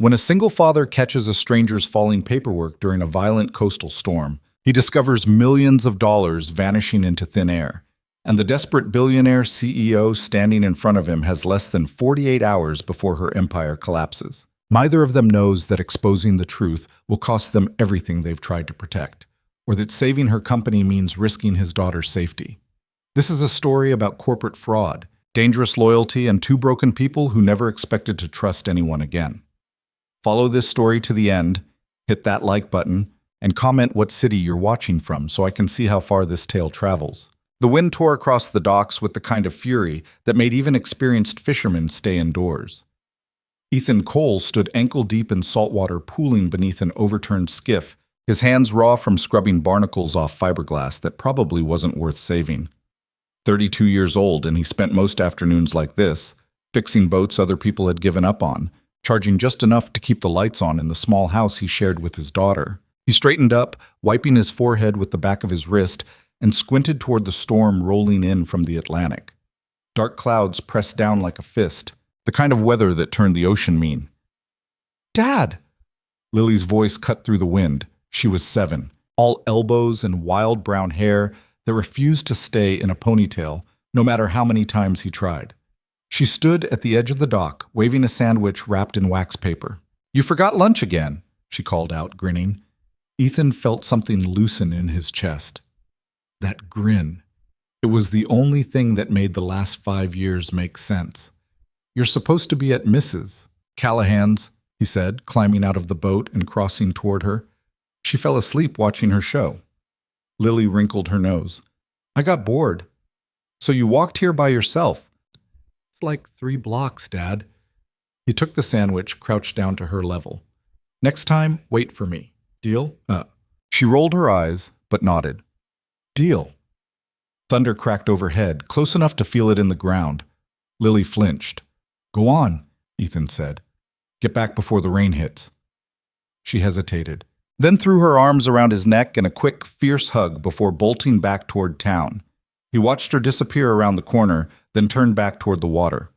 When a single father catches a stranger's falling paperwork during a violent coastal storm, he discovers millions of dollars vanishing into thin air. And the desperate billionaire CEO standing in front of him has less than 48 hours before her empire collapses. Neither of them knows that exposing the truth will cost them everything they've tried to protect, or that saving her company means risking his daughter's safety. This is a story about corporate fraud, dangerous loyalty, and two broken people who never expected to trust anyone again. Follow this story to the end, hit that like button, and comment what city you're watching from so I can see how far this tale travels. The wind tore across the docks with the kind of fury that made even experienced fishermen stay indoors. Ethan Cole stood ankle-deep in salt water pooling beneath an overturned skiff, his hands raw from scrubbing barnacles off fiberglass that probably wasn't worth saving. 32 years old, and he spent most afternoons like this, fixing boats other people had given up on, charging just enough to keep the lights on in the small house he shared with his daughter. He straightened up, wiping his forehead with the back of his wrist, and squinted toward the storm rolling in from the Atlantic. Dark clouds pressed down like a fist, the kind of weather that turned the ocean mean. "Dad!" Lily's voice cut through the wind. She was 7, all elbows and wild brown hair that refused to stay in a ponytail, no matter how many times he tried. She stood at the edge of the dock, waving a sandwich wrapped in wax paper. "You forgot lunch again," she called out, grinning. Ethan felt something loosen in his chest. That grin. It was the only thing that made the last 5 years make sense. "You're supposed to be at Mrs. Callahan's," he said, climbing out of the boat and crossing toward her. She fell asleep watching her show. Lily wrinkled her nose. "I got bored." "So you walked here by yourself?" "It's like 3 blocks, Dad." He took the sandwich, crouched down to her level. "Next time, wait for me. Deal?" She rolled her eyes, but nodded. "Deal." Thunder cracked overhead, close enough to feel it in the ground. Lily flinched. "Go on," Ethan said. "Get back before the rain hits." She hesitated, then threw her arms around his neck in a quick, fierce hug before bolting back toward town. He watched her disappear around the corner, then turned back toward the water.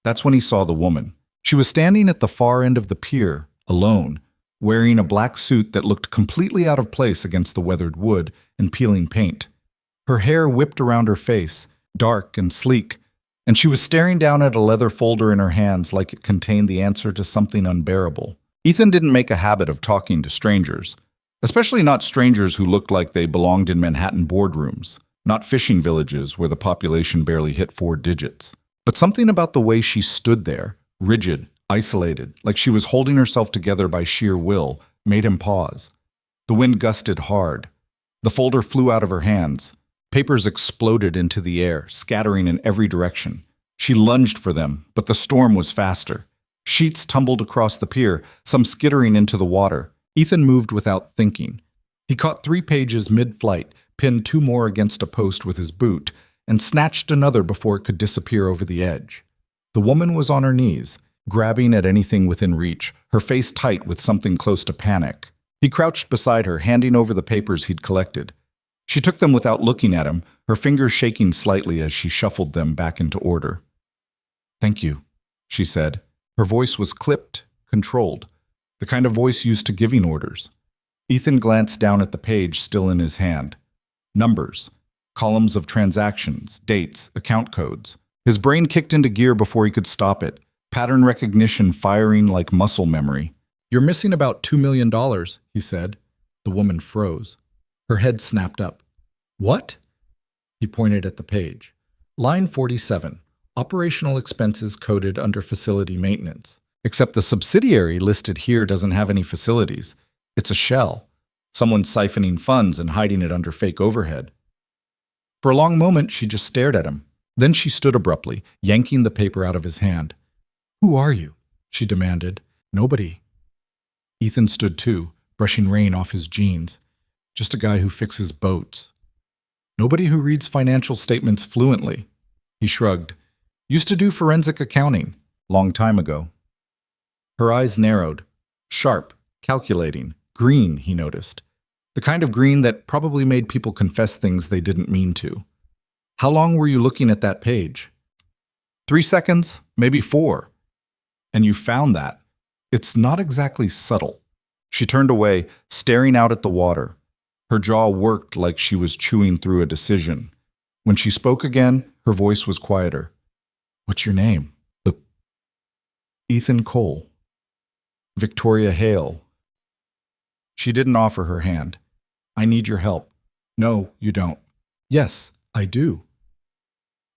That's when he saw the woman. She was standing at the far end of the pier, alone, wearing a black suit that looked completely out of place against the weathered wood and peeling paint. Her hair whipped around her face, dark and sleek, and she was staring down at a leather folder in her hands like it contained the answer to something unbearable. Ethan didn't make a habit of talking to strangers, especially not strangers who looked like they belonged in Manhattan boardrooms, not fishing villages where the population barely hit 4 digits. But something about the way she stood there, rigid, isolated, like she was holding herself together by sheer will, made him pause. The wind gusted hard. The folder flew out of her hands. Papers exploded into the air, scattering in every direction. She lunged for them, but the storm was faster. Sheets tumbled across the pier, some skittering into the water. Ethan moved without thinking. He caught 3 pages mid-flight, pinned 2 more against a post with his boot, and snatched another before it could disappear over the edge. The woman was on her knees, grabbing at anything within reach, her face tight with something close to panic. He crouched beside her, handing over the papers he'd collected. She took them without looking at him, her fingers shaking slightly as she shuffled them back into order. "Thank you," she said. Her voice was clipped, controlled, the kind of voice used to giving orders. Ethan glanced down at the page still in his hand. Numbers, columns of transactions, dates, account codes. His brain kicked into gear before he could stop it, pattern recognition firing like muscle memory. "You're missing about $2 million, he said. The woman froze. Her head snapped up. "What?" He pointed at the page. Line 47, operational expenses coded under facility maintenance. Except the subsidiary listed here doesn't have any facilities. It's a shell. Someone's siphoning funds and hiding it under fake overhead. For a long moment, she just stared at him. Then she stood abruptly, yanking the paper out of his hand. "Who are you?" she demanded. "Nobody." Ethan stood too, brushing rain off his jeans. "Just a guy who fixes boats." "Nobody who reads financial statements fluently." He shrugged. "Used to do forensic accounting. Long time ago." Her eyes narrowed. Sharp, calculating, green, he noticed. The kind of green that probably made people confess things they didn't mean to. "How long were you looking at that page?" 3 seconds, maybe 4. "And you found that?" It's not exactly subtle. She turned away, staring out at the water. Her jaw worked like she was chewing through a decision. When she spoke again, her voice was quieter. What's your name? Ethan Cole. Victoria Hale. She didn't offer her hand. I need your help. No, you don't. Yes, I do.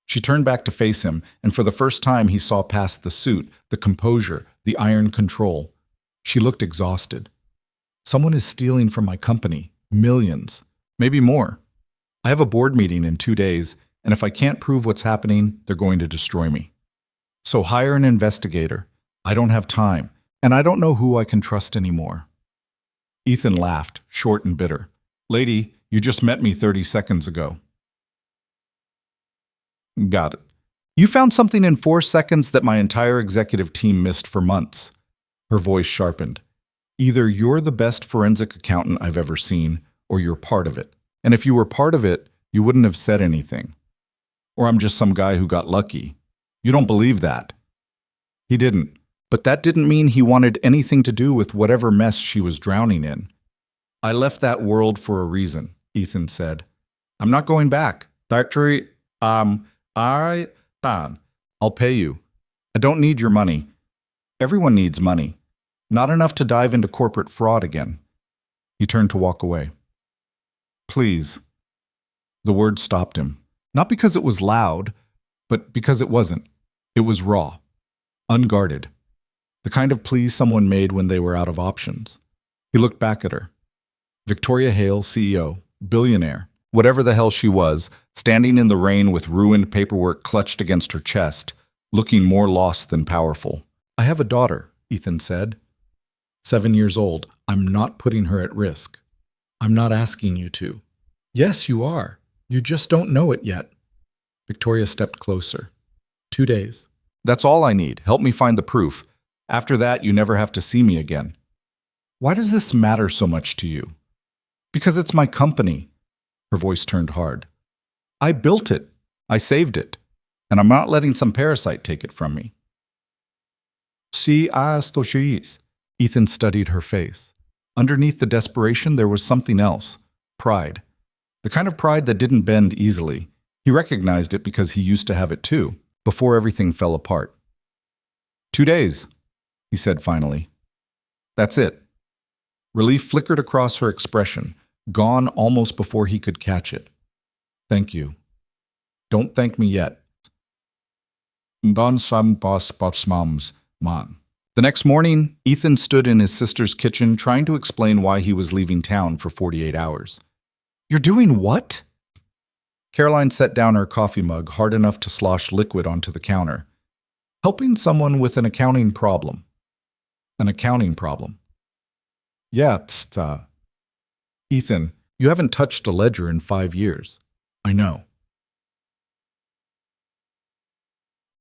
She turned back to face him, and for the first time he saw past the suit, the composure, the iron control. She looked exhausted. Someone is stealing from my company. Millions. Maybe more. I have a board meeting in 2 days, and if I can't prove what's happening, they're going to destroy me. So hire an investigator. I don't have time, and I don't know who I can trust anymore. Ethan laughed, short and bitter. Lady, you just met me 30 seconds ago. Got it. You found something in 4 seconds that my entire executive team missed for months. Her voice sharpened. Either you're the best forensic accountant I've ever seen, or you're part of it. And if you were part of it, you wouldn't have said anything. Or I'm just some guy who got lucky. You don't believe that. He didn't. But that didn't mean he wanted anything to do with whatever mess she was drowning in. I left that world for a reason, Ethan said. I'm not going back. Factory, I'll pay you. I don't need your money. Everyone needs money. Not enough to dive into corporate fraud again. He turned to walk away. Please. The word stopped him. Not because it was loud, but because it wasn't. It was raw. Unguarded. The kind of please someone made when they were out of options. He looked back at her. Victoria Hale, CEO, billionaire, whatever the hell she was, standing in the rain with ruined paperwork clutched against her chest, looking more lost than powerful. I have a daughter, Ethan said. 7 years old. I'm not putting her at risk. I'm not asking you to. Yes, you are. You just don't know it yet. Victoria stepped closer. 2 days. That's all I need. Help me find the proof. After that, you never have to see me again. Why does this matter so much to you? Because it's my company. Her voice turned hard. I built it. I saved it. And I'm not letting some parasite take it from me. Ethan studied her face. Underneath the desperation, there was something else. Pride. The kind of pride that didn't bend easily. He recognized it because he used to have it too, before everything fell apart. 2 days, he said finally. That's it. Relief flickered across her expression, gone almost before he could catch it. Thank you. Don't thank me yet. The next morning, Ethan stood in his sister's kitchen trying to explain why he was leaving town for 48 hours. You're doing what? Caroline set down her coffee mug hard enough to slosh liquid onto the counter. Helping someone with an accounting problem. An accounting problem. Yeah, Ethan, you haven't touched a ledger in 5 years. I know.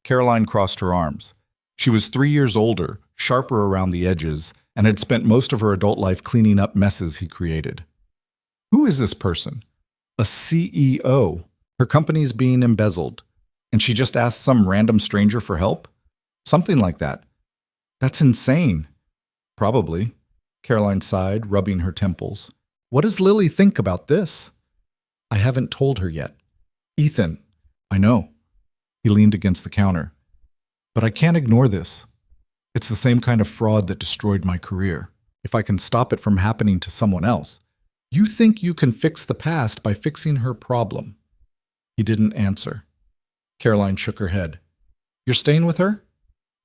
Caroline crossed her arms. She was 3 years older, sharper around the edges, and had spent most of her adult life cleaning up messes he created. Who is this person? A CEO. Her company's being embezzled, and she just asked some random stranger for help? Something like that. That's insane. Probably. Caroline sighed, rubbing her temples. What does Lily think about this? I haven't told her yet. Ethan. I know. He leaned against the counter. But I can't ignore this. It's the same kind of fraud that destroyed my career. If I can stop it from happening to someone else. You think you can fix the past by fixing her problem. He didn't answer. Caroline shook her head. You're staying with her?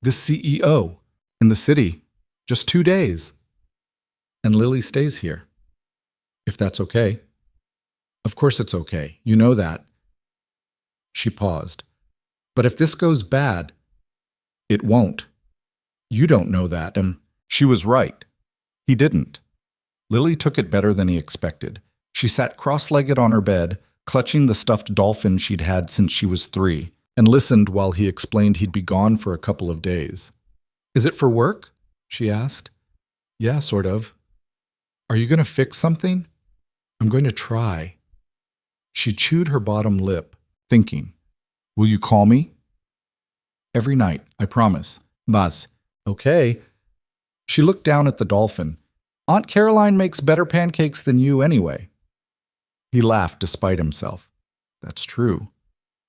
This CEO. In the city. Just 2 days. And Lily stays here. If that's okay. Of course it's okay. You know that. She paused. But if this goes bad, it won't. You don't know that, and she was right. He didn't. Lily took it better than he expected. She sat cross-legged on her bed, clutching the stuffed dolphin she'd had since she was 3, and listened while he explained he'd be gone for a couple of days. Is it for work? She asked. Yeah, sort of. Are you going to fix something? I'm going to try. She chewed her bottom lip, thinking. Will you call me? Every night, I promise. Mas. Okay. She looked down at the dolphin. Aunt Caroline makes better pancakes than you anyway. He laughed despite himself. That's true.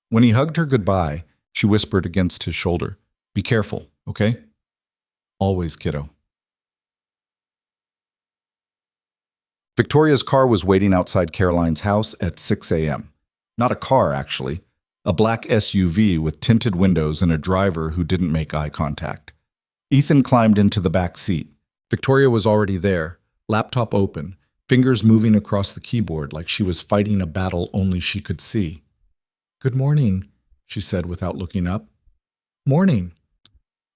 When he hugged her goodbye, she whispered against his shoulder, Be careful, okay? Always, kiddo. Victoria's car was waiting outside Caroline's house at 6 a.m. Not a car, actually. A black SUV with tinted windows and a driver who didn't make eye contact. Ethan climbed into the back seat. Victoria was already there, laptop open, fingers moving across the keyboard like she was fighting a battle only she could see. Good morning, she said without looking up. Morning.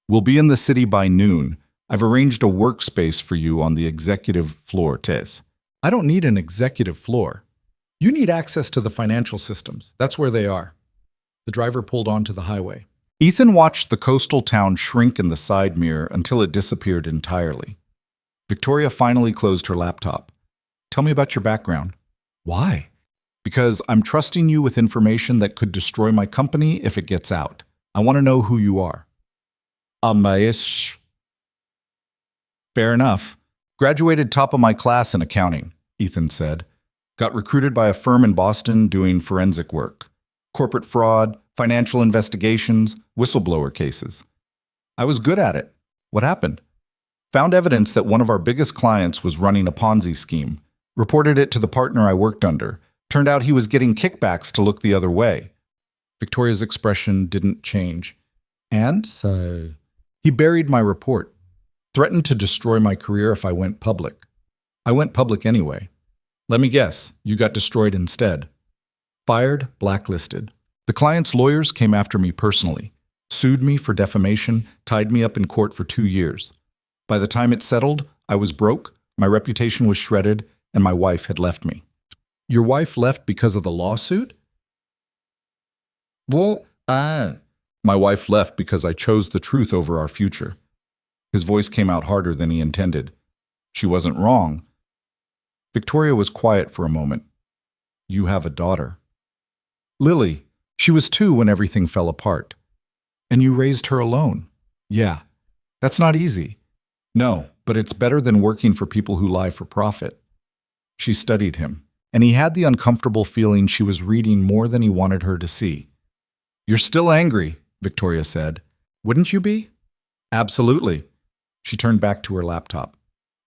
We'll be in the city by noon. I've arranged a workspace for you on the executive floor, Teased. I don't need an executive floor. You need access to the financial systems. That's where they are. The driver pulled onto the highway. Ethan watched the coastal town shrink in the side mirror until it disappeared entirely. Victoria finally closed her laptop. Tell me about your background. Why? Because I'm trusting you with information that could destroy my company if it gets out. I want to know who you are. Fair enough. Graduated top of my class in accounting, Ethan said. Got recruited by a firm in Boston doing forensic work. Corporate fraud, financial investigations, whistleblower cases. I was good at it. What happened? Found evidence that one of our biggest clients was running a Ponzi scheme. Reported it to the partner I worked under. Turned out he was getting kickbacks to look the other way. Victoria's expression didn't change. And so he buried my report. Threatened to destroy my career if I went public. I went public anyway. Let me guess, you got destroyed instead. Fired, blacklisted. The client's lawyers came after me personally, sued me for defamation, tied me up in court for 2 years. By the time it settled, I was broke, my reputation was shredded, and my wife had left me. Your wife left because of the lawsuit? Well, my wife left because I chose the truth over our future. His voice came out harder than he intended. She wasn't wrong. Victoria was quiet for a moment. You have a daughter. Lily. She was 2 when everything fell apart. And you raised her alone. Yeah. That's not easy. No, but it's better than working for people who lie for profit. She studied him, and he had the uncomfortable feeling she was reading more than he wanted her to see. You're still angry, Victoria said. Wouldn't you be? Absolutely. She turned back to her laptop.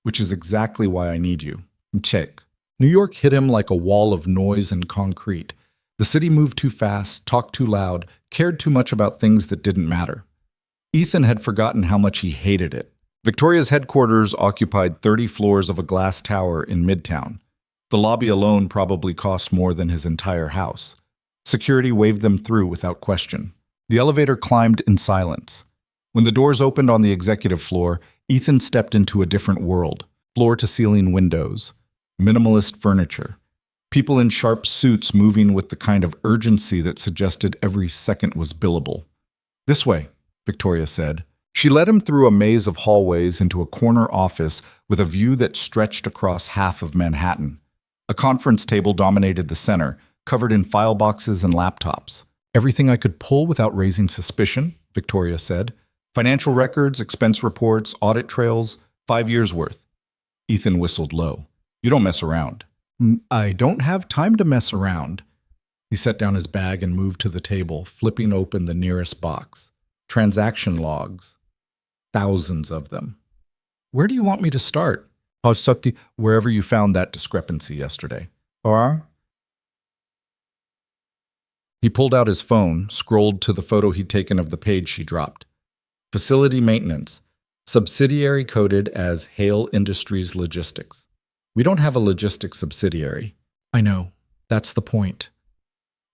Which is exactly why I need you. Check. New York hit him like a wall of noise and concrete. The city moved too fast, talked too loud, cared too much about things that didn't matter. Ethan had forgotten how much he hated it. Victoria's headquarters occupied 30 floors of a glass tower in Midtown. The lobby alone probably cost more than his entire house. Security waved them through without question. The elevator climbed in silence. When the doors opened on the executive floor, Ethan stepped into a different world. Floor-to-ceiling windows, minimalist furniture, people in sharp suits moving with the kind of urgency that suggested every second was billable. This way, Victoria said. She led him through a maze of hallways into a corner office with a view that stretched across half of Manhattan. A conference table dominated the center, covered in file boxes and laptops. Everything I could pull without raising suspicion, Victoria said. Financial records, expense reports, audit trails, 5 years' worth. Ethan whistled low. You don't mess around. I don't have time to mess around. He set down his bag and moved to the table, flipping open the nearest box. Transaction logs. Thousands of them. Where do you want me to start? Wherever you found that discrepancy yesterday. Or? He pulled out his phone, scrolled to the photo he'd taken of the page she dropped. Facility maintenance. Subsidiary coded as Hale Industries Logistics. We don't have a logistics subsidiary. I know. That's the point.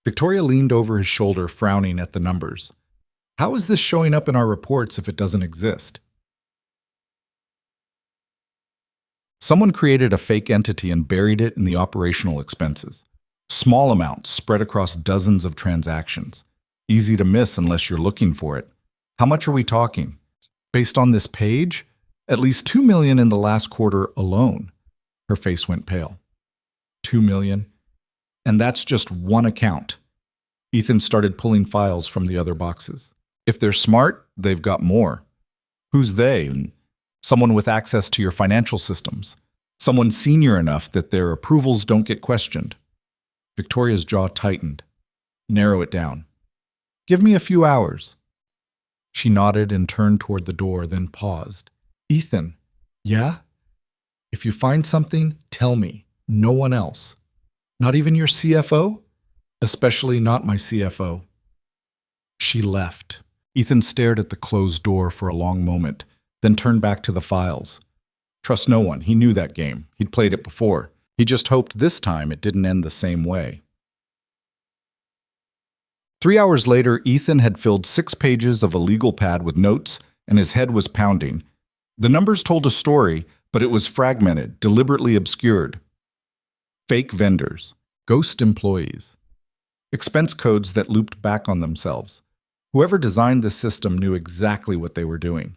Victoria leaned over his shoulder, frowning at the numbers. How is this showing up in our reports if it doesn't exist? Someone created a fake entity and buried it in the operational expenses. Small amounts spread across dozens of transactions. Easy to miss unless you're looking for it. How much are we talking? Based on this page, at least $2 million in the last quarter alone. Her face went pale. $2 million? And that's just one account. Ethan started pulling files from the other boxes. If they're smart, they've got more. Who's they? Someone with access to your financial systems. Someone senior enough that their approvals don't get questioned. Victoria's jaw tightened. Narrow it down. Give me a few hours. She nodded and turned toward the door, then paused. Ethan, yeah? If you find something, tell me. No one else. Not even your CFO? Especially not my CFO. She left. Ethan stared at the closed door for a long moment, then turned back to the files. Trust no one. He knew that game. He'd played it before. He just hoped this time it didn't end the same way. 3 hours later, Ethan had filled 6 pages of a legal pad with notes, and his head was pounding. The numbers told a story, but it was fragmented, deliberately obscured. Fake vendors, ghost employees, expense codes that looped back on themselves. Whoever designed this system knew exactly what they were doing.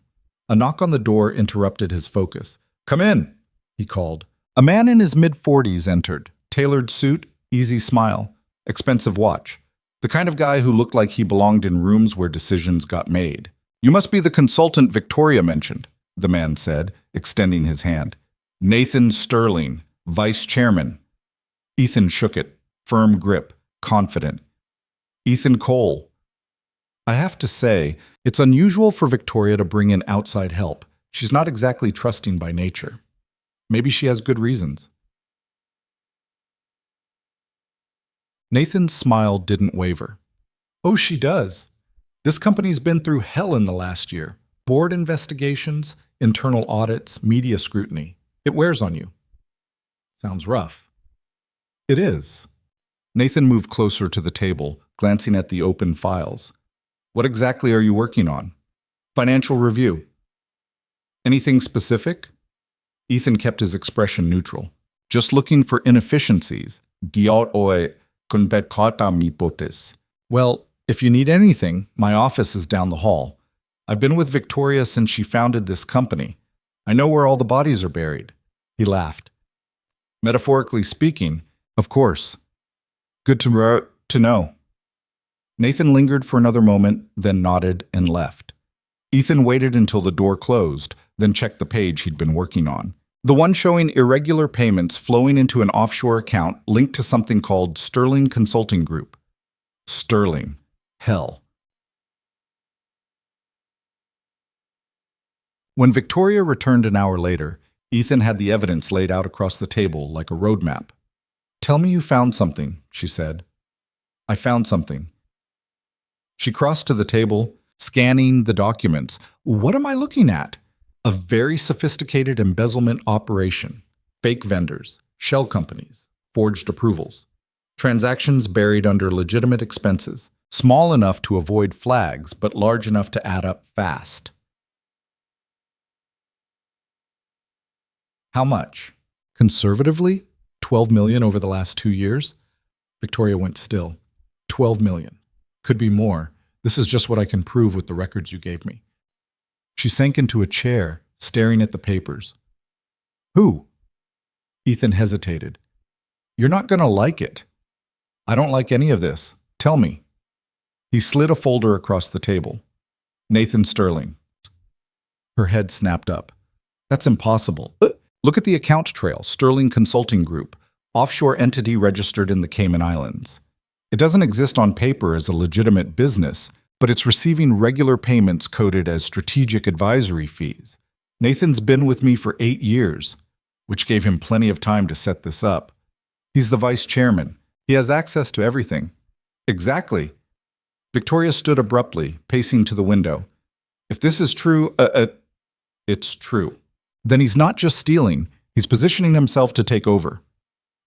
A knock on the door interrupted his focus. "Come in," he called. A man in his mid-40s entered. Tailored suit, easy smile, expensive watch. The kind of guy who looked like he belonged in rooms where decisions got made. "You must be the consultant Victoria mentioned," the man said, extending his hand. "Nathan Sterling, vice chairman." Ethan shook it, firm grip, confident. "Ethan Cole." I have to say, it's unusual for Victoria to bring in outside help. She's not exactly trusting by nature. Maybe she has good reasons. Nathan's smile didn't waver. "Oh, she does. This company's been through hell in the last year. Board investigations, internal audits, media scrutiny. It wears on you." Sounds rough. It is. Nathan moved closer to the table, glancing at the open files. "What exactly are you working on?" "Financial review." "Anything specific?" Ethan kept his expression neutral. "Just looking for inefficiencies. Well, if you need anything, my office is down the hall. I've been with Victoria since she founded this company. I know where all the bodies are buried." He laughed. "Metaphorically speaking, of course. Good to know." Nathan lingered for another moment, then nodded and left. Ethan waited until the door closed, then checked the page he'd been working on. The one showing irregular payments flowing into an offshore account linked to something called Sterling Consulting Group. Sterling. Hell. When Victoria returned an hour later, Ethan had the evidence laid out across the table like a roadmap. "Tell me you found something," she said. "I found something." She crossed to the table, scanning the documents. "What am I looking at?" A very sophisticated embezzlement operation. Fake vendors, shell companies, forged approvals. Transactions buried under legitimate expenses, small enough to avoid flags, but large enough to add up fast. How much? Conservatively, 12 million over the last 2 years? Victoria went still. 12 million. Could be more. This is just what I can prove with the records you gave me. She sank into a chair, staring at the papers. "Who?" Ethan hesitated. "You're not going to like it." "I don't like any of this. Tell me." He slid a folder across the table. "Nathan Sterling." Her head snapped up. "That's impossible. Look at the account trail, Sterling Consulting Group, offshore entity registered in the Cayman Islands. It doesn't exist on paper as a legitimate business, but it's receiving regular payments coded as strategic advisory fees. Nathan's been with me for 8 years, which gave him plenty of time to set this up. He's the vice chairman. He has access to everything." "Exactly." Victoria stood abruptly, pacing to the window. "If this is true, it's true. Then he's not just stealing, he's positioning himself to take over."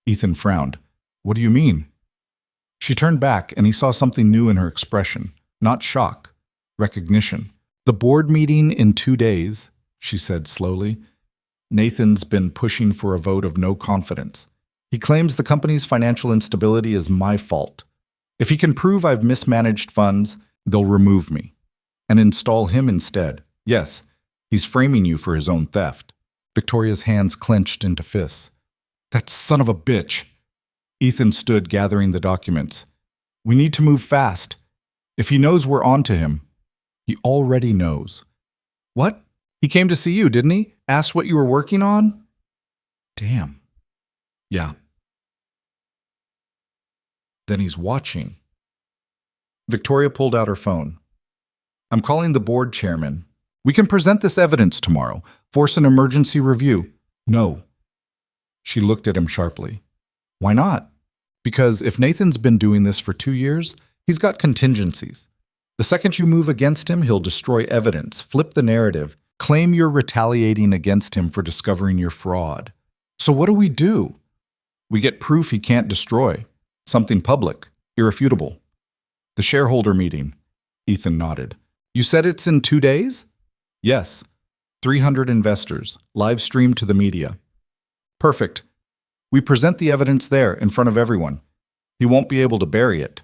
Ethan frowned. "What do you mean?" She turned back, and he saw something new in her expression. Not shock, recognition. "The board meeting in 2 days," she said slowly. "Nathan's been pushing for a vote of no confidence. He claims the company's financial instability is my fault. If he can prove I've mismanaged funds, they'll remove me and install him instead. Yes, he's framing you for his own theft." Victoria's hands clenched into fists. "That son of a bitch!" Ethan stood gathering the documents. "We need to move fast. If he knows we're on to him." "He already knows." "What?" He came to see you, didn't he? Asked what you were working on? Damn. Yeah. Then he's watching. Victoria pulled out her phone. I'm calling the board chairman. We can present this evidence tomorrow. Force an emergency review. No. She looked at him sharply. Why not? Because if Nathan's been doing this for 2 years, he's got contingencies. The second you move against him, he'll destroy evidence, flip the narrative, claim you're retaliating against him for discovering your fraud. So what do? We get proof he can't destroy. Something public, irrefutable. The shareholder meeting. Ethan nodded. You said it's in 2 days? Yes. 300 investors, live streamed to the media. Perfect. We present the evidence there in front of everyone. He won't be able to bury it.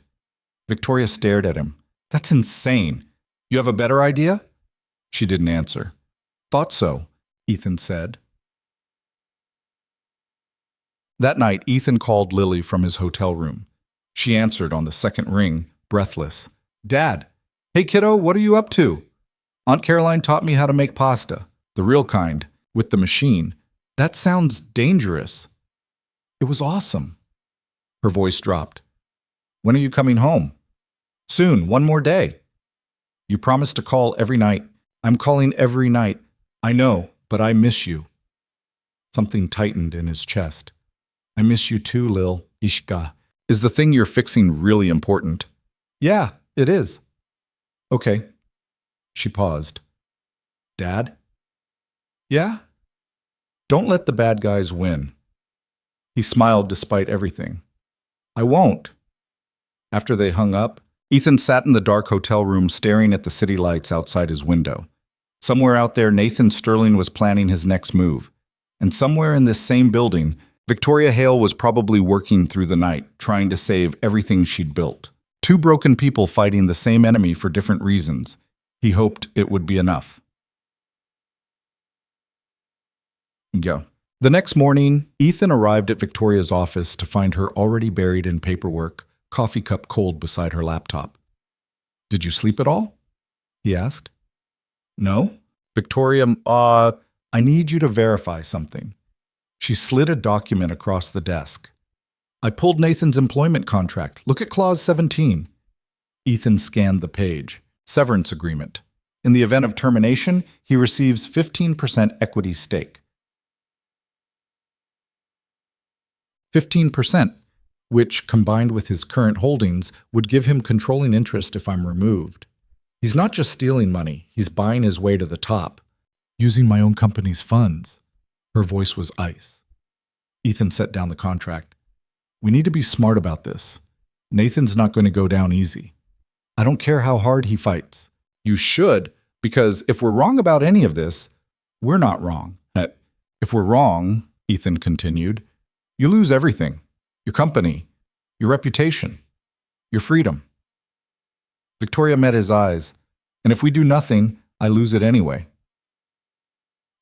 Victoria stared at him. That's insane. You have a better idea? She didn't answer. Thought so, Ethan said. That night, Ethan called Lily from his hotel room. She answered on the second ring, breathless. Dad, hey kiddo, what are you up to? Aunt Caroline taught me how to make pasta, the real kind, with the machine. That sounds dangerous. It was awesome. Her voice dropped. When are you coming home? Soon, 1 more day. You promised to call every night. I'm calling every night. I know, but I miss you. Something tightened in his chest. I miss you too, Lil. Ishka. Is the thing you're fixing really important? Yeah, it is. Okay. She paused. Dad? Yeah? Don't let the bad guys win. He smiled despite everything. I won't. After they hung up, Ethan sat in the dark hotel room staring at the city lights outside his window. Somewhere out there, Nathan Sterling was planning his next move. And somewhere in this same building, Victoria Hale was probably working through the night, trying to save everything she'd built. 2 broken people fighting the same enemy for different reasons. He hoped it would be enough. Go. The next morning, Ethan arrived at Victoria's office to find her already buried in paperwork, coffee cup cold beside her laptop. Did you sleep at all? He asked. No. Victoria, I need you to verify something. She slid a document across the desk. I pulled Nathan's employment contract. Look at clause 17. Ethan scanned the page. Severance agreement. In the event of termination, he receives 15% equity stake. 15%, which, combined with his current holdings, would give him controlling interest if I'm removed. He's not just stealing money, he's buying his way to the top. Using my own company's funds. Her voice was ice. Ethan set down the contract. We need to be smart about this. Nathan's not going to go down easy. I don't care how hard he fights. You should, because if we're wrong about any of this, we're not wrong. If we're wrong, Ethan continued, you lose everything. Your company, your reputation, your freedom. Victoria met his eyes, and if we do nothing, I lose it anyway.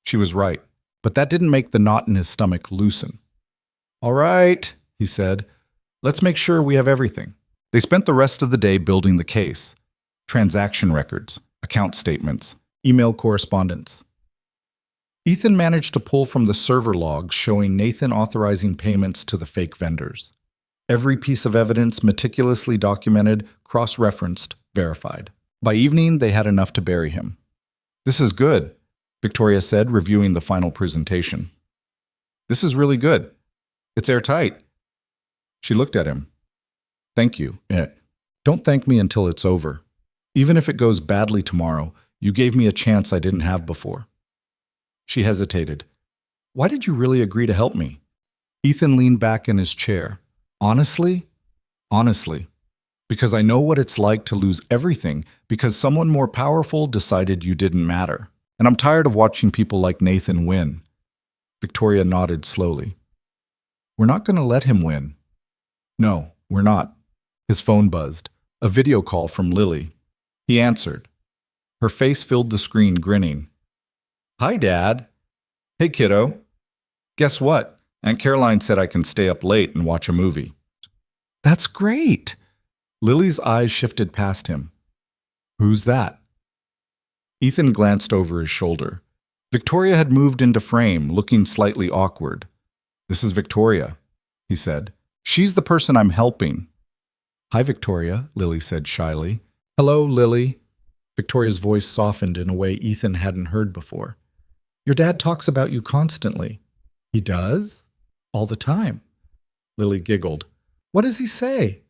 She was right, but that didn't make the knot in his stomach loosen. All right, he said, let's make sure we have everything. They spent the rest of the day building the case. Transaction records, account statements, email correspondence. Ethan managed to pull from the server logs showing Nathan authorizing payments to the fake vendors. Every piece of evidence meticulously documented, cross-referenced, verified. By evening, they had enough to bury him. This is good, Victoria said, reviewing the final presentation. This is really good. It's airtight. She looked at him. Thank you. Don't thank me until it's over. Even if it goes badly tomorrow, you gave me a chance I didn't have before. She hesitated. Why did you really agree to help me? Ethan leaned back in his chair. Honestly? Honestly. Because I know what it's like to lose everything because someone more powerful decided you didn't matter. And I'm tired of watching people like Nathan win. Victoria nodded slowly. We're not going to let him win. No, we're not. His phone buzzed. A video call from Lily. He answered. Her face filled the screen, grinning. Hi, Dad. Hey, kiddo. Guess what? Aunt Caroline said I can stay up late and watch a movie. That's great. Lily's eyes shifted past him. Who's that? Ethan glanced over his shoulder. Victoria had moved into frame, looking slightly awkward. "This is Victoria," he said. "She's the person I'm helping." "Hi, Victoria," Lily said shyly. "Hello, Lily." Victoria's voice softened in a way Ethan hadn't heard before. "Your dad talks about you constantly." "He does?" "All the time." Lily giggled. "What does he say?"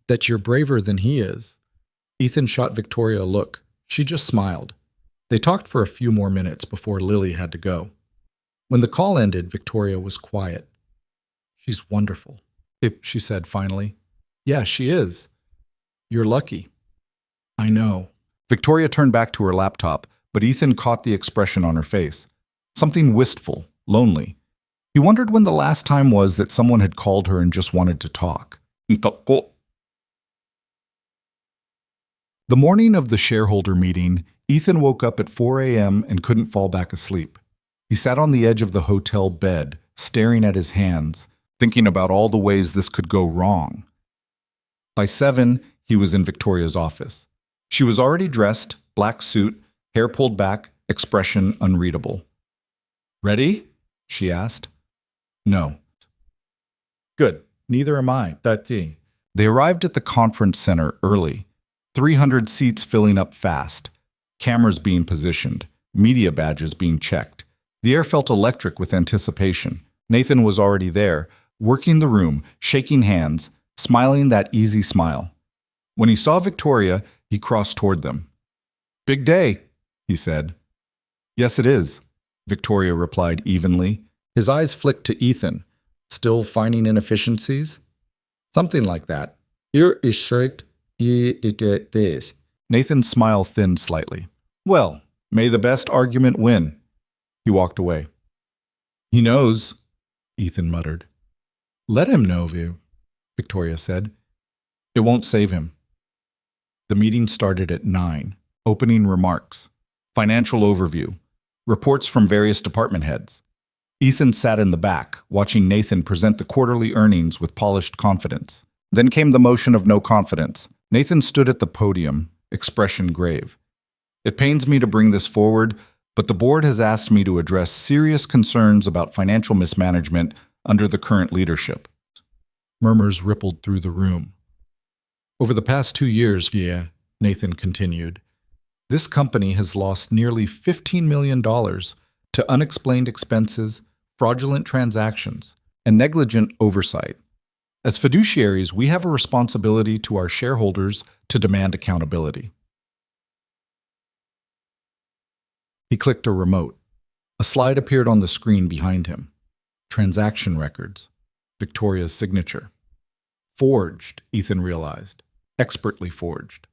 "That you're braver than he is." Ethan shot Victoria a look. She just smiled. They talked for a few more minutes before Lily had to go. When the call ended, Victoria was quiet. "She's wonderful," she said finally. "Yeah, she is. You're lucky." "I know." Victoria turned back to her laptop, but Ethan caught the expression on her face. Something wistful, lonely. He wondered when the last time was that someone had called her and just wanted to talk. The morning of the shareholder meeting, Ethan woke up at 4 a.m. and couldn't fall back asleep. He sat on the edge of the hotel bed, staring at his hands, thinking about all the ways this could go wrong. By 7, he was in Victoria's office. She was already dressed, black suit, hair pulled back, expression unreadable. "Ready?" she asked. "No." "Good. Neither am I." They arrived at the conference center early. 300 seats filling up fast. Cameras being positioned. Media badges being checked. The air felt electric with anticipation. Nathan was already there, working the room, shaking hands, smiling that easy smile. When he saw Victoria, he crossed toward them. "Big day," he said. "Yes, it is," Victoria replied evenly. His eyes flicked to Ethan. "Still finding inefficiencies?" "Something like that." "Here is shirt, you get this." Nathan's smile thinned slightly. "Well, may the best argument win." He walked away. "He knows," Ethan muttered. "Let him know, Victoria said. "It won't save him." The meeting started at 9. Opening remarks. Financial overview. Reports from various department heads. Ethan sat in the back, watching Nathan present the quarterly earnings with polished confidence. Then came the motion of no confidence. Nathan stood at the podium, expression grave. "It pains me to bring this forward, but the board has asked me to address serious concerns about financial mismanagement under the current leadership." Murmurs rippled through the room. "Over the past 2 years, Nathan continued, this company has lost nearly $15 million to unexplained expenses, fraudulent transactions, and negligent oversight. As fiduciaries, we have a responsibility to our shareholders to demand accountability." He clicked a remote. A slide appeared on the screen behind him. Transaction records. Victoria's signature. Forged, Ethan realized. Expertly forged.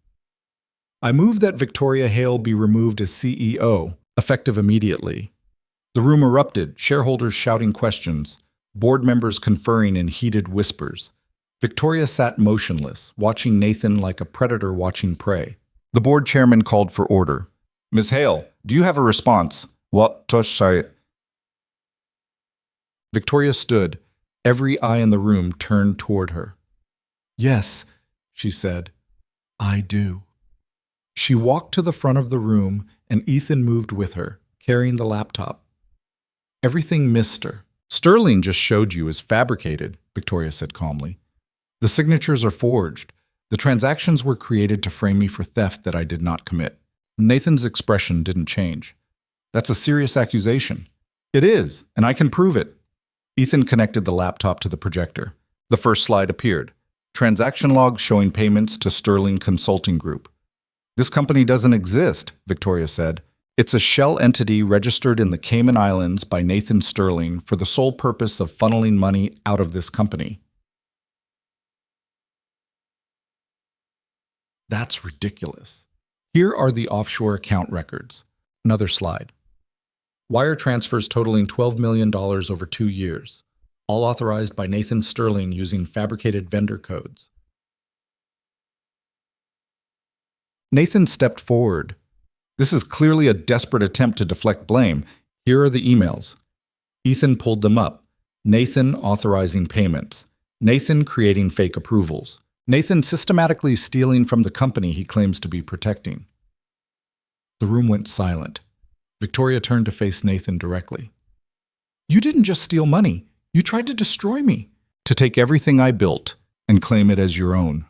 "I move that Victoria Hale be removed as CEO, effective immediately." The room erupted, shareholders shouting questions, board members conferring in heated whispers. Victoria sat motionless, watching Nathan like a predator watching prey. The board chairman called for order. "Ms. Hale, do you have a response?" "What to say?" Victoria stood, every eye in the room turned toward her. "Yes," she said, "I do." She walked to the front of the room, and Ethan moved with her, carrying the laptop. "Everything Mr. Sterling just showed you is fabricated," Victoria said calmly. "The signatures are forged. The transactions were created to frame me for theft that I did not commit." Nathan's expression didn't change. "That's a serious accusation." "It is, and I can prove it." Ethan connected the laptop to the projector. The first slide appeared. Transaction logs showing payments to Sterling Consulting Group. "This company doesn't exist," Victoria said. "It's a shell entity registered in the Cayman Islands by Nathan Sterling for the sole purpose of funneling money out of this company." "That's ridiculous." Here are the offshore account records. Another slide. Wire transfers totaling $12 million over 2 years, all authorized by Nathan Sterling using fabricated vendor codes. Nathan stepped forward. "This is clearly a desperate attempt to deflect blame. Here are the emails." Ethan pulled them up. Nathan authorizing payments. Nathan creating fake approvals. Nathan systematically stealing from the company he claims to be protecting. The room went silent. Victoria turned to face Nathan directly. You didn't just steal money. You tried to destroy me. To take everything I built and claim it as your own.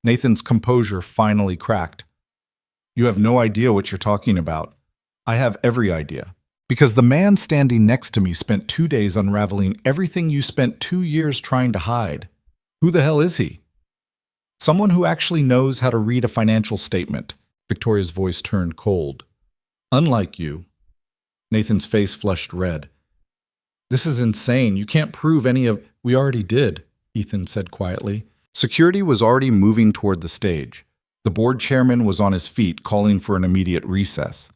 Nathan's composure finally cracked. You have no idea what you're talking about. I have every idea. Because the man standing next to me spent 2 days unraveling everything you spent 2 years trying to hide. Who the hell is he? Someone who actually knows how to read a financial statement. Victoria's voice turned cold. Unlike you. Nathan's face flushed red. This is insane. You can't prove any of... We already did, Ethan said quietly. Security was already moving toward the stage. The board chairman was on his feet, calling for an immediate recess.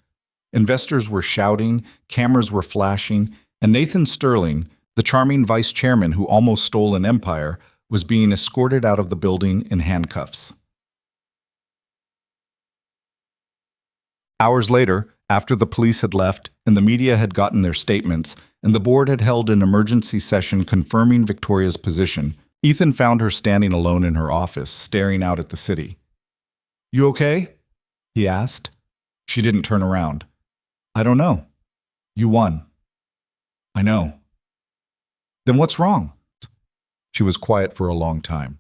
Investors were shouting, cameras were flashing, and Nathan Sterling, the charming vice chairman who almost stole an empire, was being escorted out of the building in handcuffs. Hours later, after the police had left and the media had gotten their statements, and the board had held an emergency session confirming Victoria's position, Ethan found her standing alone in her office, staring out at the city. You okay? He asked. She didn't turn around. I don't know. You won. I know. Then what's wrong? She was quiet for a long time.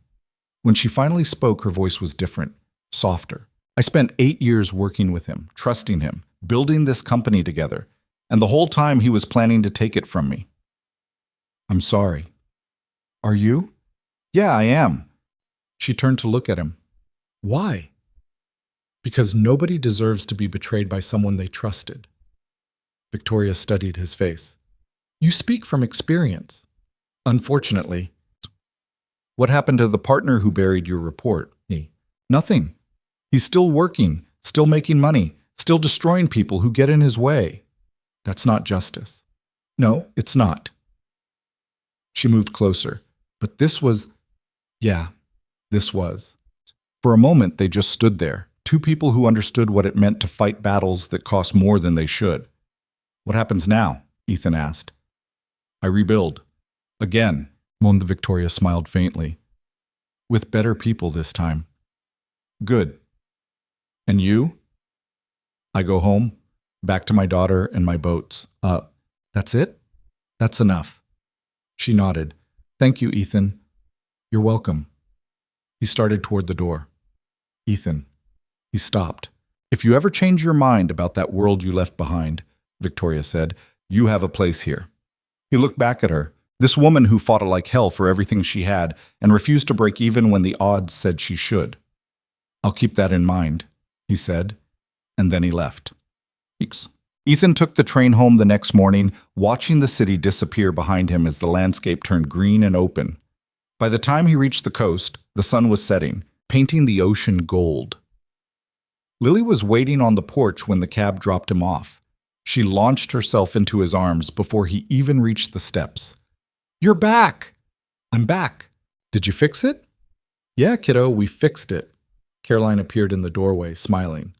When she finally spoke, her voice was different, softer. I spent 8 years working with him, trusting him, building this company together, and the whole time he was planning to take it from me. I'm sorry. Are you? Yeah, I am. She turned to look at him. Why? Because nobody deserves to be betrayed by someone they trusted. Victoria studied his face. You speak from experience. Unfortunately. What happened to the partner who buried your report? Nothing. He's still working, still making money, still destroying people who get in his way. That's not justice. No, it's not. She moved closer. But this was... Yeah, this was. For a moment, they just stood there, two people who understood what it meant to fight battles that cost more than they should. What happens now? Ethan asked. I rebuild. Again, moaned Victoria smiled faintly. With better people this time. Good. And you? I go home, back to my daughter and my boats. That's it? That's enough. She nodded. Thank you, Ethan. You're welcome. He started toward the door. Ethan. He stopped. If you ever change your mind about that world you left behind, Victoria said, you have a place here. He looked back at her, this woman who fought like hell for everything she had and refused to break even when the odds said she should. I'll keep that in mind, he said, and then he left. Ethan took the train home the next morning, watching the city disappear behind him as the landscape turned green and open. By the time he reached the coast, the sun was setting, painting the ocean gold. Lily was waiting on the porch when the cab dropped him off. She launched herself into his arms before he even reached the steps. You're back! I'm back. Did you fix it? Yeah, kiddo, we fixed it. Caroline appeared in the doorway, smiling.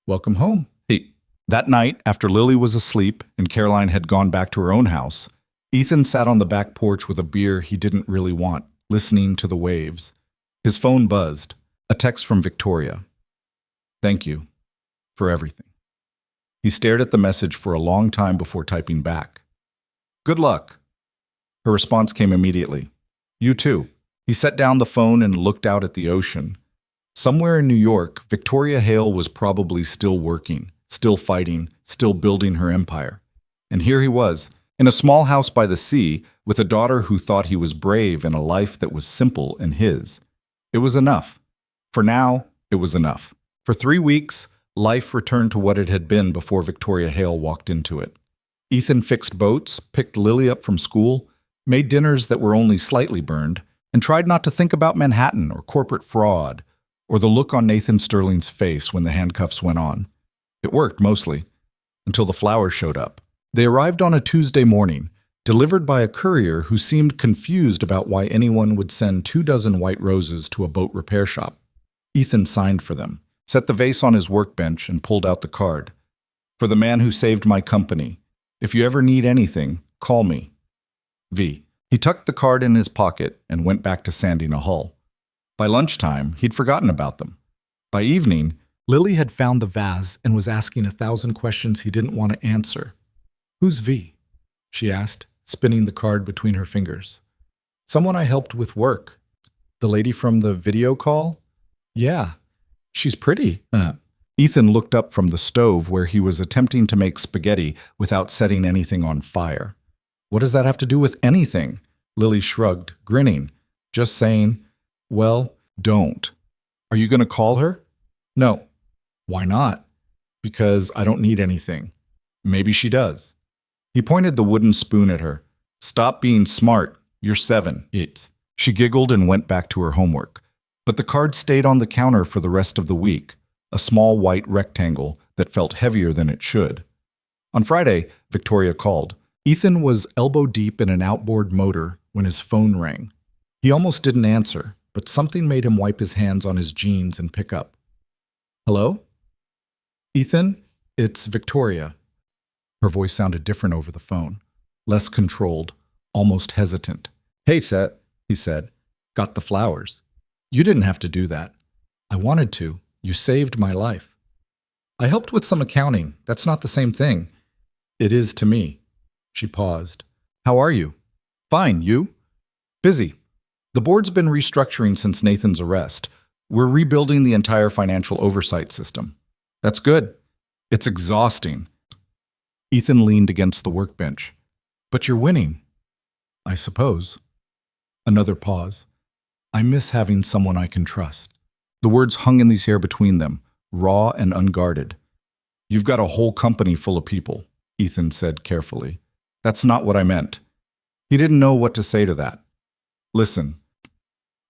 Welcome home. That night, after Lily was asleep and Caroline had gone back to her own house, Ethan sat on the back porch with a beer he didn't really want, listening to the waves. His phone buzzed. A text from Victoria. Thank you for everything. He stared at the message for a long time before typing back. Good luck. Her response came immediately. You too. He set down the phone and looked out at the ocean. Somewhere in New York, Victoria Hale was probably still working, still fighting, still building her empire. And here he was, in a small house by the sea, with a daughter who thought he was brave in a life that was simple and his. It was enough. For now, it was enough. For 3 weeks, life returned to what it had been before Victoria Hale walked into it. Ethan fixed boats, picked Lily up from school, made dinners that were only slightly burned, and tried not to think about Manhattan or corporate fraud, or the look on Nathan Sterling's face when the handcuffs went on. It worked mostly, until the flowers showed up. They arrived on a Tuesday morning, delivered by a courier who seemed confused about why anyone would send 24 white roses to a boat repair shop. Ethan signed for them, set the vase on his workbench, and pulled out the card. For the man who saved my company. If you ever need anything, call me. V. He tucked the card in his pocket and went back to sanding a hull. By lunchtime, he'd forgotten about them. By evening, Lily had found the vase and was asking 1,000 questions he didn't want to answer. "Who's V?" she asked, spinning the card between her fingers. "Someone I helped with work." "The lady from the video call?" "Yeah. She's pretty." Ethan looked up from the stove where he was attempting to make spaghetti without setting anything on fire. "What does that have to do with anything?" Lily shrugged, grinning. "Just saying, well, don't. Are you going to call her?" "No." "Why not?" "Because I don't need anything." "Maybe she does." He pointed the wooden spoon at her. "Stop being smart. You're 7. She giggled and went back to her homework. But the card stayed on the counter for the rest of the week, a small white rectangle that felt heavier than it should. On Friday, Victoria called. Ethan was elbow deep in an outboard motor when his phone rang. He almost didn't answer, but something made him wipe his hands on his jeans and pick up. "Hello?" "Ethan, it's Victoria." Her voice sounded different over the phone, less controlled, almost hesitant. "Hey, Set," he said. "Got the flowers." "You didn't have to do that." "I wanted to. You saved my life." "I helped with some accounting. That's not the same thing." "It is to me." She paused. "How are you?" "Fine, you?" "Busy. The board's been restructuring since Nathan's arrest. We're rebuilding the entire financial oversight system." "That's good." "It's exhausting." Ethan leaned against the workbench. "But you're winning." "I suppose." Another pause. "I miss having someone I can trust." The words hung in the air between them, raw and unguarded. "You've got a whole company full of people," Ethan said carefully. "That's not what I meant." He didn't know what to say to that. "Listen,"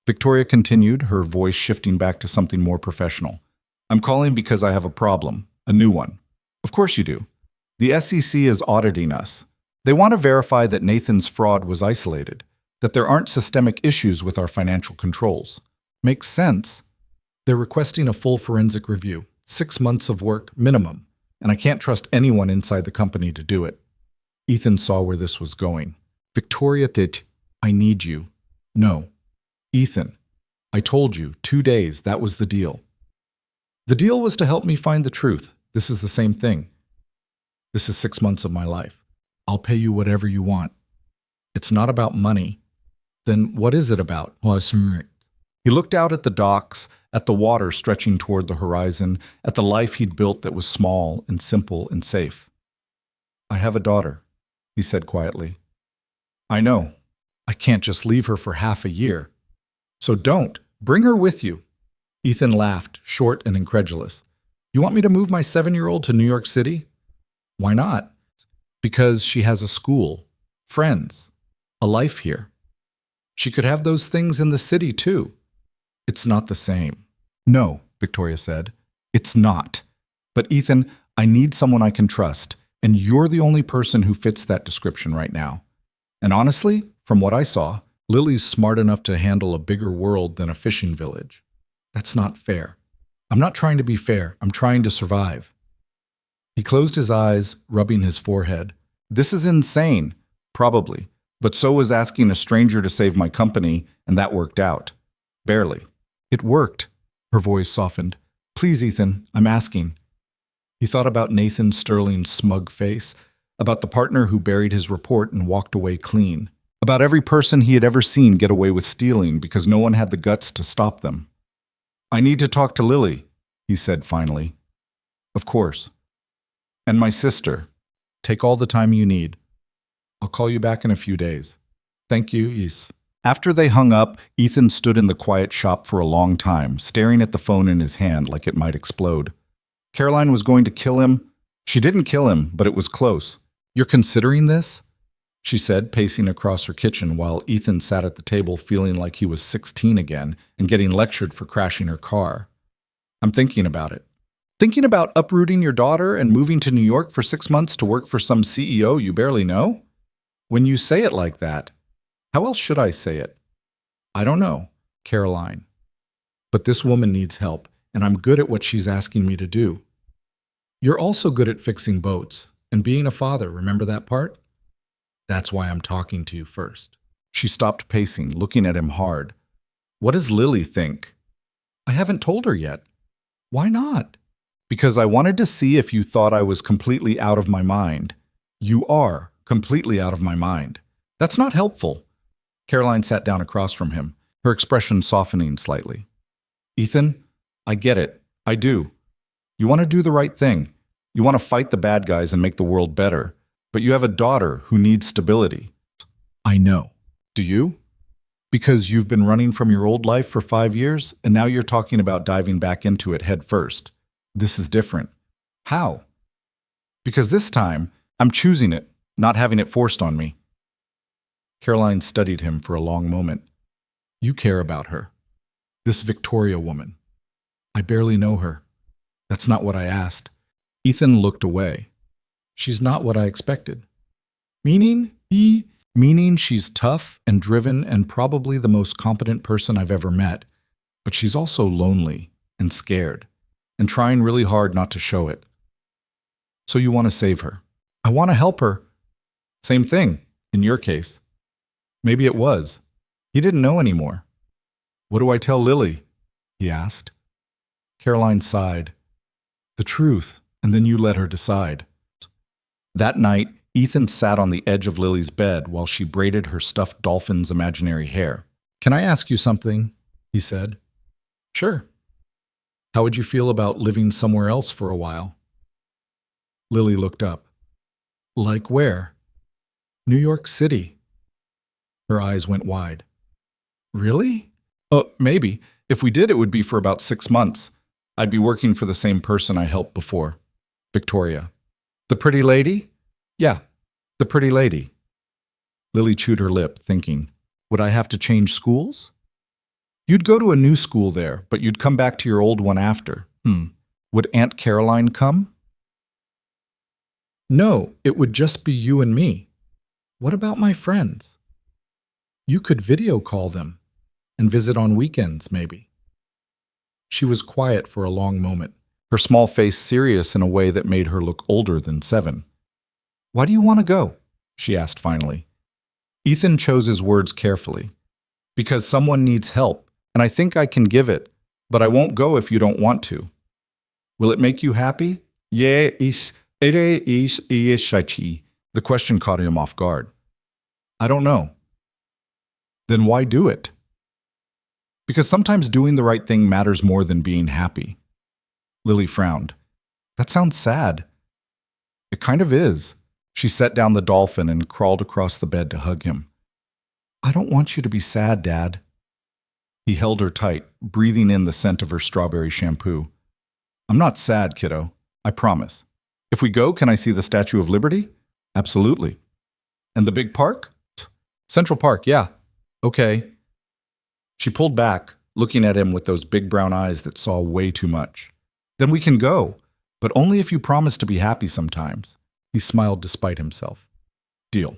Victoria continued, her voice shifting back to something more professional. "I'm calling because I have a problem, a new one." "Of course you do." "The SEC is auditing us. They want to verify that Nathan's fraud was isolated, that there aren't systemic issues with our financial controls." "Makes sense." "They're requesting a full forensic review, 6 months of work minimum, and I can't trust anyone inside the company to do it." Ethan saw where this was going. "Victoria, I need you." "No." "Ethan, I told you, 2 days, that was the deal." "The deal was to help me find the truth. This is the same thing. This is 6 months of my life. I'll pay you whatever you want." "It's not about money." "Then what is it about?" He looked out at the docks, at the water stretching toward the horizon, at the life he'd built that was small and simple and safe. "I have a daughter," he said quietly. "I know. I can't just leave her for half a year." "So don't. Bring her with you." Ethan laughed, short and incredulous. "You want me to move my 7-year-old to New York City?" "Why not?" "Because she has a school, friends, a life here. She could have those things in the city, too." "It's not the same." "No," Victoria said. "It's not. But Ethan, I need someone I can trust, and you're the only person who fits that description right now. And honestly, from what I saw, Lily's smart enough to handle a bigger world than a fishing village. That's not fair." "I'm not trying to be fair. I'm trying to survive." He closed his eyes, rubbing his forehead. "This is insane, probably, but so was asking a stranger to save my company, and that worked out. Barely." "It worked." Her voice softened. "Please, Ethan, I'm asking." He thought about Nathan Sterling's smug face, about the partner who buried his report and walked away clean, about every person he had ever seen get away with stealing because no one had the guts to stop them. "I need to talk to Lily," he said finally. "Of course. And my sister. Take all the time you need. I'll call you back in a few days." "Thank you, Is." After they hung up, Ethan stood in the quiet shop for a long time, staring at the phone in his hand like it might explode. Caroline was going to kill him. She didn't kill him, but it was close. "You're considering this?" she said, pacing across her kitchen while Ethan sat at the table feeling like he was 16 again and getting lectured for crashing her car. "I'm thinking about it." "Thinking about uprooting your daughter and moving to New York for 6 months to work for some CEO you barely know? When you say it like that, how else should I say it?" "I don't know, Caroline. But this woman needs help, and I'm good at what she's asking me to do." "You're also good at fixing boats and being a father, remember that part?" "That's why I'm talking to you first." She stopped pacing, looking at him hard. "What does Lily think?" "I haven't told her yet." "Why not?" Because I wanted to see if you thought I was completely out of my mind. You are completely out of my mind. That's not helpful. Caroline sat down across from him, her expression softening slightly. Ethan, I get it. I do. You want to do the right thing. You want to fight the bad guys and make the world better. But you have a daughter who needs stability. I know. Do you? Because you've been running from your old life for 5 years, and now you're talking about diving back into it head first. This is different. How? Because this time, I'm choosing it, not having it forced on me. Caroline studied him for a long moment. You care about her. This Victoria woman. I barely know her. That's not what I asked. Ethan looked away. She's not what I expected. Meaning? Meaning she's tough and driven and probably the most competent person I've ever met. But she's also lonely and scared and trying really hard not to show it. So you want to save her. I want to help her. Same thing, in your case. Maybe it was. He didn't know anymore. What do I tell Lily? He asked. Caroline sighed. The truth, and then you let her decide. That night, Ethan sat on the edge of Lily's bed while she braided her stuffed dolphin's imaginary hair. Can I ask you something? He said. Sure. How would you feel about living somewhere else for a while? Lily looked up. Like where? New York City. Her eyes went wide. Really? Maybe. If we did, it would be for about 6 months. I'd be working for the same person I helped before. Victoria. The pretty lady? Yeah, the pretty lady. Lily chewed her lip, thinking, would I have to change schools? You'd go to a new school there, but you'd come back to your old one after. Would Aunt Caroline come? No, it would just be you and me. What about my friends? You could video call them and visit on weekends, maybe. She was quiet for a long moment, her small face serious in a way that made her look older than 7. Why do you want to go? She asked finally. Ethan chose his words carefully. Because someone needs help, and I think I can give it, but I won't go if you don't want to. Will it make you happy? Yeah, the question caught him off guard. I don't know. Then why do it? Because sometimes doing the right thing matters more than being happy. Lily frowned. That sounds sad. It kind of is. She set down the dolphin and crawled across the bed to hug him. I don't want you to be sad, Dad. He held her tight, breathing in the scent of her strawberry shampoo. I'm not sad, kiddo. I promise. If we go, can I see the Statue of Liberty? Absolutely. And the big park? Central Park, yeah. Okay. She pulled back, looking at him with those big brown eyes that saw way too much. Then we can go, but only if you promise to be happy sometimes. He smiled despite himself. Deal.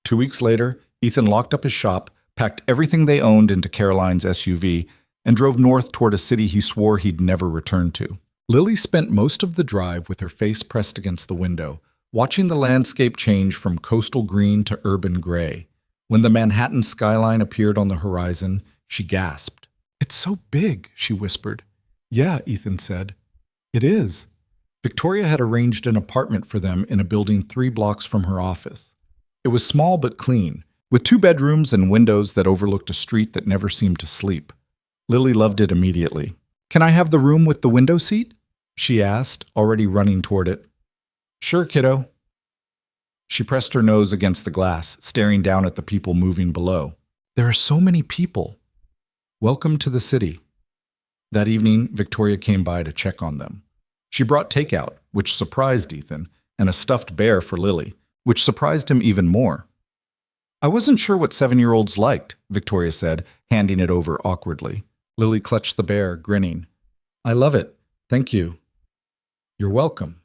2 weeks later, Ethan locked up his shop, packed everything they owned into Caroline's SUV, and drove north toward a city he swore he'd never return to. Lily spent most of the drive with her face pressed against the window, watching the landscape change from coastal green to urban gray. When the Manhattan skyline appeared on the horizon, she gasped. It's so big, she whispered. Yeah, Ethan said. It is. Victoria had arranged an apartment for them in a building 3 blocks from her office. It was small but clean, with 2 bedrooms and windows that overlooked a street that never seemed to sleep. Lily loved it immediately. Can I have the room with the window seat? She asked, already running toward it. Sure, kiddo. She pressed her nose against the glass, staring down at the people moving below. There are so many people. Welcome to the city. That evening, Victoria came by to check on them. She brought takeout, which surprised Ethan, and a stuffed bear for Lily, which surprised him even more. I wasn't sure what 7-year-olds liked, Victoria said, handing it over awkwardly. Lily clutched the bear, grinning. I love it. Thank you. You're welcome.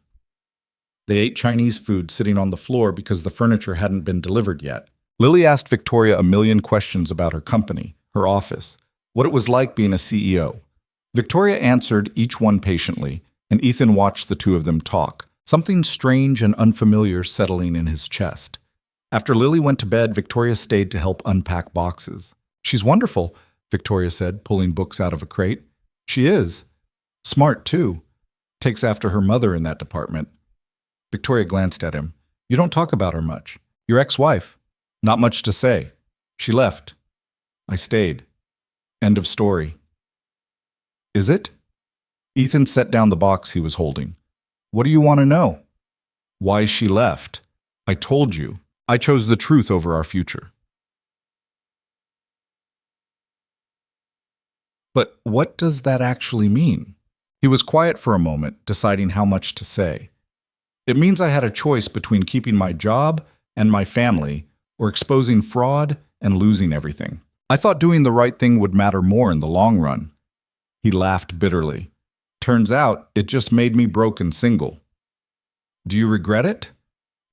They ate Chinese food sitting on the floor because the furniture hadn't been delivered yet. Lily asked Victoria a million questions about her company, her office, what it was like being a CEO. Victoria answered each one patiently, and Ethan watched the two of them talk, something strange and unfamiliar settling in his chest. After Lily went to bed, Victoria stayed to help unpack boxes. She's wonderful, Victoria said, pulling books out of a crate. She is. Smart, too. Takes after her mother in that department. Victoria glanced at him. You don't talk about her much. Your ex-wife. Not much to say. She left. I stayed. End of story. Is it? Ethan set down the box he was holding. What do you want to know? Why she left. I told you. I chose the truth over our future. But what does that actually mean? He was quiet for a moment, deciding how much to say. It means I had a choice between keeping my job and my family, or exposing fraud and losing everything. I thought doing the right thing would matter more in the long run. He laughed bitterly. Turns out, it just made me broke and single. Do you regret it?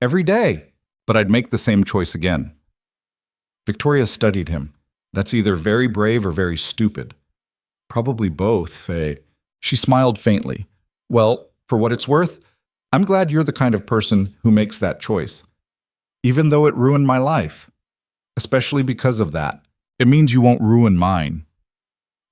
Every day. But I'd make the same choice again. Victoria studied him. That's either very brave or very stupid. Probably both, eh? She smiled faintly. Well, for what it's worth, I'm glad you're the kind of person who makes that choice. Even though it ruined my life. Especially because of that. It means you won't ruin mine.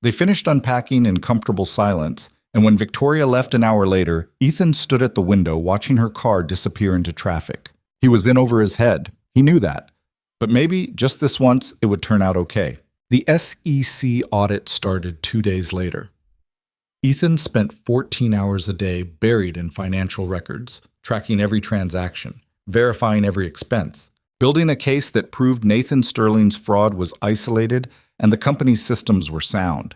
They finished unpacking in comfortable silence, and when Victoria left an hour later, Ethan stood at the window watching her car disappear into traffic. He was in over his head. He knew that. But maybe, just this once, it would turn out okay. The SEC audit started 2 days later. Ethan spent 14 hours a day buried in financial records, tracking every transaction, verifying every expense, building a case that proved Nathan Sterling's fraud was isolated and the company's systems were sound.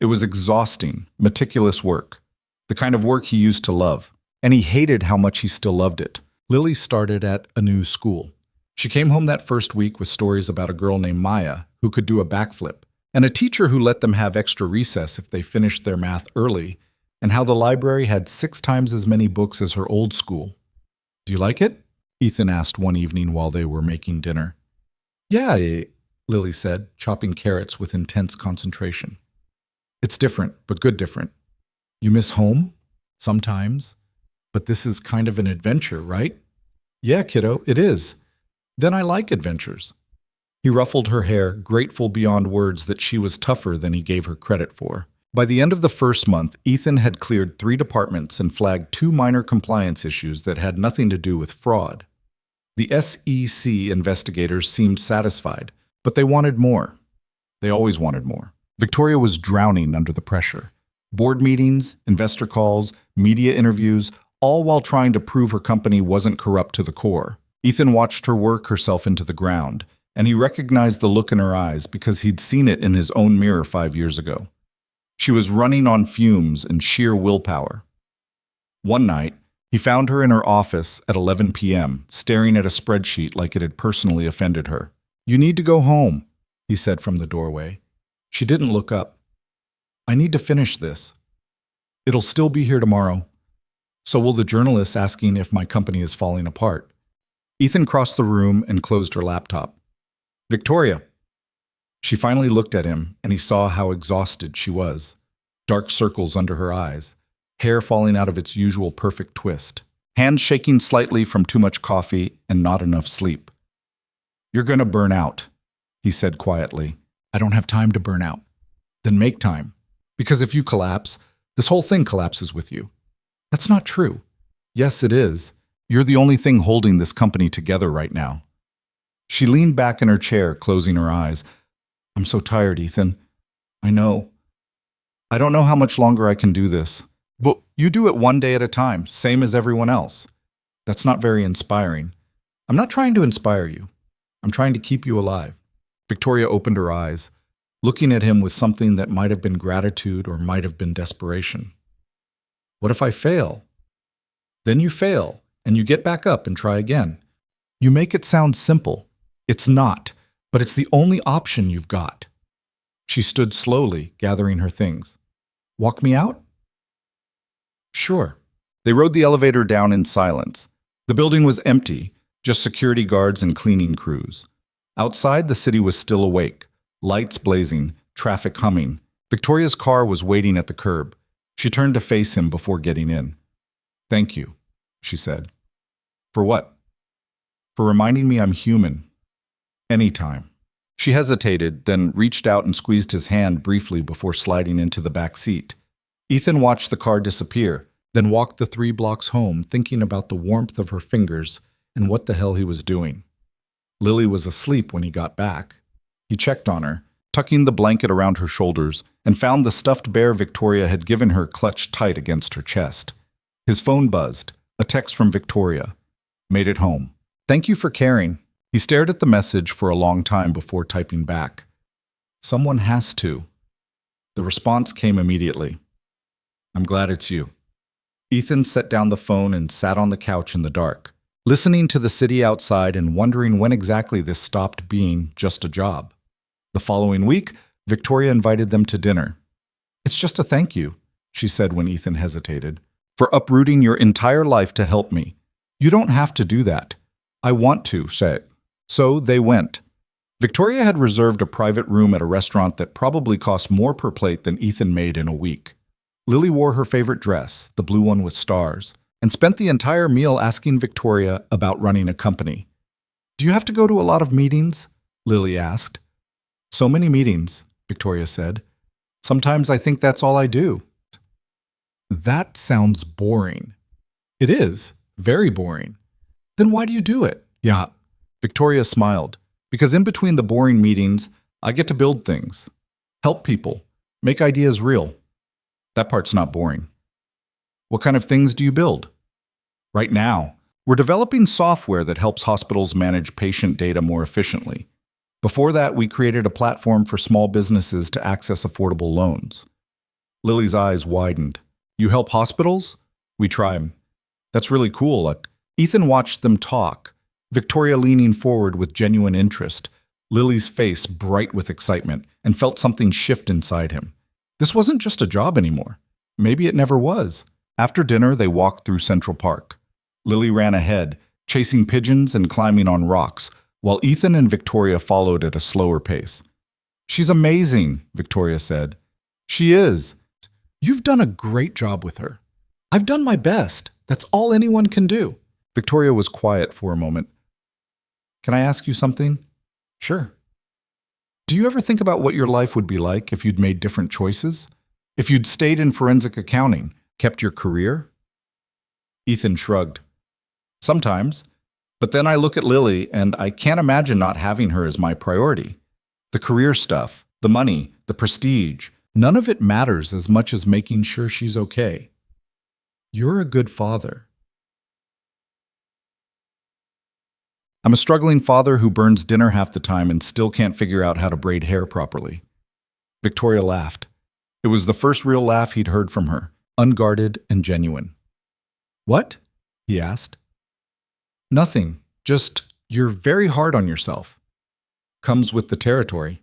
It was exhausting, meticulous work, the kind of work he used to love, and he hated how much he still loved it. Lily started at a new school. She came home that first week with stories about a girl named Maya who could do a backflip, and a teacher who let them have extra recess if they finished their math early, and how the library had 6 times as many books as her old school. Do you like it? Ethan asked one evening while they were making dinner. Yeah, Lily said, chopping carrots with intense concentration. It's different, but good different. You miss home? Sometimes. But this is kind of an adventure, right? Yeah, kiddo, it is. Then I like adventures. He ruffled her hair, grateful beyond words that she was tougher than he gave her credit for. By the end of the first month, Ethan had cleared 3 departments and flagged 2 minor compliance issues that had nothing to do with fraud. The SEC investigators seemed satisfied, but they wanted more. They always wanted more. Victoria was drowning under the pressure. Board meetings, investor calls, media interviews, all while trying to prove her company wasn't corrupt to the core. Ethan watched her work herself into the ground, and he recognized the look in her eyes because he'd seen it in his own mirror 5 years ago. She was running on fumes and sheer willpower. One night, he found her in her office at 11 p.m., staring at a spreadsheet like it had personally offended her. You need to go home, he said from the doorway. She didn't look up. I need to finish this. It'll still be here tomorrow. So will the journalists asking if my company is falling apart. Ethan crossed the room and closed her laptop. Victoria. She finally looked at him, and he saw how exhausted she was. Dark circles under her eyes, hair falling out of its usual perfect twist, hands shaking slightly from too much coffee and not enough sleep. You're going to burn out, he said quietly. I don't have time to burn out. Then make time. Because if you collapse, this whole thing collapses with you. That's not true. Yes, it is. You're the only thing holding this company together right now. She leaned back in her chair, closing her eyes. I'm so tired, Ethan. I know. I don't know how much longer I can do this. But you do it one day at a time, same as everyone else. That's not very inspiring. I'm not trying to inspire you. I'm trying to keep you alive. Victoria opened her eyes, looking at him with something that might have been gratitude or might have been desperation. What if I fail? Then you fail, and you get back up and try again. You make it sound simple. It's not, but it's the only option you've got. She stood slowly, gathering her things. Walk me out? Sure. They rode the elevator down in silence. The building was empty, just security guards and cleaning crews. Outside, the city was still awake, lights blazing, traffic humming. Victoria's car was waiting at the curb. She turned to face him before getting in. Thank you, she said. For what? For reminding me I'm human. Anytime. She hesitated, then reached out and squeezed his hand briefly before sliding into the back seat. Ethan watched the car disappear, then walked the 3 blocks home, thinking about the warmth of her fingers and what the hell he was doing. Lily was asleep when he got back. He checked on her, tucking the blanket around her shoulders, and found the stuffed bear Victoria had given her clutched tight against her chest. His phone buzzed. A text from Victoria. Made it home. Thank you for caring. He stared at the message for a long time before typing back. Someone has to. The response came immediately. I'm glad it's you. Ethan set down the phone and sat on the couch in the dark, listening to the city outside and wondering when exactly this stopped being just a job. The following week, Victoria invited them to dinner. It's just a thank you, she said when Ethan hesitated, for uprooting your entire life to help me. You don't have to do that. I want to, say. So they went. Victoria had reserved a private room at a restaurant that probably cost more per plate than Ethan made in a week. Lily wore her favorite dress, the blue one with stars, and spent the entire meal asking Victoria about running a company. Do you have to go to a lot of meetings? Lily asked. So many meetings, Victoria said. Sometimes I think that's all I do. That sounds boring. It is. Very boring. Then why do you do it? Yeah. Victoria smiled. Because in between the boring meetings, I get to build things. Help people. Make ideas real. That part's not boring. What kind of things do you build? Right now, we're developing software that helps hospitals manage patient data more efficiently. Before that, we created a platform for small businesses to access affordable loans. Lily's eyes widened. You help hospitals? We try. That's really cool. Ethan watched them talk, Victoria leaning forward with genuine interest, Lily's face bright with excitement, and felt something shift inside him. This wasn't just a job anymore. Maybe it never was. After dinner, they walked through Central Park. Lily ran ahead, chasing pigeons and climbing on rocks, while Ethan and Victoria followed at a slower pace. She's amazing, Victoria said. She is. You've done a great job with her. I've done my best. That's all anyone can do. Victoria was quiet for a moment. Can I ask you something? Sure. Do you ever think about what your life would be like if you'd made different choices? If you'd stayed in forensic accounting, kept your career? Ethan shrugged. Sometimes. But then I look at Lily and I can't imagine not having her as my priority. The career stuff, the money, the prestige, none of it matters as much as making sure she's okay. You're a good father. I'm a struggling father who burns dinner half the time and still can't figure out how to braid hair properly. Victoria laughed. It was the first real laugh he'd heard from her, unguarded and genuine. What? He asked. Nothing. Just, you're very hard on yourself. Comes with the territory.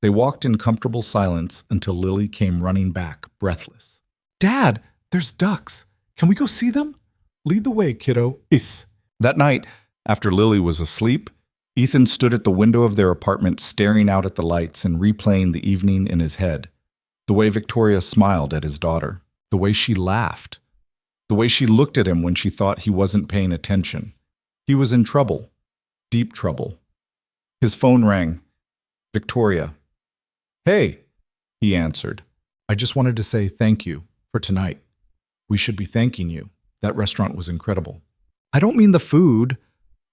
They walked in comfortable silence until Lily came running back, breathless. Dad, there's ducks. Can we go see them? Lead the way, kiddo. Is. That night, after Lily was asleep, Ethan stood at the window of their apartment staring out at the lights and replaying the evening in his head. The way Victoria smiled at his daughter. The way she laughed. The way she looked at him when she thought he wasn't paying attention. He was in trouble. Deep trouble. His phone rang. Victoria. Hey, he answered. I just wanted to say thank you for tonight. We should be thanking you. That restaurant was incredible. I don't mean the food.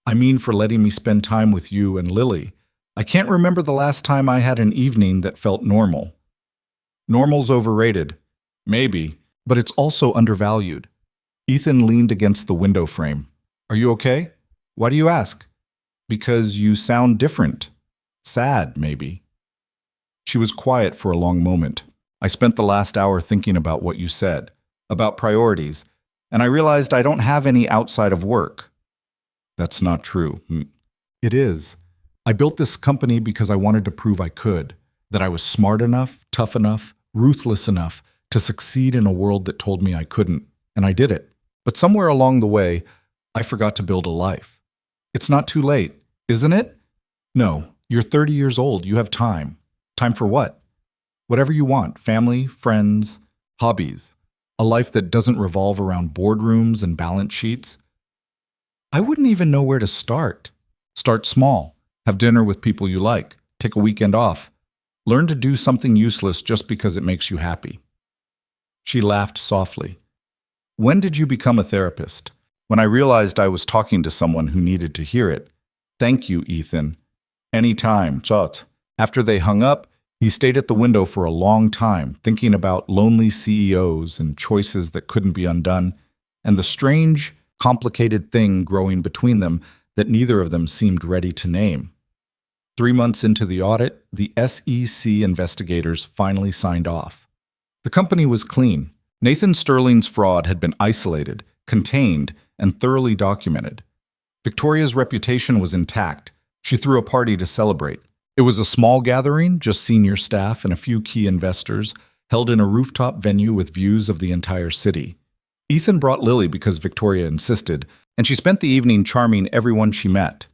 I mean for letting me spend time with you and Lily. I can't remember the last time I had an evening that felt normal. Normal's overrated. Maybe, but it's also undervalued. Ethan leaned against the window frame. Are you okay? Why do you ask? Because you sound different. Sad, maybe. She was quiet for a long moment. I spent the last hour thinking about what you said, about priorities, and I realized I don't have any outside of work. That's not true. It is. I built this company because I wanted to prove I could, that I was smart enough, tough enough, ruthless enough to succeed in a world that told me I couldn't, and I did it. But somewhere along the way, I forgot to build a life. It's not too late, isn't it? No, you're 30 years old. You have time. Time for what? Whatever you want. Family, friends, hobbies. A life that doesn't revolve around boardrooms and balance sheets. I wouldn't even know where to start. Start small. Have dinner with people you like. Take a weekend off. Learn to do something useless just because it makes you happy. She laughed softly. When did you become a therapist? When I realized I was talking to someone who needed to hear it. Thank you, Ethan. Anytime, Chot. After they hung up, he stayed at the window for a long time, thinking about lonely CEOs and choices that couldn't be undone, and the strange, complicated thing growing between them that neither of them seemed ready to name. 3 months into the audit, the SEC investigators finally signed off. The company was clean. Nathan Sterling's fraud had been isolated, contained, and thoroughly documented. Victoria's reputation was intact. She threw a party to celebrate. It was a small gathering, just senior staff and a few key investors, held in a rooftop venue with views of the entire city. Ethan brought Lily because Victoria insisted, and she spent the evening charming everyone she met.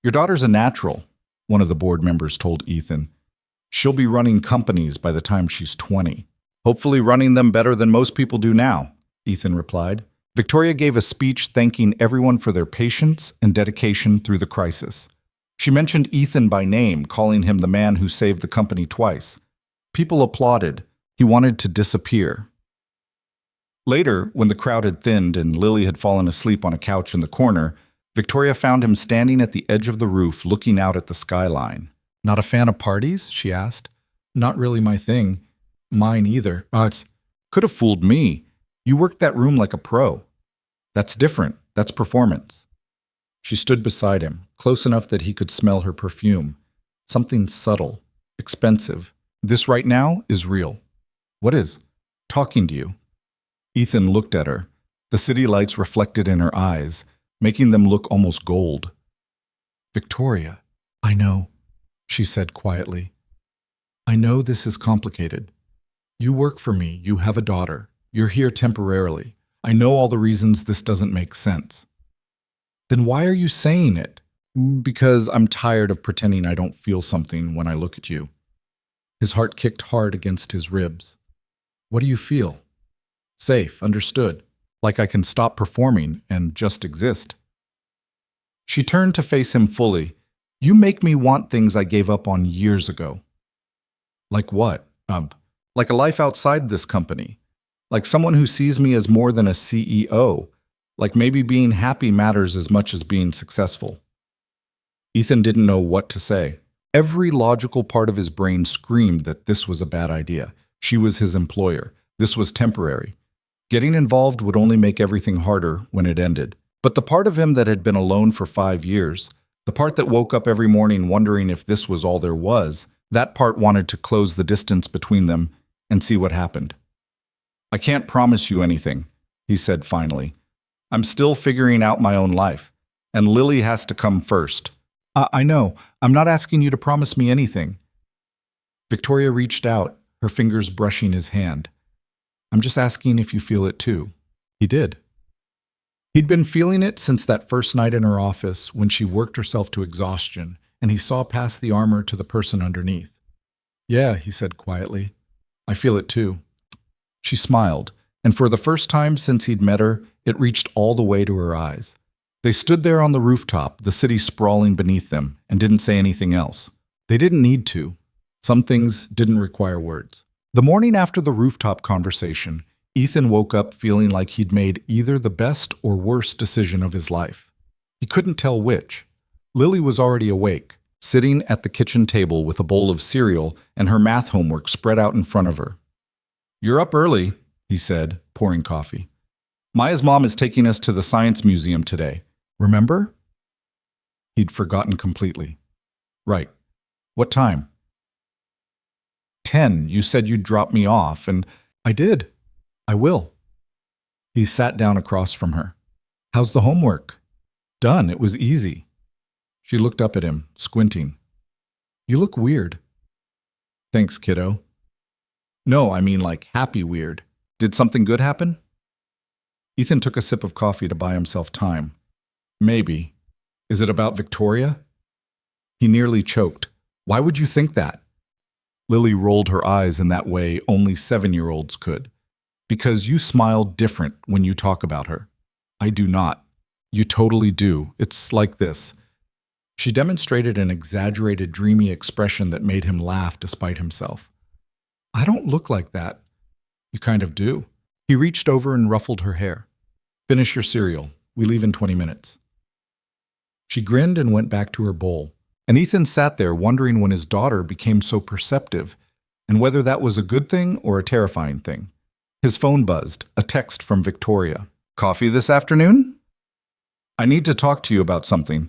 "Your daughter's a natural," one of the board members told Ethan. "She'll be running companies by the time she's 20. Hopefully running them better than most people do now," Ethan replied. Victoria gave a speech thanking everyone for their patience and dedication through the crisis. She mentioned Ethan by name, calling him the man who saved the company twice. People applauded. He wanted to disappear. Later, when the crowd had thinned and Lily had fallen asleep on a couch in the corner, Victoria found him standing at the edge of the roof looking out at the skyline. "Not a fan of parties?" she asked. "Not really my thing. Mine either. Could have fooled me. You worked that room like a pro." "That's different. That's performance." She stood beside him, close enough that he could smell her perfume. Something subtle, expensive. "This right now is real." "What is?" "Talking to you." Ethan looked at her. The city lights reflected in her eyes, making them look almost gold. "Victoria, I know," she said quietly. "I know this is complicated. You work for me, you have a daughter, you're here temporarily. I know all the reasons this doesn't make sense." "Then why are you saying it?" "Because I'm tired of pretending I don't feel something when I look at you." His heart kicked hard against his ribs. "What do you feel?" "Safe, understood. Like I can stop performing and just exist." She turned to face him fully. "You make me want things I gave up on years ago." "Like what?" Like a life outside this company. Like someone who sees me as more than a CEO. Like maybe being happy matters as much as being successful." Ethan didn't know what to say. Every logical part of his brain screamed that this was a bad idea. She was his employer. This was temporary. Getting involved would only make everything harder when it ended. But the part of him that had been alone for 5 years, the part that woke up every morning wondering if this was all there was, that part wanted to close the distance between them and see what happened. "I can't promise you anything," he said finally. "I'm still figuring out my own life, and Lily has to come first." I know. I'm not asking you to promise me anything." Victoria reached out, her fingers brushing his hand. "I'm just asking if you feel it too." He did. He'd been feeling it since that first night in her office when she worked herself to exhaustion, and he saw past the armor to the person underneath. "Yeah," he said quietly. "I feel it too." She smiled, and for the first time since he'd met her, it reached all the way to her eyes. They stood there on the rooftop, the city sprawling beneath them, and didn't say anything else. They didn't need to. Some things didn't require words. The morning after the rooftop conversation, Ethan woke up feeling like he'd made either the best or worst decision of his life. He couldn't tell which. Lily was already awake, sitting at the kitchen table with a bowl of cereal and her math homework spread out in front of her. "You're up early," he said, pouring coffee. "Maya's mom is taking us to the Science Museum today. Remember?" He'd forgotten completely. "Right. What time?" 10. You said you'd drop me off, and I did. I will." He sat down across from her. "How's the homework?" "Done. It was easy." She looked up at him, squinting. "You look weird." "Thanks, kiddo." "No, I mean like happy weird. Did something good happen?" Ethan took a sip of coffee to buy himself time. "Maybe. Is it about Victoria?" He nearly choked. "Why would you think that?" Lily rolled her eyes in that way only 7-year-olds could. "Because you smile different when you talk about her." "I do not." "You totally do. It's like this." She demonstrated an exaggerated, dreamy expression that made him laugh despite himself. "I don't look like that." "You kind of do." He reached over and ruffled her hair. Finish your cereal. We leave in 20 minutes. She grinned and went back to her bowl. And Ethan sat there wondering when his daughter became so perceptive and whether that was a good thing or a terrifying thing. His phone buzzed, a text from Victoria. Coffee this afternoon? I need to talk to you about something.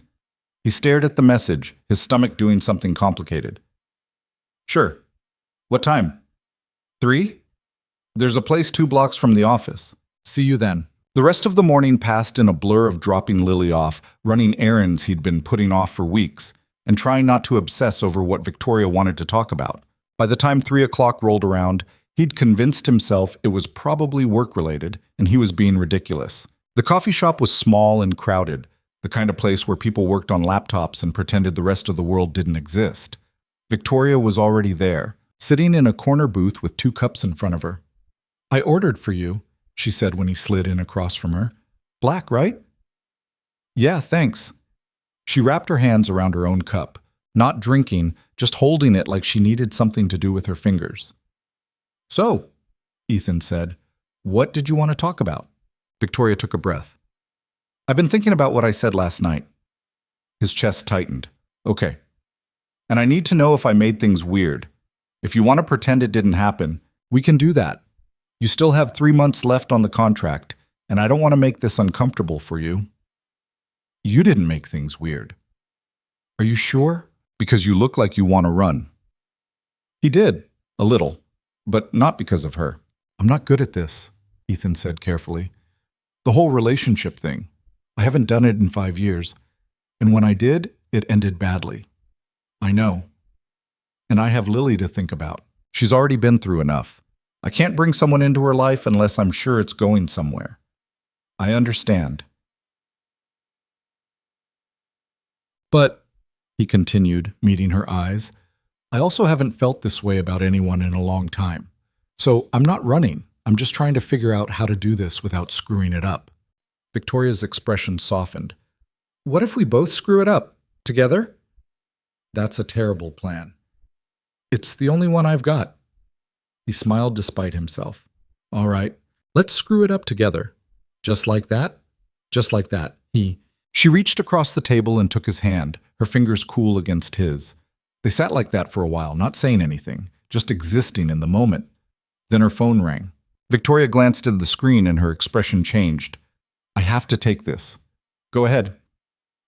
He stared at the message, his stomach doing something complicated. Sure. What time? 3? There's a place 2 blocks from the office. See you then. The rest of the morning passed in a blur of dropping Lily off, running errands he'd been putting off for weeks, and trying not to obsess over what Victoria wanted to talk about. By the time 3 o'clock rolled around, he'd convinced himself it was probably work-related, and he was being ridiculous. The coffee shop was small and crowded, the kind of place where people worked on laptops and pretended the rest of the world didn't exist. Victoria was already there, sitting in a corner booth with 2 cups in front of her. I ordered for you, she said when he slid in across from her. Black, right? Yeah, thanks. She wrapped her hands around her own cup, not drinking, just holding it like she needed something to do with her fingers. So, Ethan said, what did you want to talk about? Victoria took a breath. I've been thinking about what I said last night. His chest tightened. Okay. And I need to know if I made things weird. If you want to pretend it didn't happen, we can do that. You still have 3 months left on the contract, and I don't want to make this uncomfortable for you. You didn't make things weird. Are you sure? Because you look like you want to run. He did, a little, but not because of her. I'm not good at this, Ethan said carefully. The whole relationship thing. I haven't done it in 5 years, and when I did, it ended badly. I know. And I have Lily to think about. She's already been through enough. I can't bring someone into her life unless I'm sure it's going somewhere. I understand. But, he continued, meeting her eyes, I also haven't felt this way about anyone in a long time. So I'm not running. I'm just trying to figure out how to do this without screwing it up. Victoria's expression softened. What if we both screw it up? Together? That's a terrible plan. It's the only one I've got. He smiled despite himself. All right, let's screw it up together. Just like that? Just like that. She reached across the table and took his hand, her fingers cool against his. They sat like that for a while, not saying anything, just existing in the moment. Then her phone rang. Victoria glanced at the screen and her expression changed. I have to take this. Go ahead.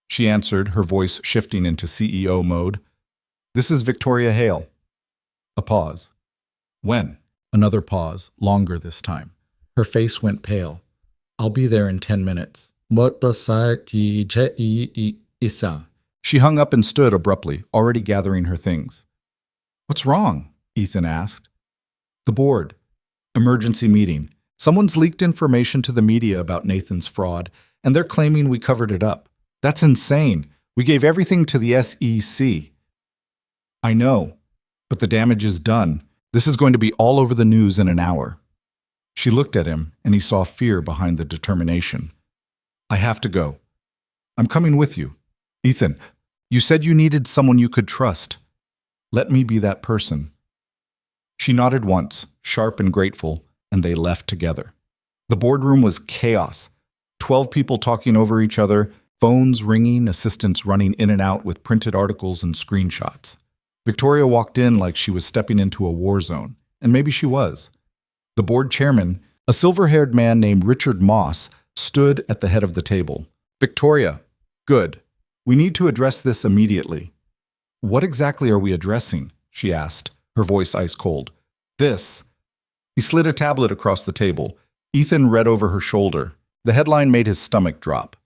She answered, her voice shifting into CEO mode. This is Victoria Hale. A pause. When? Another pause, longer this time. Her face went pale. I'll be there in 10 minutes. She hung up and stood abruptly, already gathering her things. What's wrong? Ethan asked. The board. Emergency meeting. Someone's leaked information to the media about Nathan's fraud, and they're claiming we covered it up. That's insane. We gave everything to the SEC. I know, but the damage is done. This is going to be all over the news in an hour. She looked at him, and he saw fear behind the determination. I have to go. I'm coming with you. Ethan, you said you needed someone you could trust. Let me be that person. She nodded once, sharp and grateful, and they left together. The boardroom was chaos. 12 people talking over each other, phones ringing, assistants running in and out with printed articles and screenshots. Victoria walked in like she was stepping into a war zone, and maybe she was. The board chairman, a silver-haired man named Richard Moss, stood at the head of the table. Victoria, good. We need to address this immediately. What exactly are we addressing? She asked, her voice ice cold. This. He slid a tablet across the table. Ethan read over her shoulder. The headline made his stomach drop.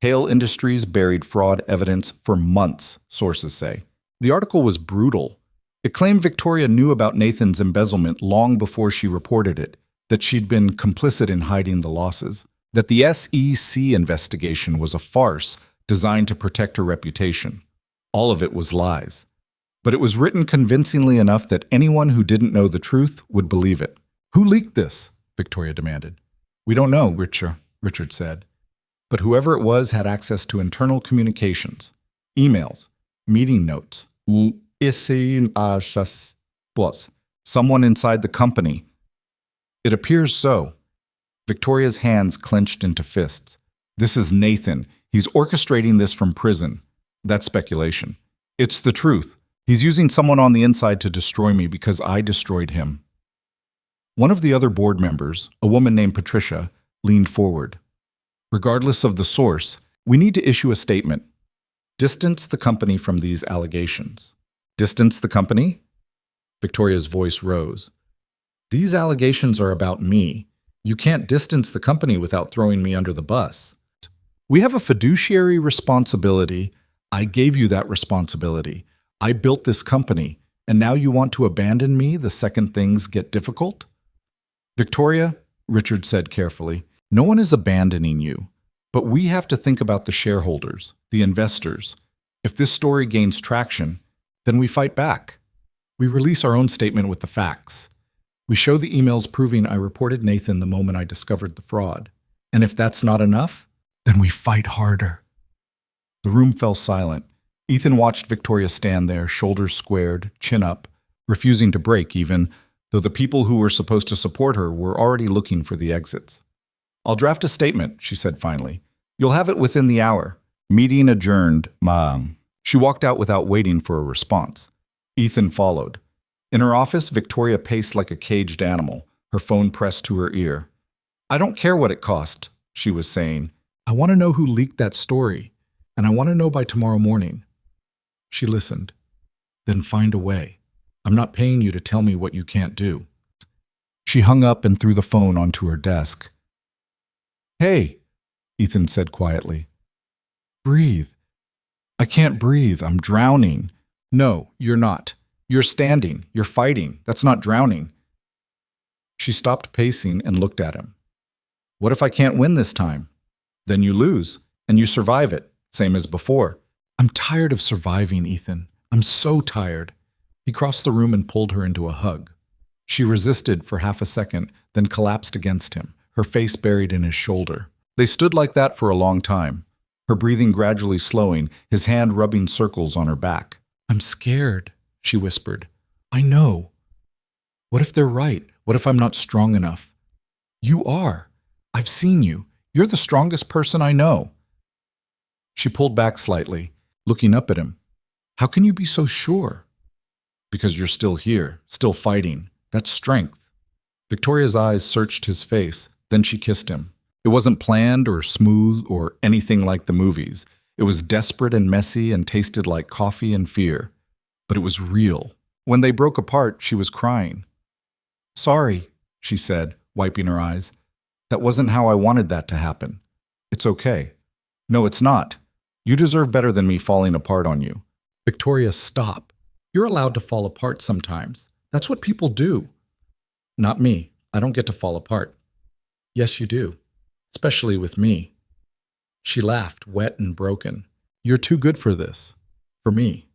Hale Industries buried fraud evidence for months, sources say. The article was brutal. It claimed Victoria knew about Nathan's embezzlement long before she reported it, that she'd been complicit in hiding the losses, that the SEC investigation was a farce designed to protect her reputation. All of it was lies. But it was written convincingly enough that anyone who didn't know the truth would believe it. Who leaked this? Victoria demanded. We don't know, Richard said. But whoever it was had access to internal communications, emails, meeting notes. Someone inside the company. It appears so. Victoria's hands clenched into fists. This is Nathan. He's orchestrating this from prison. That's speculation. It's the truth. He's using someone on the inside to destroy me because I destroyed him. One of the other board members, a woman named Patricia, leaned forward. Regardless of the source, we need to issue a statement. Distance the company from these allegations. Distance the company? Victoria's voice rose. These allegations are about me. You can't distance the company without throwing me under the bus. We have a fiduciary responsibility. I gave you that responsibility. I built this company, and now you want to abandon me the second things get difficult? Victoria, Richard said carefully, no one is abandoning you, but we have to think about the shareholders, the investors. If this story gains traction, then we fight back. We release our own statement with the facts. We show the emails proving I reported Nathan the moment I discovered the fraud. And if that's not enough, then we fight harder. The room fell silent. Ethan watched Victoria stand there, shoulders squared, chin up, refusing to break even, though the people who were supposed to support her were already looking for the exits. I'll draft a statement, she said finally. You'll have it within the hour. Meeting adjourned, Mom. She walked out without waiting for a response. Ethan followed. In her office, Victoria paced like a caged animal, her phone pressed to her ear. I don't care what it cost, she was saying. I want to know who leaked that story, and I want to know by tomorrow morning. She listened. Then find a way. I'm not paying you to tell me what you can't do. She hung up and threw the phone onto her desk. Hey, Ethan said quietly. Breathe. I can't breathe. I'm drowning. No, you're not. You're standing. You're fighting. That's not drowning. She stopped pacing and looked at him. What if I can't win this time? Then you lose, and you survive it, same as before. I'm tired of surviving, Ethan. I'm so tired. He crossed the room and pulled her into a hug. She resisted for half a second, then collapsed against him, her face buried in his shoulder. They stood like that for a long time, her breathing gradually slowing, his hand rubbing circles on her back. I'm scared, she whispered. I know. What if they're right? What if I'm not strong enough? You are. I've seen you. You're the strongest person I know. She pulled back slightly, looking up at him. How can you be so sure? Because you're still here, still fighting. That's strength. Victoria's eyes searched his face, then she kissed him. It wasn't planned or smooth or anything like the movies. It was desperate and messy and tasted like coffee and fear. But it was real. When they broke apart, she was crying. Sorry, she said, wiping her eyes. That wasn't how I wanted that to happen. It's okay. No, it's not. You deserve better than me falling apart on you. Victoria, stop. You're allowed to fall apart sometimes. That's what people do. Not me. I don't get to fall apart. Yes, you do. Especially with me. She laughed, wet and broken. You're too good for this. For me.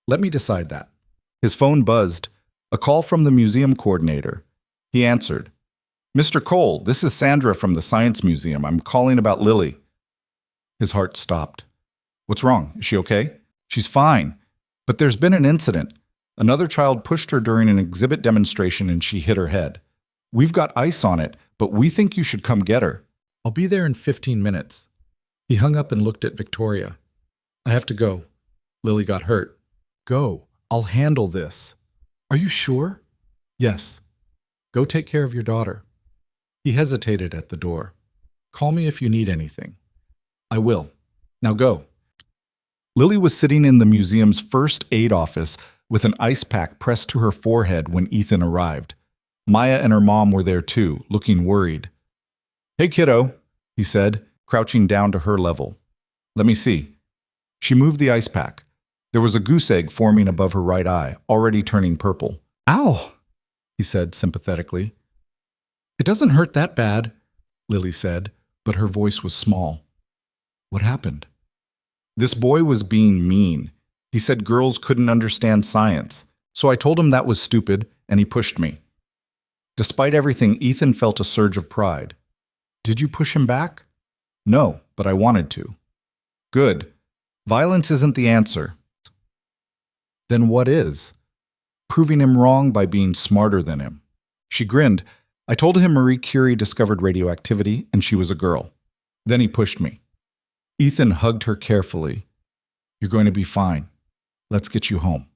Let me decide that. His phone buzzed. A call from the museum coordinator. He answered. Mr. Cole, this is Sandra from the Science Museum. I'm calling about Lily. His heart stopped. What's wrong? Is she okay? She's fine. But there's been an incident. Another child pushed her during an exhibit demonstration and she hit her head. We've got ice on it, but we think you should come get her. I'll be there in 15 minutes. He hung up and looked at Victoria. I have to go. Lily got hurt. Go. I'll handle this. Are you sure? Yes. Go take care of your daughter. He hesitated at the door. Call me if you need anything. I will. Now go. Lily was sitting in the museum's first aid office with an ice pack pressed to her forehead when Ethan arrived. Maya and her mom were there too, looking worried. Hey, kiddo, he said, crouching down to her level. Let me see. She moved the ice pack. There was a goose egg forming above her right eye, already turning purple. Ow, he said sympathetically. It doesn't hurt that bad, Lily said, but her voice was small. What happened? This boy was being mean. He said girls couldn't understand science, so I told him that was stupid, and he pushed me. Despite everything, Ethan felt a surge of pride. Did you push him back? No, but I wanted to. Good. Violence isn't the answer. Then what is? Proving him wrong by being smarter than him. She grinned. I told him Marie Curie discovered radioactivity and she was a girl. Then he pushed me. Ethan hugged her carefully. You're going to be fine. Let's get you home.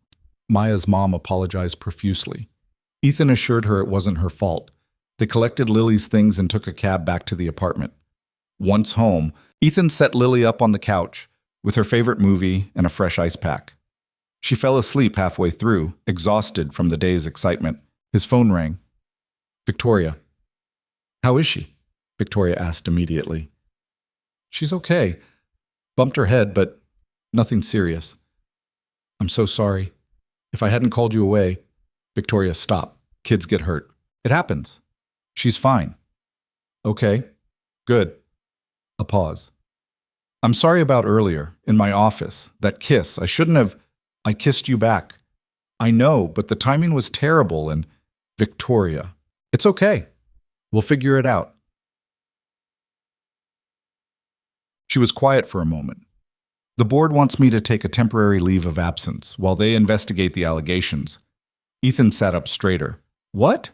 Maya's mom apologized profusely. Ethan assured her it wasn't her fault. They collected Lily's things and took a cab back to the apartment. Once home, Ethan set Lily up on the couch with her favorite movie and a fresh ice pack. She fell asleep halfway through, exhausted from the day's excitement. His phone rang. Victoria. How is she? Victoria asked immediately. She's okay. Bumped her head, but nothing serious. I'm so sorry. If I hadn't called you away. Victoria, stop. Kids get hurt. It happens. She's fine. Okay. Good. A pause. I'm sorry about earlier, in my office. That kiss. I shouldn't have. I kissed you back. I know, but the timing was terrible and... Victoria. It's okay. We'll figure it out. She was quiet for a moment. The board wants me to take a temporary leave of absence while they investigate the allegations. Ethan sat up straighter. What?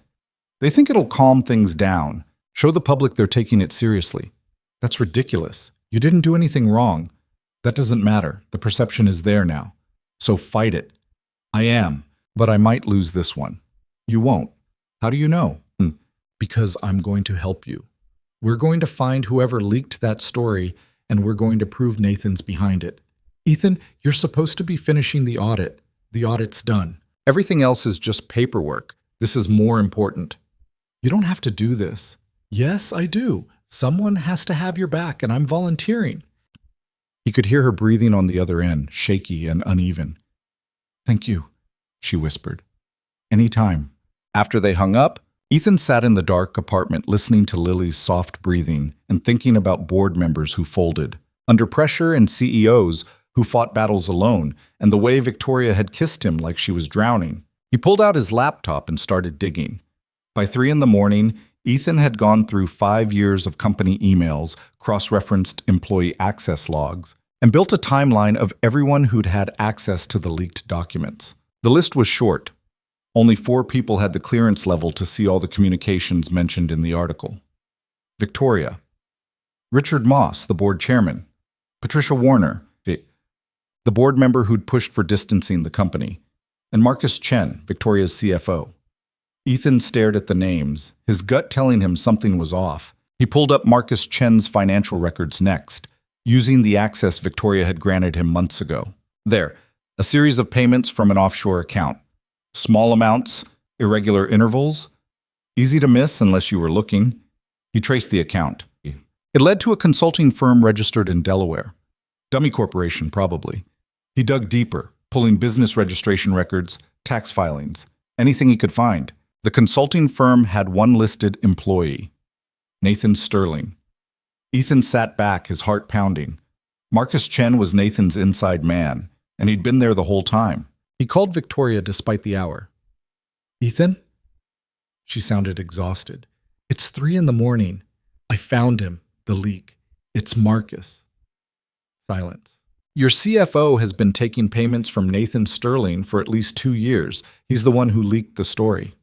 They think it'll calm things down, show the public they're taking it seriously. That's ridiculous. You didn't do anything wrong. That doesn't matter. The perception is there now. So fight it. I am, but I might lose this one. You won't. How do you know? Because I'm going to help you. We're going to find whoever leaked that story, and we're going to prove Nathan's behind it. Ethan, you're supposed to be finishing the audit. The audit's done. Everything else is just paperwork. This is more important. You don't have to do this. Yes, I do. Someone has to have your back, and I'm volunteering. He could hear her breathing on the other end, shaky and uneven. Thank you, she whispered. Anytime. After they hung up, Ethan sat in the dark apartment listening to Lily's soft breathing and thinking about board members who folded, under pressure, and CEOs who fought battles alone, and the way Victoria had kissed him like she was drowning. He pulled out his laptop and started digging. By 3 a.m, Ethan had gone through 5 years of company emails, cross-referenced employee access logs, and built a timeline of everyone who'd had access to the leaked documents. The list was short. Only 4 people had the clearance level to see all the communications mentioned in the article. Victoria. Richard Moss, the board chairman. Patricia Warner, the board member who'd pushed for distancing the company. And Marcus Chen, Victoria's CFO. Ethan stared at the names, his gut telling him something was off. He pulled up Marcus Chen's financial records next, using the access Victoria had granted him months ago. There, a series of payments from an offshore account. Small amounts, irregular intervals. Easy to miss unless you were looking. He traced the account. It led to a consulting firm registered in Delaware. Dummy corporation, probably. He dug deeper, pulling business registration records, tax filings, anything he could find. The consulting firm had one listed employee, Nathan Sterling. Ethan sat back, his heart pounding. Marcus Chen was Nathan's inside man, and he'd been there the whole time. He called Victoria despite the hour. Ethan? She sounded exhausted. It's 3 a.m. I found him, the leak. It's Marcus. Silence. Your CFO has been taking payments from Nathan Sterling for at least 2 years. He's the one who leaked the story.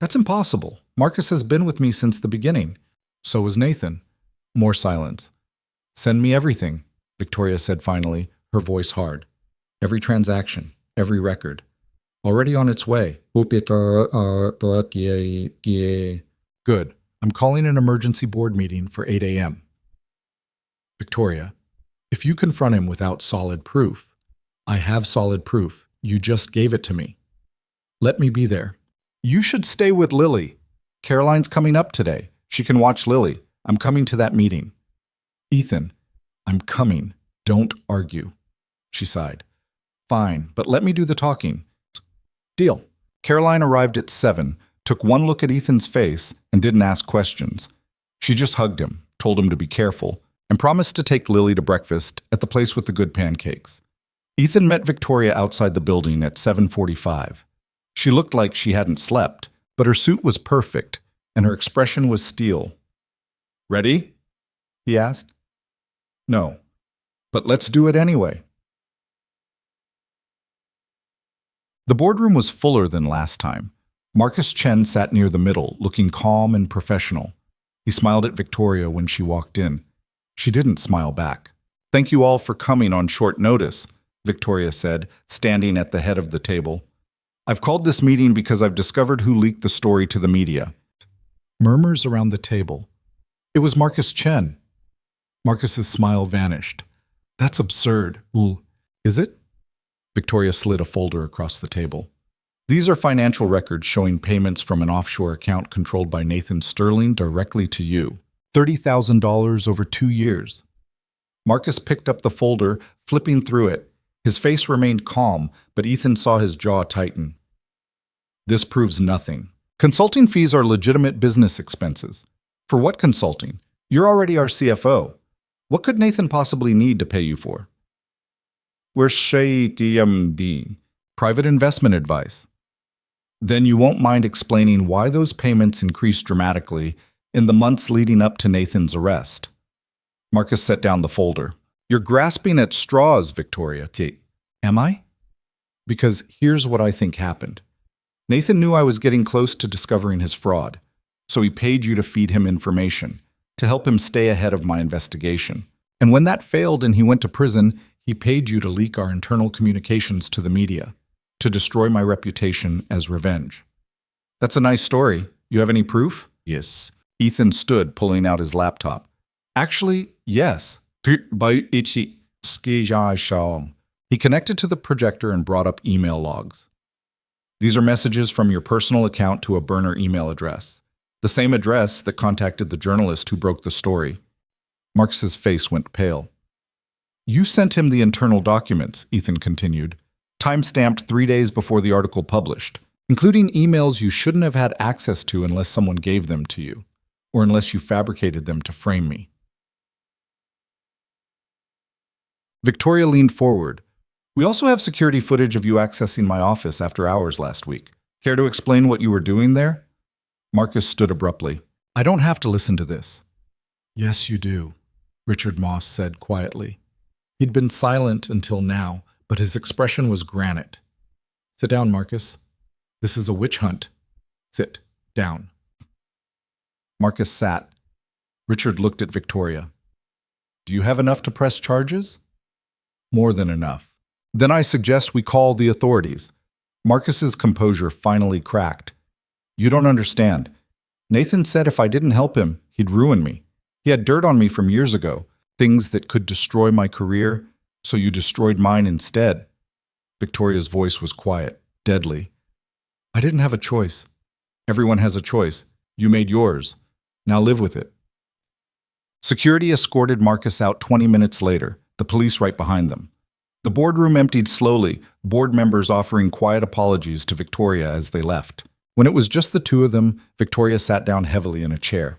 That's impossible. Marcus has been with me since the beginning. So was Nathan. More silence. Send me everything, Victoria said finally, her voice hard. Every transaction, every record. Already on its way. Good. I'm calling an emergency board meeting for 8 a.m. Victoria, if you confront him without solid proof, I have solid proof. You just gave it to me. Let me be there. You should stay with Lily. Caroline's coming up today. She can watch Lily. I'm coming to that meeting. Ethan, I'm coming. Don't argue. She sighed. Fine, but let me do the talking. Deal. Caroline arrived at 7, took one look at Ethan's face, and didn't ask questions. She just hugged him, told him to be careful, and promised to take Lily to breakfast at the place with the good pancakes. Ethan met Victoria outside the building at 7:45. She looked like she hadn't slept, but her suit was perfect, and her expression was steel. Ready? He asked. No, but let's do it anyway. The boardroom was fuller than last time. Marcus Chen sat near the middle, looking calm and professional. He smiled at Victoria when she walked in. She didn't smile back. "Thank you all for coming on short notice," Victoria said, standing at the head of the table. "I've called this meeting because I've discovered who leaked the story to the media." Murmurs around the table. It was Marcus Chen. Marcus's smile vanished. "That's absurd." "Ooh, is it?" Victoria slid a folder across the table. "These are financial records showing payments from an offshore account controlled by Nathan Sterling directly to you. $30,000 over 2 years. Marcus picked up the folder, flipping through it. His face remained calm, but Ethan saw his jaw tighten. "This proves nothing. Consulting fees are legitimate business expenses. For what consulting? You're already our CFO. What could Nathan possibly need to pay you for?" "We're SHADMD, private investment advice." "Then you won't mind explaining why those payments increased dramatically in the months leading up to Nathan's arrest." Marcus set down the folder. "You're grasping at straws, Victoria. Am I? Because here's what I think happened. Nathan knew I was getting close to discovering his fraud, so he paid you to feed him information, to help him stay ahead of my investigation. And when that failed and he went to prison, he paid you to leak our internal communications to the media, to destroy my reputation as revenge." "That's a nice story. You have any proof?" "Yes." Ethan stood, pulling out his laptop. "Actually, yes." He connected to the projector and brought up email logs. "These are messages from your personal account to a burner email address, the same address that contacted the journalist who broke the story." Marcus's face went pale. "You sent him the internal documents," Ethan continued, "time-stamped 3 days before the article published, including emails you shouldn't have had access to unless someone gave them to you, or unless you fabricated them to frame me." Victoria leaned forward. "We also have security footage of you accessing my office after hours last week. Care to explain what you were doing there?" Marcus stood abruptly. "I don't have to listen to this." "Yes, you do," Richard Moss said quietly. He'd been silent until now, but his expression was granite. "Sit down, Marcus. This is a witch hunt. Sit down." Marcus sat. Richard looked at Victoria. "Do you have enough to press charges?" "More than enough." "Then I suggest we call the authorities." Marcus's composure finally cracked. "You don't understand. Nathan said if I didn't help him, he'd ruin me. He had dirt on me from years ago, things that could destroy my career, so you destroyed mine instead." Victoria's voice was quiet, deadly. "I didn't have a choice. Everyone has a choice. You made yours. Now live with it." Security escorted Marcus out 20 minutes later, the police right behind them. The boardroom emptied slowly, board members offering quiet apologies to Victoria as they left. When it was just the two of them, Victoria sat down heavily in a chair.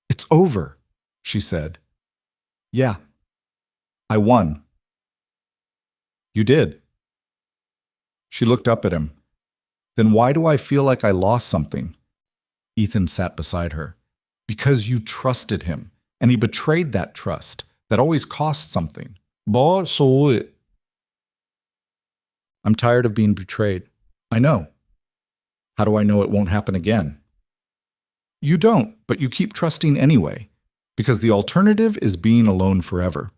"It's over," she said. "Yeah. I won." "You did." She looked up at him. "Then why do I feel like I lost something?" Ethan sat beside her. "Because you trusted him, and he betrayed that trust. That always costs something." "I'm tired of being betrayed." "I know. How do I know it won't happen again?" "You don't, but you keep trusting anyway, because the alternative is being alone forever."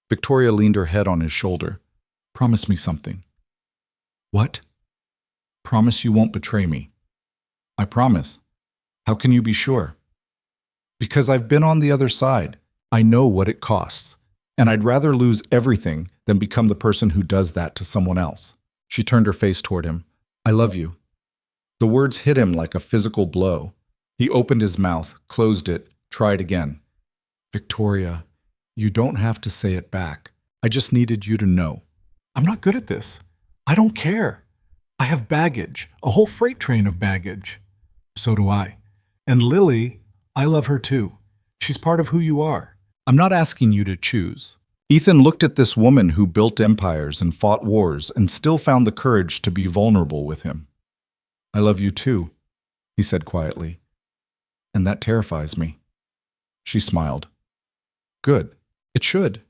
Victoria leaned her head on his shoulder. "Promise me something." "What?" "Promise you won't betray me." "I promise." "How can you be sure?" "Because I've been on the other side. I know what it costs. And I'd rather lose everything than become the person who does that to someone else." She turned her face toward him. "I love you." The words hit him like a physical blow. He opened his mouth, closed it, tried again. "Victoria, you don't have to say it back. I just needed you to know. I'm not good at this. I don't care. I have baggage, a whole freight train of baggage." "So do I. And Lily, I love her too. She's part of who you are. I'm not asking you to choose." Ethan looked at this woman who built empires and fought wars and still found the courage to be vulnerable with him. "I love you too," he said quietly. "And that terrifies me." She smiled. "Good. It should."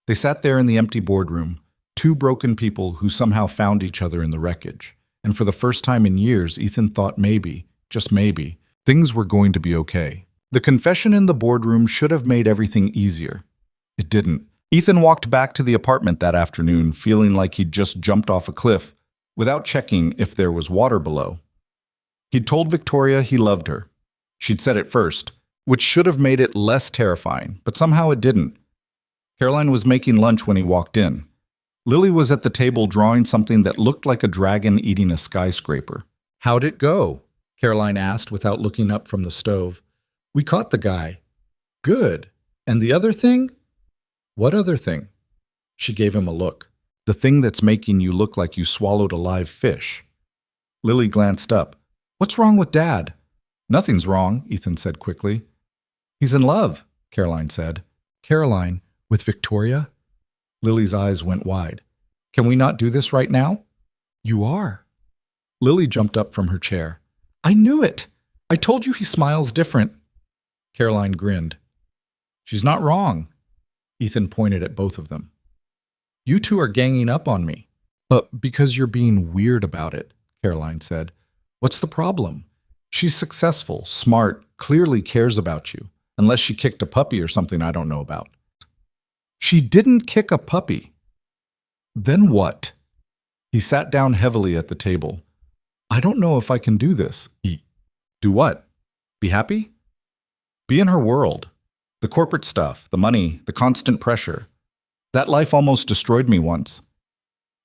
They sat there in the empty boardroom, two broken people who somehow found each other in the wreckage, and for the first time in years, Ethan thought maybe, just maybe, things were going to be okay. The confession in the boardroom should have made everything easier. It didn't. Ethan walked back to the apartment that afternoon, feeling like he'd just jumped off a cliff, without checking if there was water below. He'd told Victoria he loved her. She'd said it first, which should have made it less terrifying, but somehow it didn't. Caroline was making lunch when he walked in. Lily was at the table drawing something that looked like a dragon eating a skyscraper. "How'd it go?" Caroline asked without looking up from the stove. "We caught the guy." "Good. And the other thing?" "What other thing?" She gave him a look. "The thing that's making you look like you swallowed a live fish." Lily glanced up. "What's wrong with Dad?" "Nothing's wrong," Ethan said quickly. "He's in love," Caroline said. "Caroline, with Victoria?" Lily's eyes went wide. "Can we not do this right now?" "You are." Lily jumped up from her chair. "I knew it! I told you he smiles different." Caroline grinned. "She's not wrong." Ethan pointed at both of them. "You two are ganging up on me." Because you're being weird about it," Caroline said. "What's the problem? She's successful, smart, clearly cares about you, unless she kicked a puppy or something I don't know about." "She didn't kick a puppy." "Then what?" He sat down heavily at the table. "I don't know if I can do this." "Do what? Be happy?" "Be in her world. The corporate stuff, the money, the constant pressure. That life almost destroyed me once."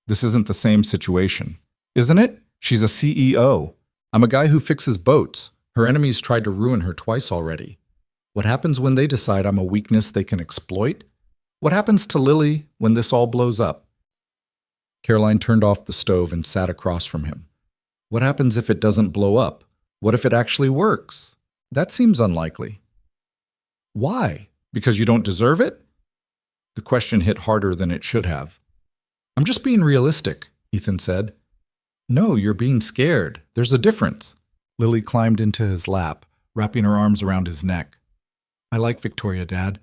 "This isn't the same situation." "Isn't it? She's a CEO. I'm a guy who fixes boats. Her enemies tried to ruin her twice already. What happens when they decide I'm a weakness they can exploit? What happens to Lily when this all blows up?" Caroline turned off the stove and sat across from him. "What happens if it doesn't blow up? What if it actually works?" "That seems unlikely." "Why? Because you don't deserve it?" The question hit harder than it should have. "I'm just being realistic," Ethan said. "No, you're being scared. There's a difference." Lily climbed into his lap, wrapping her arms around his neck. "I like Victoria, Dad.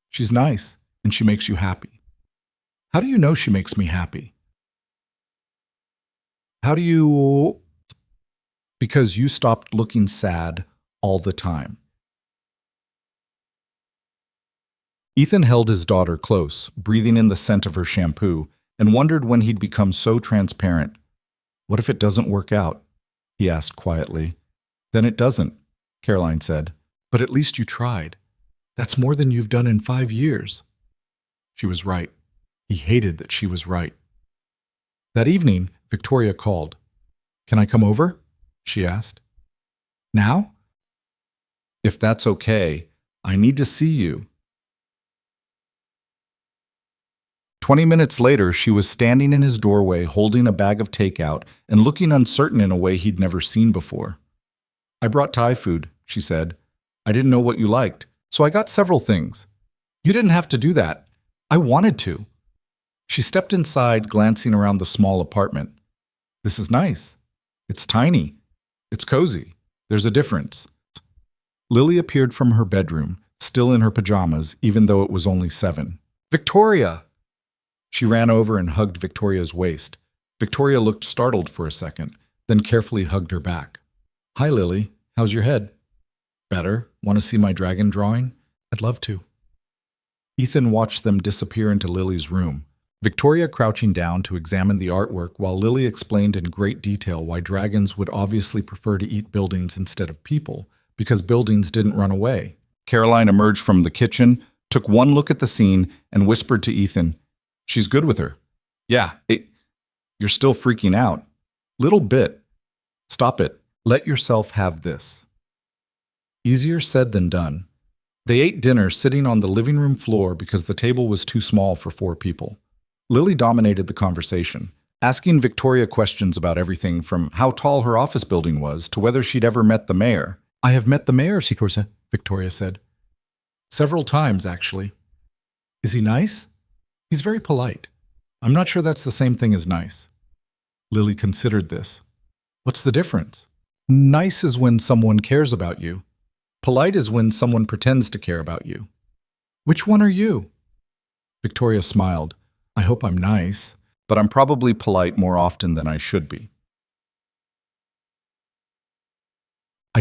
She's nice, and she makes you happy." "How do you know she makes me happy?" "How do you—" "Because you stopped looking sad all the time." Ethan held his daughter close, breathing in the scent of her shampoo, and wondered when he'd become so transparent. "What if it doesn't work out?" he asked quietly. "Then it doesn't," Caroline said. "But at least you tried. That's more than you've done in 5 years." She was right. He hated that she was right. That evening, Victoria called. "Can I come over?" she asked. "Now?" "If that's okay, I need to see you." 20 minutes later, she was standing in his doorway holding a bag of takeout and looking uncertain in a way he'd never seen before. "I brought Thai food," she said. "I didn't know what you liked, so I got several things." "You didn't have to do that. I wanted to." She stepped inside, glancing around the small apartment. "This is nice. It's tiny. It's cozy. There's a difference." Lily appeared from her bedroom, still in her pajamas, even though it was only 7. "Victoria!" She ran over and hugged Victoria's waist. Victoria looked startled for a second, then carefully hugged her back. "Hi, Lily. How's your head?" "Better. Want to see my dragon drawing?" "I'd love to." Ethan watched them disappear into Lily's room, Victoria crouching down to examine the artwork while Lily explained in great detail why dragons would obviously prefer to eat buildings instead of people, because buildings didn't run away. Caroline emerged from the kitchen, took one look at the scene, and whispered to Ethan, "She's good with her." "Yeah, you're still freaking out." "Little bit." "Stop it. Let yourself have this." Easier said than done. They ate dinner sitting on the living room floor because the table was too small for 4 people. Lily dominated the conversation, asking Victoria questions about everything from how tall her office building was to whether she'd ever met the mayor. "I have met the mayor, Sikorsa," Victoria said. "Several times, actually." "Is he nice?" "He's very polite." "I'm not sure that's the same thing as nice." Lily considered this. "What's the difference?" "Nice is when someone cares about you. Polite is when someone pretends to care about you." "Which one are you?" Victoria smiled. "I hope I'm nice, but I'm probably polite more often than I should be."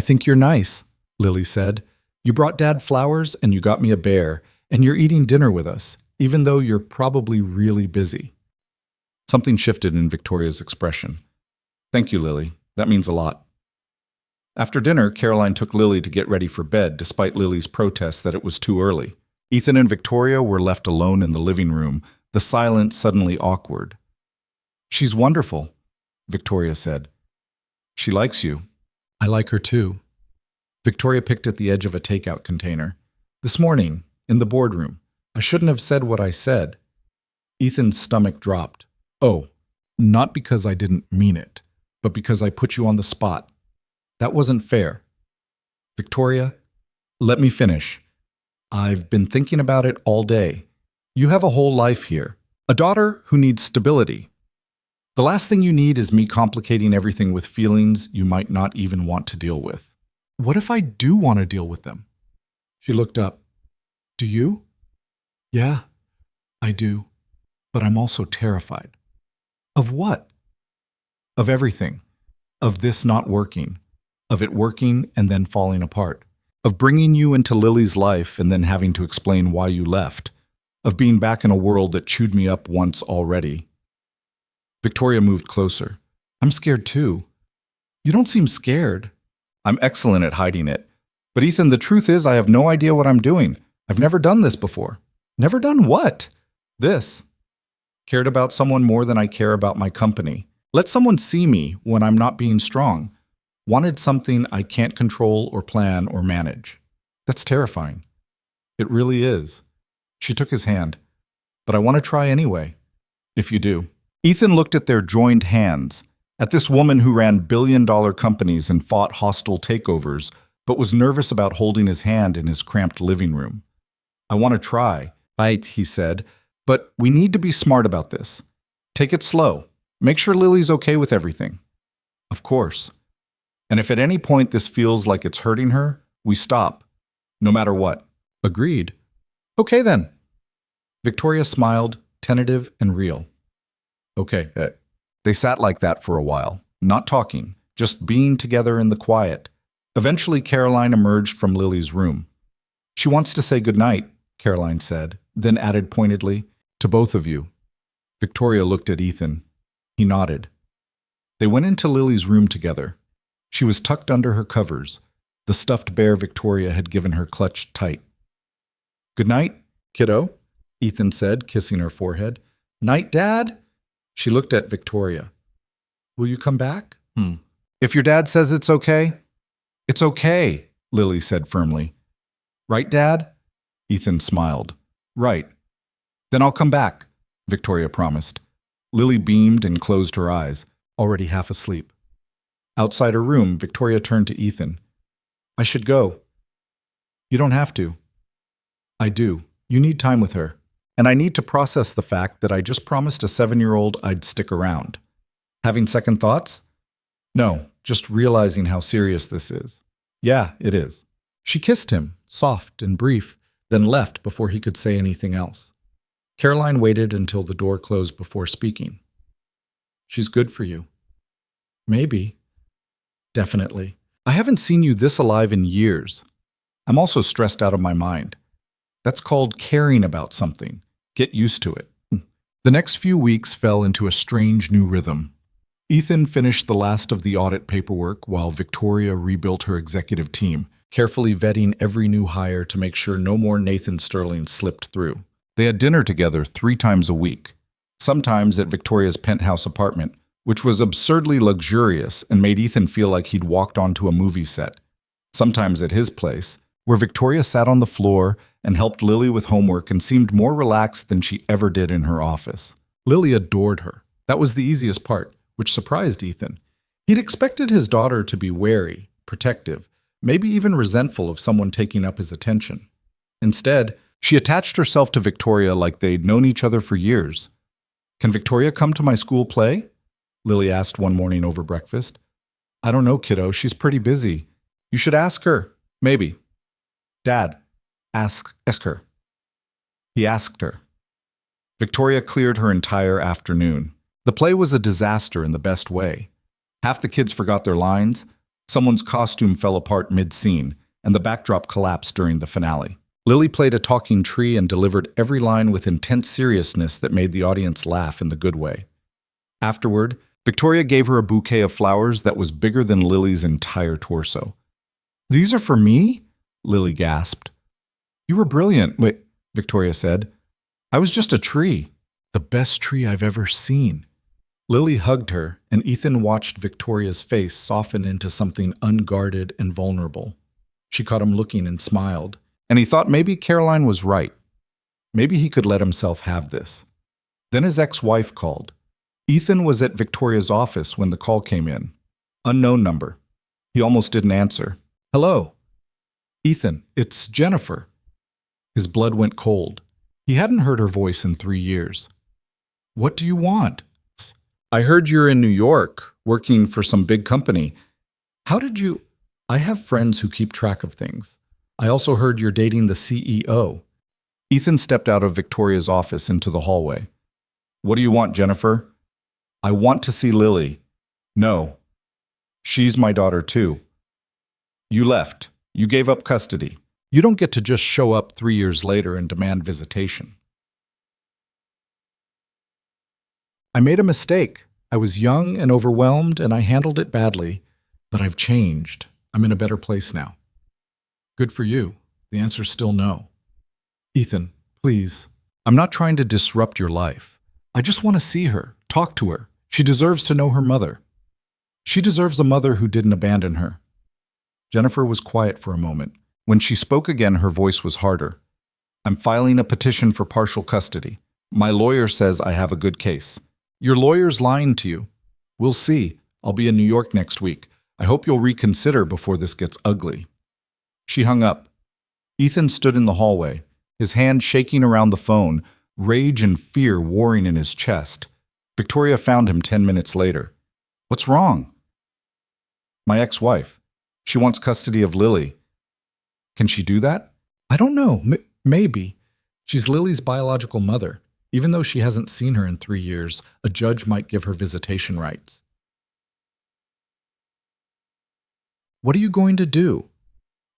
think you're nice, Lily said. You brought Dad flowers and you got me a bear, and you're eating dinner with us, even though you're probably really busy. Something shifted in Victoria's expression. Thank you, Lily. That means a lot. After dinner, Caroline took Lily to get ready for bed, despite Lily's protest that it was too early. Ethan and Victoria were left alone in the living room, the silence suddenly awkward. She's wonderful, Victoria said. She likes you. I like her too. Victoria picked at the edge of a takeout container. This morning, in the boardroom, I shouldn't have said what I said. Ethan's stomach dropped. Oh, not because I didn't mean it, but because I put you on the spot. That wasn't fair. Victoria, let me finish. I've been thinking about it all day. You have a whole life here, a daughter who needs stability. The last thing you need is me complicating everything with feelings you might not even want to deal with. What if I do want to deal with them? She looked up. Do you? Yeah, I do. But I'm also terrified. Of what? Of everything. Of this not working. Of it working and then falling apart. Of bringing you into Lily's life and then having to explain why you left. Of being back in a world that chewed me up once already. Victoria moved closer. I'm scared too. You don't seem scared. I'm excellent at hiding it. But Ethan, the truth is I have no idea what I'm doing. I've never done this before. Never done what? This. Cared about someone more than I care about my company. Let someone see me when I'm not being strong. Wanted something I can't control or plan or manage. That's terrifying. It really is. She took his hand. But I want to try anyway. If you do. Ethan looked at their joined hands, at this woman who ran billion-dollar companies and fought hostile takeovers, but was nervous about holding his hand in his cramped living room. I want to try, right, he said, but we need to be smart about this. Take it slow. Make sure Lily's okay with everything. Of course. And if at any point this feels like it's hurting her, we stop. No matter what. Agreed. Okay then. Victoria smiled, tentative and real. Okay. They sat like that for a while, not talking, just being together in the quiet. Eventually, Caroline emerged from Lily's room. She wants to say goodnight, Caroline said, then added pointedly, to both of you. Victoria looked at Ethan. He nodded. They went into Lily's room together. She was tucked under her covers. The stuffed bear Victoria had given her clutched tight. Good night, kiddo, Ethan said, kissing her forehead. Night, Dad? She looked at Victoria. Will you come back? If your dad says it's okay? It's okay, Lily said firmly. Right, Dad? Ethan smiled. Right. Then I'll come back, Victoria promised. Lily beamed and closed her eyes, already half asleep. Outside her room, Victoria turned to Ethan. I should go. You don't have to. I do. You need time with her. And I need to process the fact that I just promised a 7-year-old I'd stick around. Having second thoughts? No, just realizing how serious this is. Yeah, it is. She kissed him, soft and brief, then left before he could say anything else. Caroline waited until the door closed before speaking. She's good for you. Maybe. Definitely. I haven't seen you this alive in years. I'm also stressed out of my mind. That's called caring about something. Get used to it. The next few weeks fell into a strange new rhythm. Ethan finished the last of the audit paperwork while Victoria rebuilt her executive team, carefully vetting every new hire to make sure no more Nathan Sterling slipped through. They had dinner together 3 times a week, sometimes at Victoria's penthouse apartment, which was absurdly luxurious and made Ethan feel like he'd walked onto a movie set, sometimes at his place, where Victoria sat on the floor and helped Lily with homework and seemed more relaxed than she ever did in her office. Lily adored her. That was the easiest part, which surprised Ethan. He'd expected his daughter to be wary, protective, maybe even resentful of someone taking up his attention. Instead, she attached herself to Victoria like they'd known each other for years. Can Victoria come to my school play? Lily asked one morning over breakfast. I don't know, kiddo. She's pretty busy. You should ask her. Maybe. Dad, ask her. He asked her. Victoria cleared her entire afternoon. The play was a disaster in the best way. Half the kids forgot their lines. Someone's costume fell apart mid-scene, and the backdrop collapsed during the finale. Lily played a talking tree and delivered every line with intense seriousness that made the audience laugh in the good way. Afterward, Victoria gave her a bouquet of flowers that was bigger than Lily's entire torso. "These are for me?" Lily gasped. "You were brilliant," Victoria said. "I was just a tree. The best tree I've ever seen." Lily hugged her, and Ethan watched Victoria's face soften into something unguarded and vulnerable. She caught him looking and smiled, and he thought maybe Caroline was right. Maybe he could let himself have this. Then his ex-wife called. Ethan was at Victoria's office when the call came in. Unknown number. He almost didn't answer. "Hello." "Ethan, it's Jennifer." His blood went cold. He hadn't heard her voice in 3 years. "What do you want?" "I heard you're in New York, working for some big company. How did you—" "I have friends who keep track of things. I also heard you're dating the CEO." Ethan stepped out of Victoria's office into the hallway. "What do you want, Jennifer?" "I want to see Lily." "No. She's my daughter too." "You left. You gave up custody. You don't get to just show up 3 years later and demand visitation." "I made a mistake. I was young and overwhelmed, and I handled it badly. But I've changed. I'm in a better place now." "Good for you. The answer's still no." "Ethan, please. I'm not trying to disrupt your life. I just want to see her, talk to her. She deserves to know her mother. She deserves a mother who didn't abandon her." Jennifer was quiet for a moment. When she spoke again, her voice was harder. "I'm filing a petition for partial custody. My lawyer says I have a good case." "Your lawyer's lying to you." "We'll see. I'll be in New York next week. I hope you'll reconsider before this gets ugly." She hung up. Ethan stood in the hallway, his hand shaking around the phone, rage and fear warring in his chest. Victoria found him 10 minutes later. "What's wrong?" "My ex-wife. She wants custody of Lily." "Can she do that?" "I don't know. Maybe. She's Lily's biological mother. Even though she hasn't seen her in 3 years, a judge might give her visitation rights." "What are you going to do?"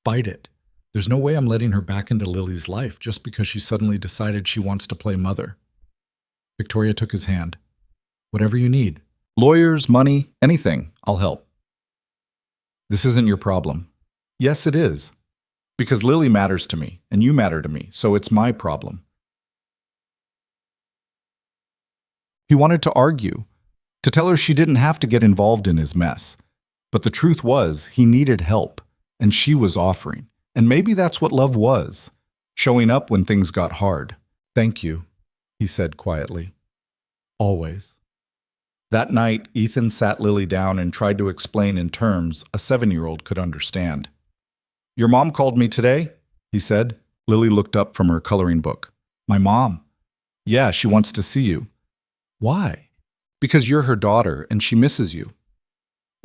"Fight it. There's no way I'm letting her back into Lily's life just because she suddenly decided she wants to play mother." Victoria took his hand. "Whatever you need. Lawyers, money, anything. I'll help." "This isn't your problem." "Yes, it is. Because Lily matters to me, and you matter to me, so it's my problem." He wanted to argue, to tell her she didn't have to get involved in his mess. But the truth was, he needed help, and she was offering. And maybe that's what love was, showing up when things got hard. "Thank you," he said quietly. "Always." That night, Ethan sat Lily down and tried to explain in terms a 7-year-old could understand. "Your mom called me today," he said. Lily looked up from her coloring book. "My mom?" "Yeah, she wants to see you." "Why?" "Because you're her daughter and she misses you."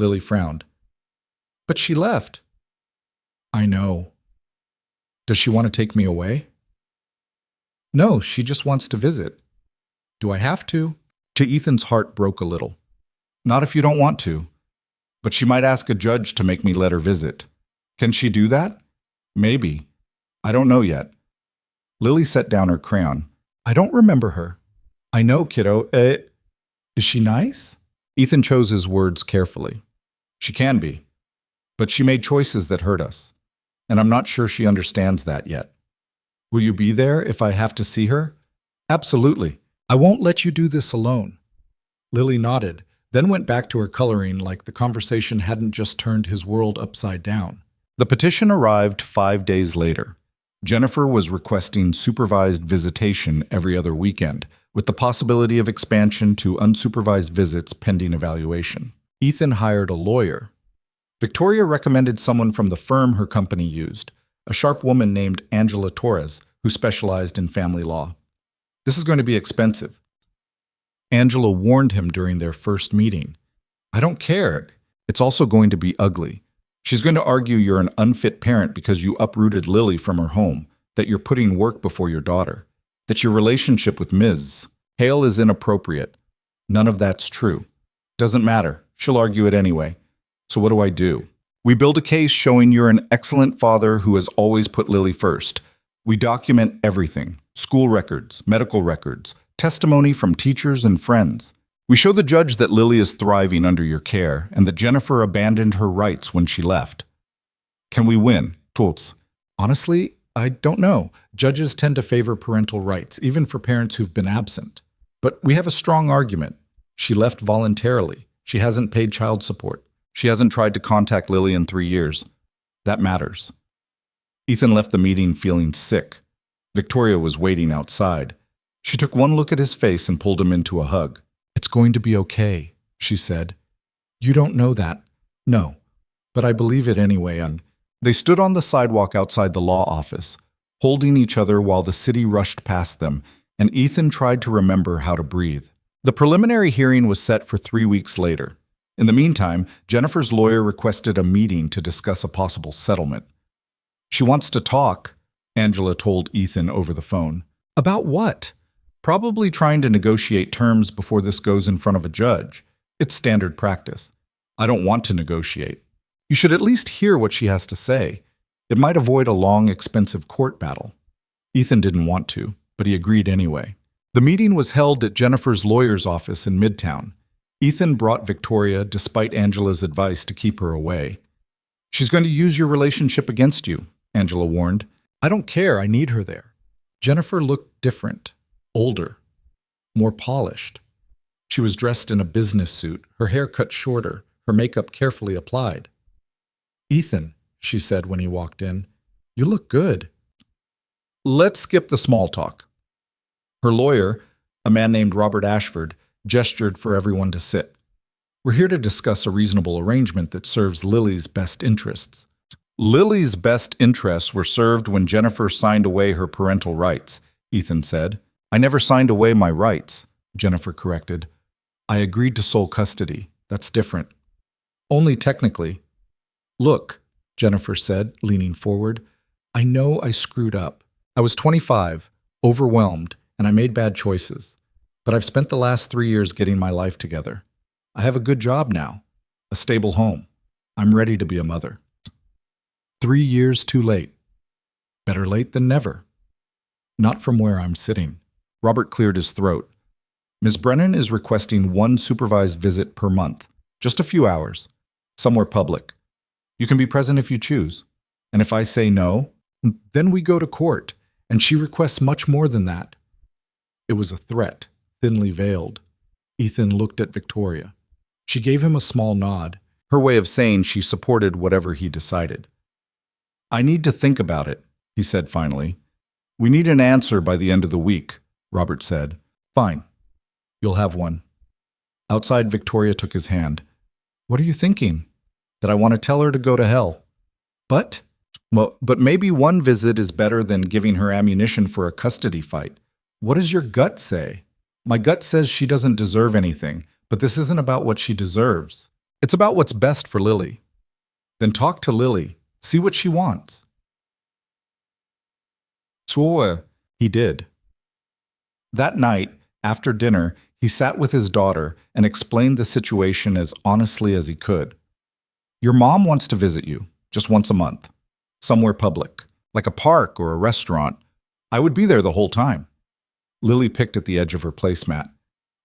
Lily frowned. "But she left." "I know." "Does she want to take me away?" "No, she just wants to visit." "Do I have to?" To Ethan's heart broke a little. "Not if you don't want to. But she might ask a judge to make me let her visit." "Can she do that?" "Maybe. I don't know yet." Lily set down her crayon. "I don't remember her." "I know, kiddo. Is she nice?" Ethan chose his words carefully. "She can be. But she made choices that hurt us. And I'm not sure she understands that yet." "Will you be there if I have to see her?" "Absolutely. I won't let you do this alone." Lily nodded, then went back to her coloring like the conversation hadn't just turned his world upside down. The petition arrived 5 days later. Jennifer was requesting supervised visitation every other weekend, with the possibility of expansion to unsupervised visits pending evaluation. Ethan hired a lawyer. Victoria recommended someone from the firm her company used, a sharp woman named Angela Torres, who specialized in family law. "This is going to be expensive." Angela warned him during their first meeting. "I don't care. It's also going to be ugly. She's going to argue you're an unfit parent because you uprooted Lily from her home, that you're putting work before your daughter, that your relationship with Ms. Hale is inappropriate. None of that's true. Doesn't matter. She'll argue it anyway. So what do I do?" We build a case showing you're an excellent father who has always put Lily first. We document everything: school records, medical records, testimony from teachers and friends. We show the judge that Lily is thriving under your care and that Jennifer abandoned her rights when she left. Can we win? Tots. Honestly, I don't know. Judges tend to favor parental rights, even for parents who've been absent. But we have a strong argument. She left voluntarily. She hasn't paid child support. She hasn't tried to contact Lily in 3 years. That matters. Ethan left the meeting feeling sick. Victoria was waiting outside. She took one look at his face and pulled him into a hug. "It's going to be okay," she said. "You don't know that." "No, but I believe it anyway." And they stood on the sidewalk outside the law office, holding each other while the city rushed past them, and Ethan tried to remember how to breathe. The preliminary hearing was set for 3 weeks later. In the meantime, Jennifer's lawyer requested a meeting to discuss a possible settlement. "She wants to talk," Angela told Ethan over the phone. "About what?" "Probably trying to negotiate terms before this goes in front of a judge. It's standard practice." "I don't want to negotiate." "You should at least hear what she has to say. It might avoid a long, expensive court battle." Ethan didn't want to, but he agreed anyway. The meeting was held at Jennifer's lawyer's office in Midtown. Ethan brought Victoria despite Angela's advice to keep her away. "She's going to use your relationship against you," Angela warned. "I don't care, I need her there." Jennifer looked different, older, more polished. She was dressed in a business suit, her hair cut shorter, her makeup carefully applied. "Ethan," she said when he walked in, "you look good." "Let's skip the small talk." Her lawyer, a man named Robert Ashford, gestured for everyone to sit. "We're here to discuss a reasonable arrangement that serves Lily's best interests." Lily's best interests were served when Jennifer signed away her parental rights, Ethan said. "I never signed away my rights," Jennifer corrected. "I agreed to sole custody. That's different." "Only technically." "Look," Jennifer said, leaning forward, "I know I screwed up. I was 25, overwhelmed, and I made bad choices. But I've spent the last 3 years getting my life together. I have a good job now, a stable home. I'm ready to be a mother." 3 years too late. Better late than never. Not from where I'm sitting. Robert cleared his throat. "Ms. Brennan is requesting 1 supervised visit per month, just a few hours, somewhere public. You can be present if you choose. And if I say no, then we go to court, and she requests much more than that." It was a threat, thinly veiled. Ethan looked at Victoria. She gave him a small nod, her way of saying she supported whatever he decided. "I need to think about it," he said finally. "We need an answer by the end of the week," Robert said. "Fine. You'll have one." Outside, Victoria took his hand. "What are you thinking?" "That I want to tell her to go to hell." "But maybe 1 visit is better than giving her ammunition for a custody fight. What does your gut say?" "My gut says she doesn't deserve anything, but this isn't about what she deserves. It's about what's best for Lily." "Then talk to Lily. See what she wants." So he did. That night, after dinner, he sat with his daughter and explained the situation as honestly as he could. "Your mom wants to visit you, just once a month. Somewhere public, like a park or a restaurant. I would be there the whole time." Lily picked at the edge of her placemat.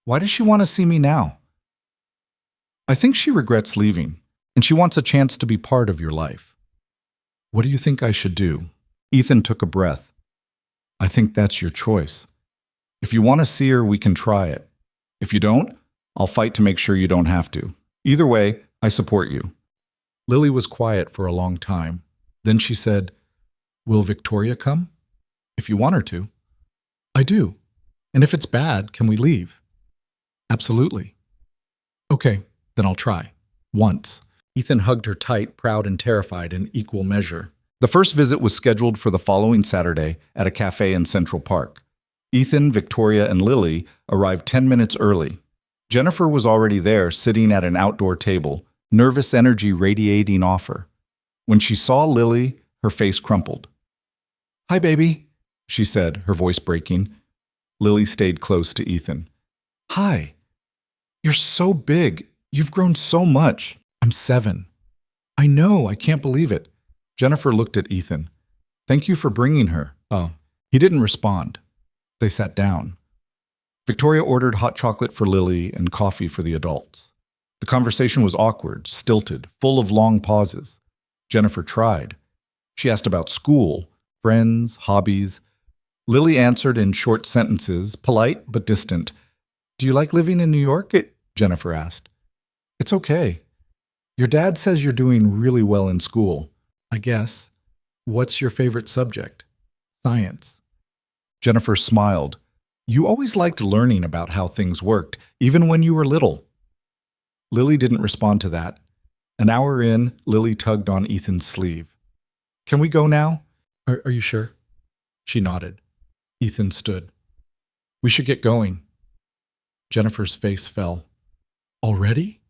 "Why does she want to see me now?" "I think she regrets leaving, and she wants a chance to be part of your life." "What do you think I should do?" Ethan took a breath. "I think that's your choice. If you want to see her, we can try it. If you don't, I'll fight to make sure you don't have to. Either way, I support you." Lily was quiet for a long time. Then she said, "Will Victoria come?" "If you want her to." "I do. And if it's bad, can we leave?" "Absolutely." "Okay, then I'll try. Once." Ethan hugged her tight, proud and terrified in equal measure. The first visit was scheduled for the following Saturday at a cafe in Central Park. Ethan, Victoria, and Lily arrived 10 minutes early. Jennifer was already there, sitting at an outdoor table, nervous energy radiating off her. When she saw Lily, her face crumpled. "Hi, baby," she said, her voice breaking. Lily stayed close to Ethan. "Hi. You're so big. You've grown so much. I'm 7. I know, I can't believe it. Jennifer looked at Ethan. Thank you for bringing her. Oh, he didn't respond. They sat down. Victoria ordered hot chocolate for Lily and coffee for the adults. The conversation was awkward, stilted, full of long pauses. Jennifer tried. She asked about school, friends, hobbies. Lily answered in short sentences, polite but distant. Do you like living in New York? Jennifer asked. It's okay. Your dad says you're doing really well in school. I guess. What's your favorite subject? Science. Jennifer smiled. You always liked learning about how things worked, even when you were little. Lily didn't respond to that. An hour in, Lily tugged on Ethan's sleeve. Can we go now? Are you sure? She nodded. Ethan stood. We should get going. Jennifer's face fell. Already?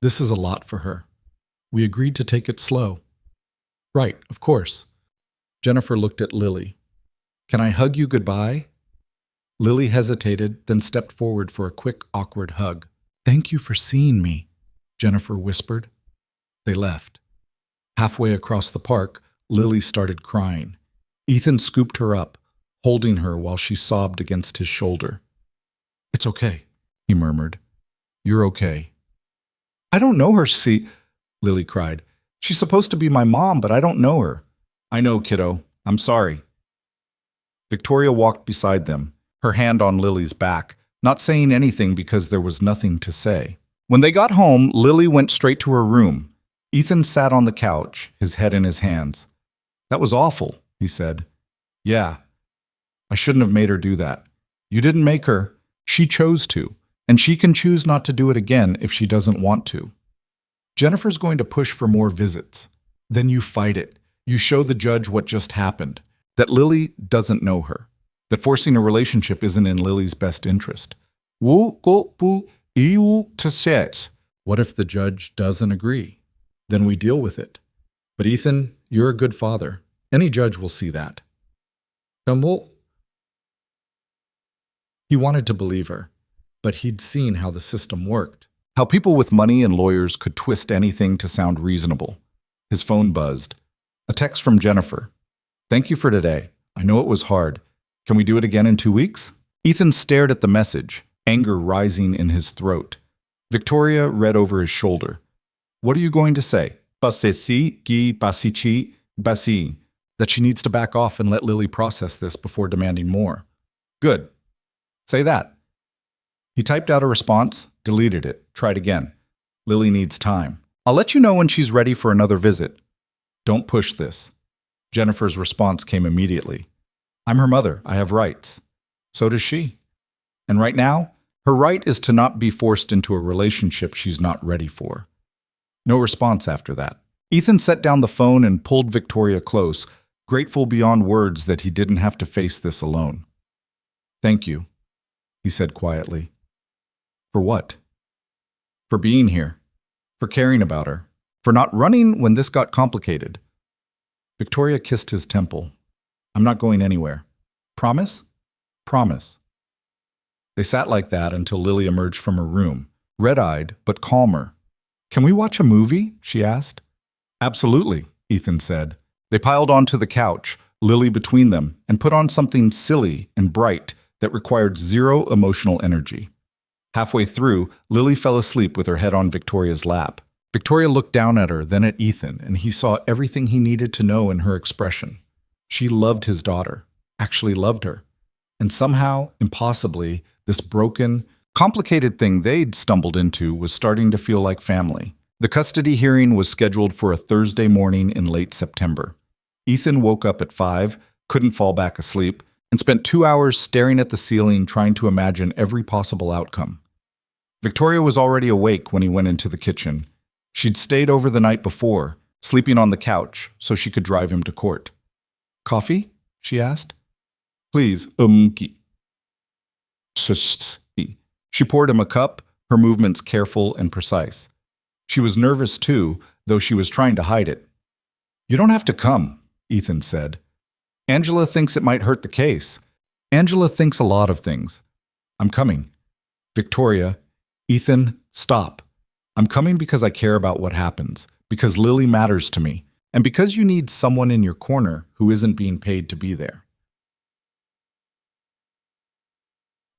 This is a lot for her. We agreed to take it slow. Right, of course. Jennifer looked at Lily. Can I hug you goodbye? Lily hesitated, then stepped forward for a quick, awkward hug. Thank you for seeing me, Jennifer whispered. They left. Halfway across the park, Lily started crying. Ethan scooped her up, holding her while she sobbed against his shoulder. It's okay, he murmured. You're okay. I don't know her, see, Lily cried. She's supposed to be my mom, but I don't know her. I know, kiddo. I'm sorry. Victoria walked beside them, her hand on Lily's back, not saying anything because there was nothing to say. When they got home, Lily went straight to her room. Ethan sat on the couch, his head in his hands. That was awful, he said. Yeah, I shouldn't have made her do that. You didn't make her. She chose to, and she can choose not to do it again if she doesn't want to. Jennifer's going to push for more visits. Then you fight it. You show the judge what just happened, that Lily doesn't know her, that forcing a relationship isn't in Lily's best interest. What if the judge doesn't agree? Then we deal with it. But Ethan, you're a good father. Any judge will see that. He wanted to believe her, but he'd seen how the system worked, how people with money and lawyers could twist anything to sound reasonable. His phone buzzed. A text from Jennifer. Thank you for today. I know it was hard. Can we do it again in 2 weeks? Ethan stared at the message, anger rising in his throat. Victoria read over his shoulder. What are you going to say? That she needs to back off and let Lily process this before demanding more. Good. Say that. He typed out a response, deleted it, tried again. Lily needs time. I'll let you know when she's ready for another visit. Don't push this. Jennifer's response came immediately. I'm her mother. I have rights. So does she. And right now, her right is to not be forced into a relationship she's not ready for. No response after that. Ethan set down the phone and pulled Victoria close, grateful beyond words that he didn't have to face this alone. Thank you, he said quietly. For what? For being here. For caring about her. For not running when this got complicated. Victoria kissed his temple. I'm not going anywhere. Promise? Promise. They sat like that until Lily emerged from her room, red-eyed but calmer. Can we watch a movie? She asked. Absolutely, Ethan said. They piled onto the couch, Lily between them, and put on something silly and bright that required zero emotional energy. Halfway through, Lily fell asleep with her head on Victoria's lap. Victoria looked down at her, then at Ethan, and he saw everything he needed to know in her expression. She loved his daughter, actually loved her. And somehow, impossibly, this broken, complicated thing they'd stumbled into was starting to feel like family. The custody hearing was scheduled for a Thursday morning in late September. Ethan woke up at 5, couldn't fall back asleep, and spent 2 hours staring at the ceiling trying to imagine every possible outcome. Victoria was already awake when he went into the kitchen. She'd stayed over the night before, sleeping on the couch so she could drive him to court. Coffee? She asked. Please, She poured him a cup, her movements careful and precise. She was nervous too, though she was trying to hide it. You don't have to come, Ethan said. Angela thinks it might hurt the case. Angela thinks a lot of things. I'm coming. Victoria, Ethan, stop. I'm coming because I care about what happens, because Lily matters to me, and because you need someone in your corner who isn't being paid to be there.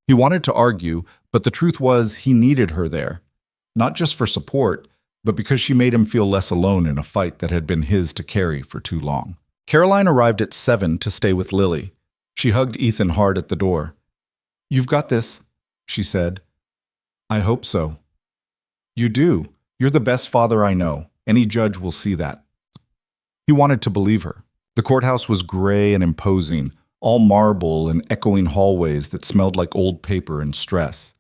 He wanted to argue, but the truth was he needed her there, not just for support, but because she made him feel less alone in a fight that had been his to carry for too long. Caroline arrived at 7 to stay with Lily. She hugged Ethan hard at the door. "You've got this," she said. "I hope so." "You do. You're the best father I know. Any judge will see that." He wanted to believe her. The courthouse was gray and imposing, all marble and echoing hallways that smelled like old paper and stress.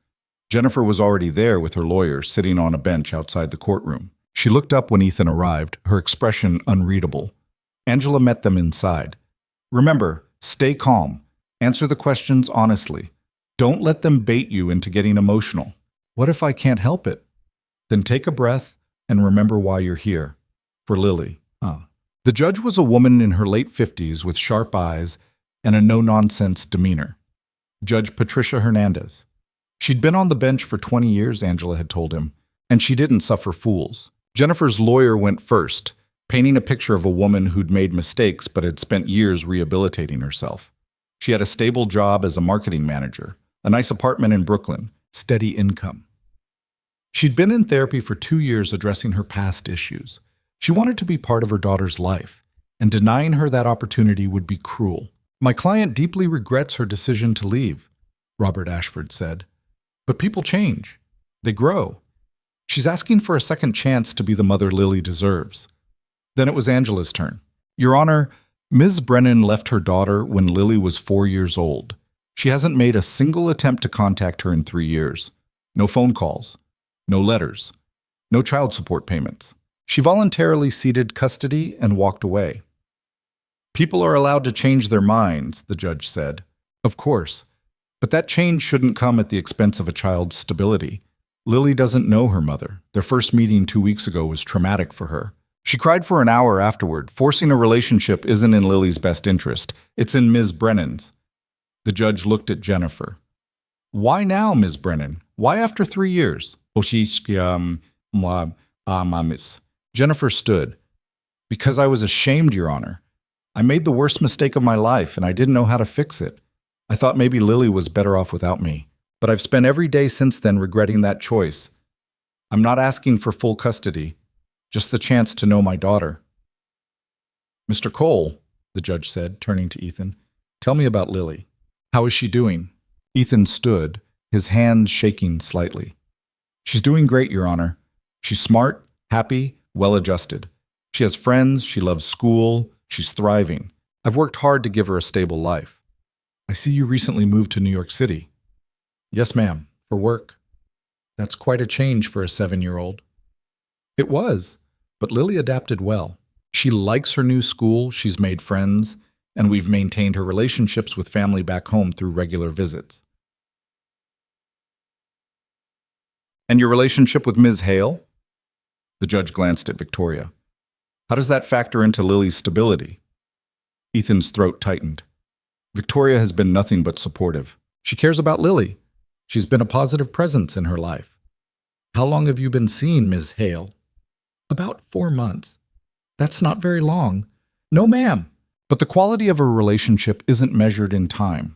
Jennifer was already there with her lawyer, sitting on a bench outside the courtroom. She looked up when Ethan arrived, her expression unreadable. Angela met them inside. "Remember, stay calm. Answer the questions honestly. Don't let them bait you into getting emotional." "What if I can't help it?" "Then take a breath and remember why you're here. For Lily." The judge was a woman in her late 50s with sharp eyes and a no-nonsense demeanor. Judge Patricia Hernandez. She'd been on the bench for 20 years, Angela had told him, and she didn't suffer fools. Jennifer's lawyer went first, painting a picture of a woman who'd made mistakes but had spent years rehabilitating herself. She had a stable job as a marketing manager, a nice apartment in Brooklyn, steady income. She'd been in therapy for 2 years addressing her past issues. She wanted to be part of her daughter's life, and denying her that opportunity would be cruel. "My client deeply regrets her decision to leave," Robert Ashford said. "But people change. They grow. She's asking for a second chance to be the mother Lily deserves." Then it was Angela's turn. "Your Honor, Ms. Brennan left her daughter when Lily was 4 years old. She hasn't made a single attempt to contact her in 3 years. No phone calls. No letters. No child support payments. She voluntarily ceded custody and walked away." "People are allowed to change their minds," the judge said. "Of course. But that change shouldn't come at the expense of a child's stability. Lily doesn't know her mother. Their first meeting 2 weeks ago was traumatic for her. She cried for an hour afterward. Forcing a relationship isn't in Lily's best interest. It's in Ms. Brennan's." The judge looked at Jennifer. "Why now, Ms. Brennan? Why after 3 years?" Jennifer stood. "Because I was ashamed, Your Honor. I made the worst mistake of my life, and I didn't know how to fix it. I thought maybe Lily was better off without me. But I've spent every day since then regretting that choice. I'm not asking for full custody, just the chance to know my daughter." "Mr. Cole," the judge said, turning to Ethan, "tell me about Lily. How is she doing?" Ethan stood, his hands shaking slightly. "She's doing great, Your Honor. She's smart, happy, well-adjusted. She has friends, she loves school, she's thriving. I've worked hard to give her a stable life." "I see you recently moved to New York City." "Yes, ma'am, for work." "That's quite a change for a 7-year-old." "It was, but Lily adapted well. She likes her new school, she's made friends, and we've maintained her relationships with family back home through regular visits." "And your relationship with Ms. Hale?" The judge glanced at Victoria. "How does that factor into Lily's stability?" Ethan's throat tightened. "Victoria has been nothing but supportive. She cares about Lily. She's been a positive presence in her life." "How long have you been seeing Ms. Hale?" "About 4 months." "That's not very long." "No, ma'am." But the quality of a relationship isn't measured in time.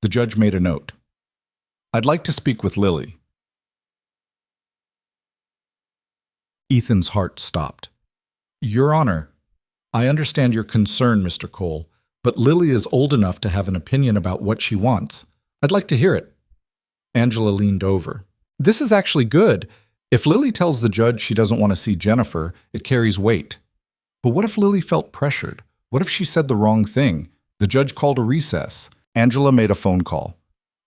The judge made a note. "I'd like to speak with Lily." Ethan's heart stopped. "Your Honor, I understand your concern, Mr. Cole, but Lily is old enough to have an opinion about what she wants. I'd like to hear it." Angela leaned over. "This is actually good. If Lily tells the judge she doesn't want to see Jennifer, it carries weight. But what if Lily felt pressured? What if she said the wrong thing? The judge called a recess. Angela made a phone call.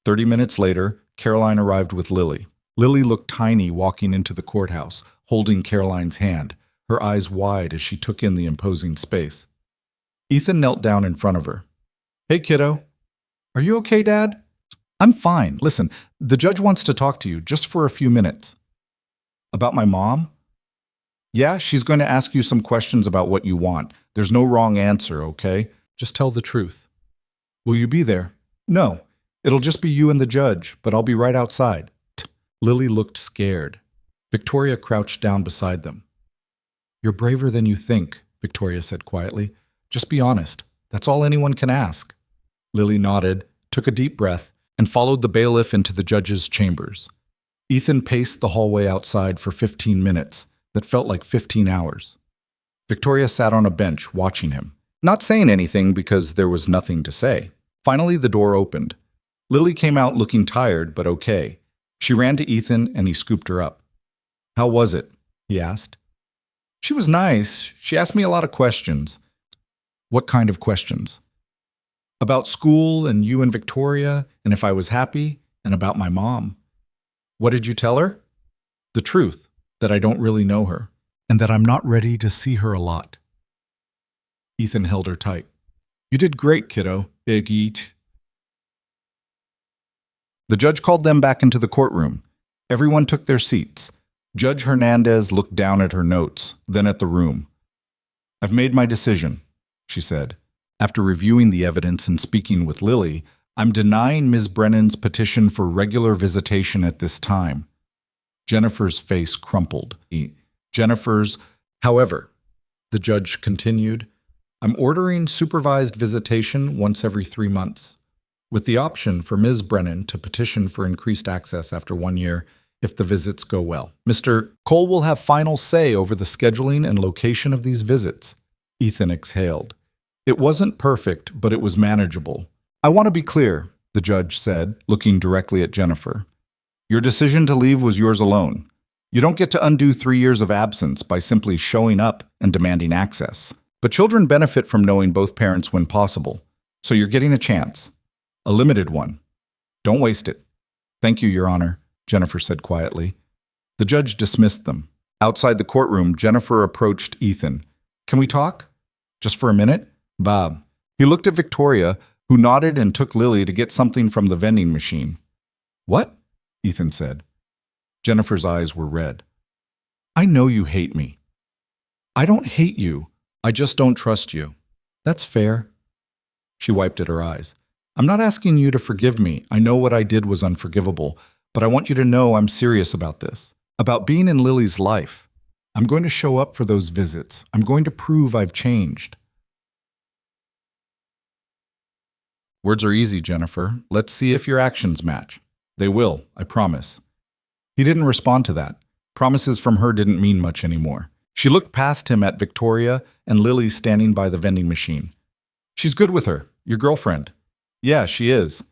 30 minutes later, Caroline arrived with Lily. Lily looked tiny walking into the courthouse, holding Caroline's hand, her eyes wide as she took in the imposing space. Ethan knelt down in front of her. "Hey, kiddo. Are you okay, Dad?" "I'm fine. Listen, the judge wants to talk to you just for a few minutes." "About my mom?" "Yeah, she's going to ask you some questions about what you want. There's no wrong answer, okay? Just tell the truth." "Will you be there?" "No. It'll just be you and the judge, but I'll be right outside." Lily looked scared. Victoria crouched down beside them. You're braver than you think, Victoria said quietly. Just be honest. That's all anyone can ask. Lily nodded, took a deep breath, and followed the bailiff into the judge's chambers. Ethan paced the hallway outside for 15 minutes that felt like 15 hours. Victoria sat on a bench watching him, not saying anything because there was nothing to say. Finally, the door opened. Lily came out looking tired but okay. She ran to Ethan and he scooped her up. "How was it?" he asked. "She was nice. She asked me a lot of questions." "What kind of questions?" "About school and you and Victoria, and if I was happy, and about my mom." "What did you tell her?" "The truth, that I don't really know her, and that I'm not ready to see her a lot." Ethan held her tight. "You did great, kiddo. Big eat." The judge called them back into the courtroom. Everyone took their seats. Judge Hernandez looked down at her notes, then at the room. "I've made my decision," she said. "After reviewing the evidence and speaking with Lily, I'm denying Ms. Brennan's petition for regular visitation at this time." Jennifer's face crumpled. However, the judge continued, "I'm ordering supervised visitation once every 3 months, with the option for Ms. Brennan to petition for increased access after 1 year if the visits go well. Mr. Cole will have final say over the scheduling and location of these visits." Ethan exhaled. "It wasn't perfect, but it was manageable." "I want to be clear," the judge said, looking directly at Jennifer. "Your decision to leave was yours alone. You don't get to undo 3 years of absence by simply showing up and demanding access. But children benefit from knowing both parents when possible, so you're getting a chance. A limited one. Don't waste it." "Thank you, Your Honor," Jennifer said quietly. The judge dismissed them. Outside the courtroom, Jennifer approached Ethan. "Can we talk? Just for a minute?" "Bob." He looked at Victoria, who nodded and took Lily to get something from the vending machine. "What?" Ethan said. Jennifer's eyes were red. "I know you hate me." "I don't hate you. I just don't trust you." "That's fair." She wiped at her eyes. "I'm not asking you to forgive me. I know what I did was unforgivable, but I want you to know I'm serious about this, about being in Lily's life. I'm going to show up for those visits. I'm going to prove I've changed." "Words are easy, Jennifer. Let's see if your actions match." "They will, I promise." He didn't respond to that. Promises from her didn't mean much anymore. She looked past him at Victoria and Lily standing by the vending machine. "She's good with her, your girlfriend." "Yeah, she is."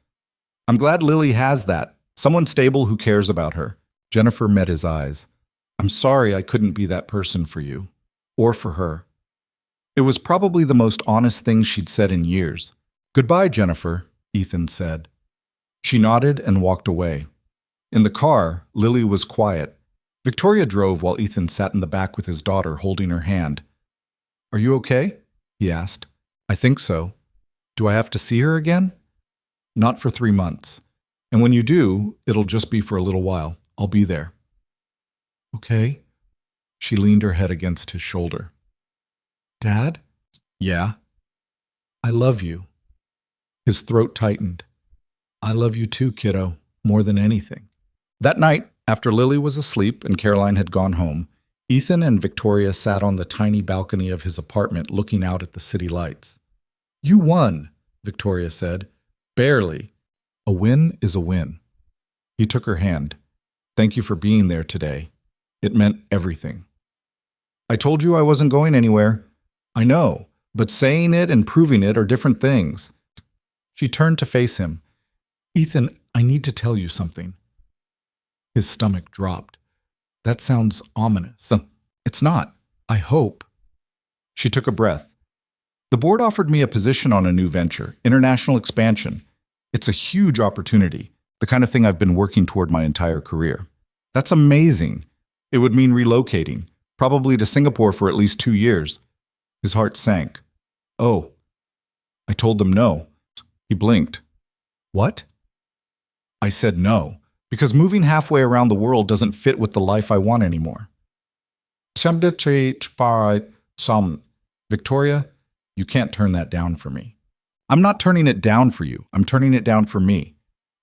"I'm glad Lily has that. Someone stable who cares about her." Jennifer met his eyes. "I'm sorry I couldn't be that person for you. Or for her." It was probably the most honest thing she'd said in years. "Goodbye, Jennifer," Ethan said. She nodded and walked away. In the car, Lily was quiet. Victoria drove while Ethan sat in the back with his daughter holding her hand. "Are you okay?" he asked. "I think so." "Do I have to see her again?" "Not for 3 months. And when you do, it'll just be for a little while. I'll be there." "Okay." She leaned her head against his shoulder. "Dad?" "Yeah." "I love you." His throat tightened. "I love you too, kiddo, more than anything." That night, after Lily was asleep and Caroline had gone home, Ethan and Victoria sat on the tiny balcony of his apartment looking out at the city lights. "You won," Victoria said. "Barely. A win is a win." He took her hand. "Thank you for being there today. It meant everything." "I told you I wasn't going anywhere." "I know, but saying it and proving it are different things." She turned to face him. "Ethan, I need to tell you something." His stomach dropped. "That sounds ominous." "It's not. I hope." She took a breath. "The board offered me a position on a new venture, international expansion. It's a huge opportunity, the kind of thing I've been working toward my entire career. That's amazing. It would mean relocating, probably to Singapore for at least 2 years. His heart sank. "Oh." I told them no. He blinked. "What?" I said no, because moving halfway around the world doesn't fit with the life I want anymore. Victoria, you can't turn that down for me. I'm not turning it down for you. I'm turning it down for me.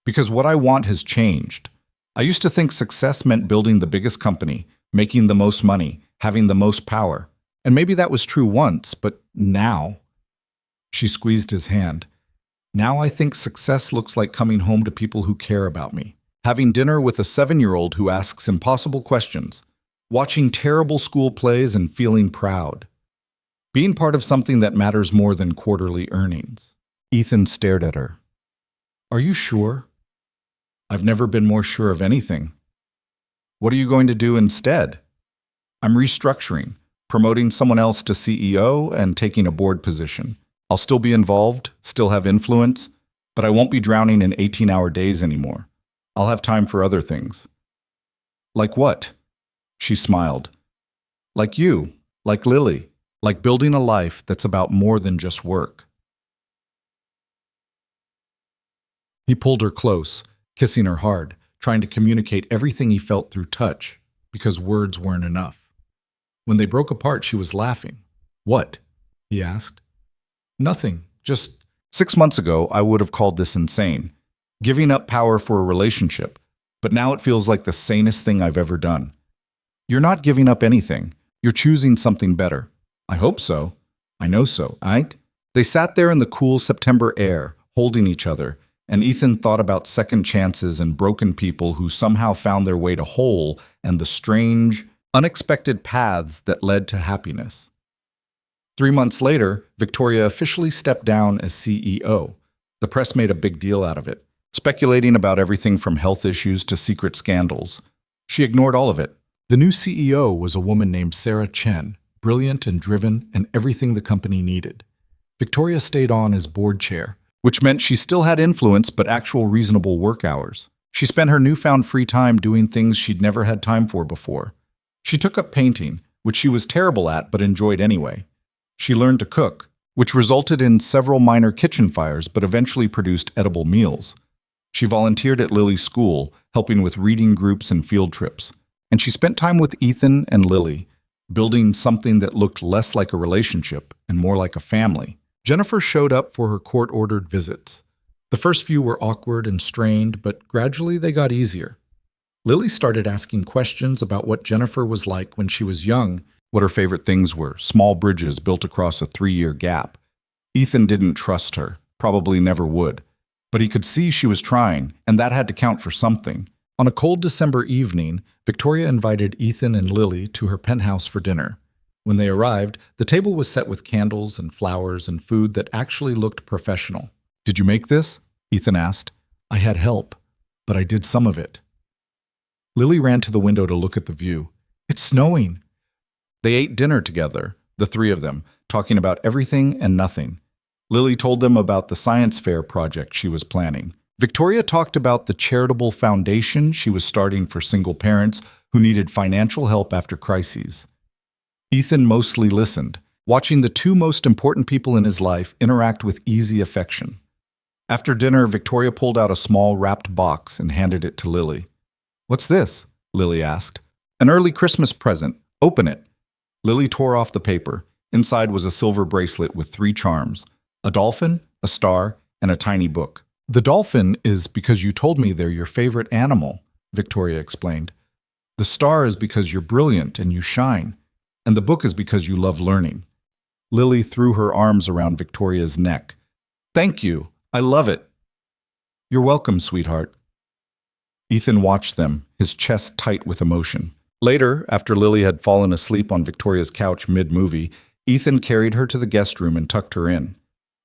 Because what I want has changed. I used to think success meant building the biggest company, making the most money, having the most power. And maybe that was true once, but now, she squeezed his hand. Now I think success looks like coming home to people who care about me, having dinner with a 7-year-old who asks impossible questions, watching terrible school plays and feeling proud. Being part of something that matters more than quarterly earnings. Ethan stared at her. Are you sure? I've never been more sure of anything. What are you going to do instead? I'm restructuring, promoting someone else to CEO and taking a board position. I'll still be involved, still have influence, but I won't be drowning in 18-hour days anymore. I'll have time for other things. Like what? She smiled. Like you, like Lily, like building a life that's about more than just work. He pulled her close, kissing her hard, trying to communicate everything he felt through touch, because words weren't enough. When they broke apart, she was laughing. What? He asked. Nothing. Just 6 months ago, I would have called this insane. Giving up power for a relationship. But now it feels like the sanest thing I've ever done. You're not giving up anything. You're choosing something better. I hope so. I know so, right? They sat there in the cool September air, holding each other, and Ethan thought about second chances and broken people who somehow found their way to whole and the strange, unexpected paths that led to happiness. 3 months later, Victoria officially stepped down as CEO. The press made a big deal out of it, speculating about everything from health issues to secret scandals. She ignored all of it. The new CEO was a woman named Sarah Chen, brilliant and driven and everything the company needed. Victoria stayed on as board chair, which meant she still had influence but actual reasonable work hours. She spent her newfound free time doing things she'd never had time for before. She took up painting, which she was terrible at but enjoyed anyway. She learned to cook, which resulted in several minor kitchen fires but eventually produced edible meals. She volunteered at Lily's school, helping with reading groups and field trips. And she spent time with Ethan and Lily, building something that looked less like a relationship and more like a family. Jennifer showed up for her court-ordered visits. The first few were awkward and strained, but gradually they got easier. Lily started asking questions about what Jennifer was like when she was young, what her favorite things were, small bridges built across a 3-year gap. Ethan didn't trust her, probably never would. But he could see she was trying, and that had to count for something. On a cold December evening, Victoria invited Ethan and Lily to her penthouse for dinner. When they arrived, the table was set with candles and flowers and food that actually looked professional. Did you make this? Ethan asked. I had help, but I did some of it. Lily ran to the window to look at the view. It's snowing. They ate dinner together, the 3 of them, talking about everything and nothing. Lily told them about the science fair project she was planning. Victoria talked about the charitable foundation she was starting for single parents who needed financial help after crises. Ethan mostly listened, watching the 2 most important people in his life interact with easy affection. After dinner, Victoria pulled out a small wrapped box and handed it to Lily. What's this? Lily asked. An early Christmas present. Open it. Lily tore off the paper. Inside was a silver bracelet with 3 charms. A dolphin, a star, and a tiny book. The dolphin is because you told me they're your favorite animal, Victoria explained. The star is because you're brilliant and you shine. And the book is because you love learning. Lily threw her arms around Victoria's neck. Thank you. I love it. You're welcome, sweetheart. Ethan watched them, his chest tight with emotion. Later, after Lily had fallen asleep on Victoria's couch mid-movie, Ethan carried her to the guest room and tucked her in.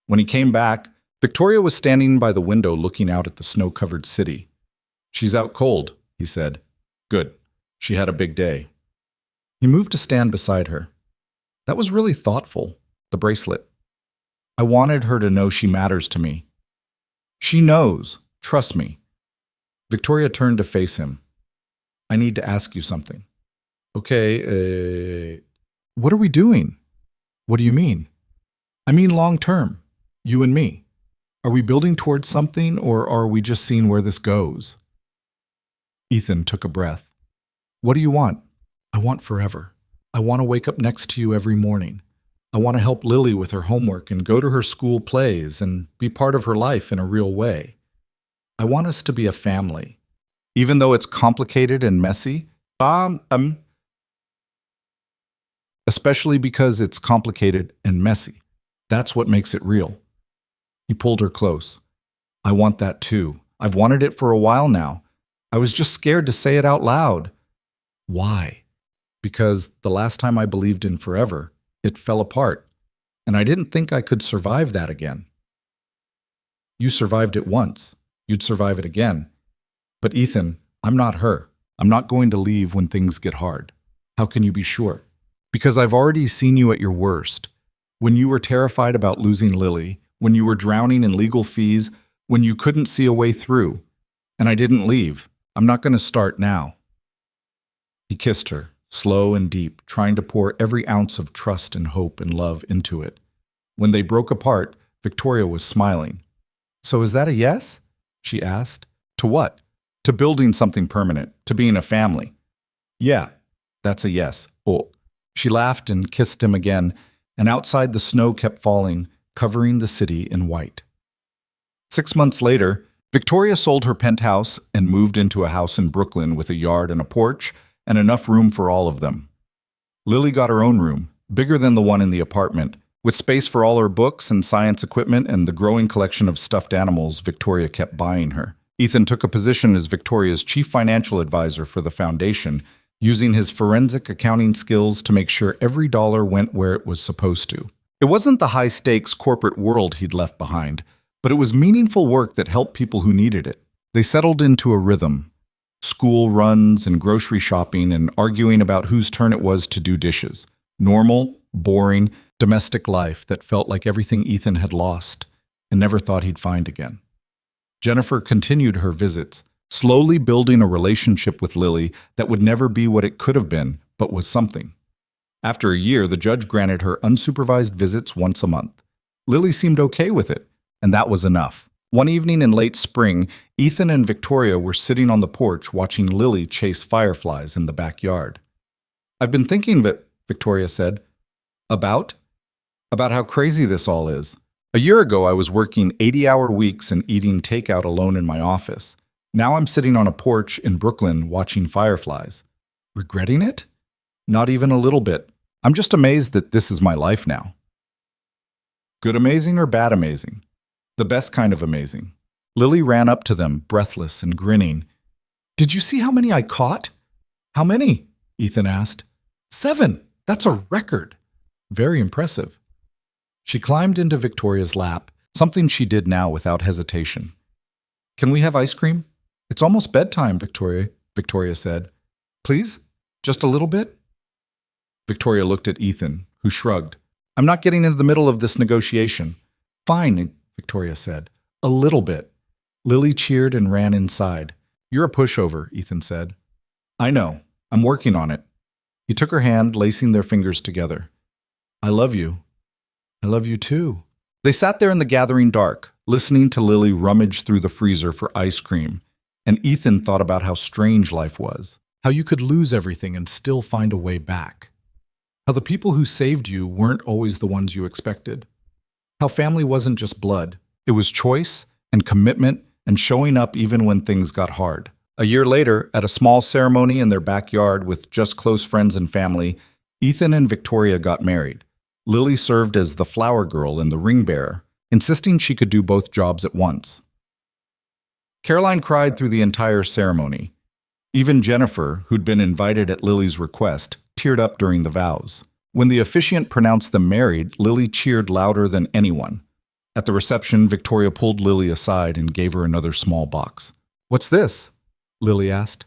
When he came back, Victoria was standing by the window looking out at the snow-covered city. She's out cold, he said. Good. She had a big day. He moved to stand beside her. That was really thoughtful, the bracelet. I wanted her to know she matters to me. She knows. Trust me. Victoria turned to face him. I need to ask you something. Okay, what are we doing? What do you mean? I mean long term. You and me. Are we building towards something, or are we just seeing where this goes? Ethan took a breath. What do you want? I want forever. I want to wake up next to you every morning. I want to help Lily with her homework and go to her school plays and be part of her life in a real way. I want us to be a family. Even though it's complicated and messy, especially because it's complicated and messy. That's what makes it real. He pulled her close. I want that too. I've wanted it for a while now. I was just scared to say it out loud. Why? Because the last time I believed in forever, it fell apart, and I didn't think I could survive that again. You survived it once. You'd survive it again. But Ethan, I'm not her. I'm not going to leave when things get hard. How can you be sure? Because I've already seen you at your worst. When you were terrified about losing Lily, when you were drowning in legal fees, when you couldn't see a way through. And I didn't leave. I'm not going to start now. He kissed her, slow and deep, trying to pour every ounce of trust and hope and love into it. When they broke apart, Victoria was smiling. So is that a yes? She asked. To what? To building something permanent, to being a family. Yeah, that's a yes. Oh. She laughed and kissed him again, and outside the snow kept falling, covering the city in white. 6 months later, Victoria sold her penthouse and moved into a house in Brooklyn with a yard and a porch and enough room for all of them. Lily got her own room, bigger than the one in the apartment, with space for all her books and science equipment and the growing collection of stuffed animals Victoria kept buying her. Ethan took a position as Victoria's chief financial advisor for the foundation, using his forensic accounting skills to make sure every dollar went where it was supposed to. It wasn't the high-stakes corporate world he'd left behind, but it was meaningful work that helped people who needed it. They settled into a rhythm. School runs and grocery shopping and arguing about whose turn it was to do dishes. Normal, boring, domestic life that felt like everything Ethan had lost and never thought he'd find again. Jennifer continued her visits, slowly building a relationship with Lily that would never be what it could have been, but was something. After a year, the judge granted her unsupervised visits once a month. Lily seemed okay with it, and that was enough. One evening in late spring, Ethan and Victoria were sitting on the porch watching Lily chase fireflies in the backyard. I've been thinking of it, Victoria said. About how crazy this all is. A year ago, I was working 80-hour weeks and eating takeout alone in my office. Now I'm sitting on a porch in Brooklyn watching fireflies. Regretting it? Not even a little bit. I'm just amazed that this is my life now. Good amazing or bad amazing? The best kind of amazing. Lily ran up to them, breathless and grinning. Did you see how many I caught? How many? Ethan asked. 7. That's a record. Very impressive. She climbed into Victoria's lap, something she did now without hesitation. Can we have ice cream? It's almost bedtime, Victoria said. Please? Just a little bit? Victoria looked at Ethan, who shrugged. I'm not getting into the middle of this negotiation. Fine, Victoria said. A little bit. Lily cheered and ran inside. You're a pushover, Ethan said. I know. I'm working on it. He took her hand, lacing their fingers together. I love you. I love you too. They sat there in the gathering dark, listening to Lily rummage through the freezer for ice cream, and Ethan thought about how strange life was, how you could lose everything and still find a way back, how the people who saved you weren't always the ones you expected, how family wasn't just blood, it was choice and commitment and showing up even when things got hard. A year later, at a small ceremony in their backyard with just close friends and family, Ethan and Victoria got married. Lily served as the flower girl and the ring bearer, insisting she could do both jobs at once. Caroline cried through the entire ceremony. Even Jennifer, who'd been invited at Lily's request, teared up during the vows. When the officiant pronounced them married, Lily cheered louder than anyone. At the reception, Victoria pulled Lily aside and gave her another small box. What's this? Lily asked.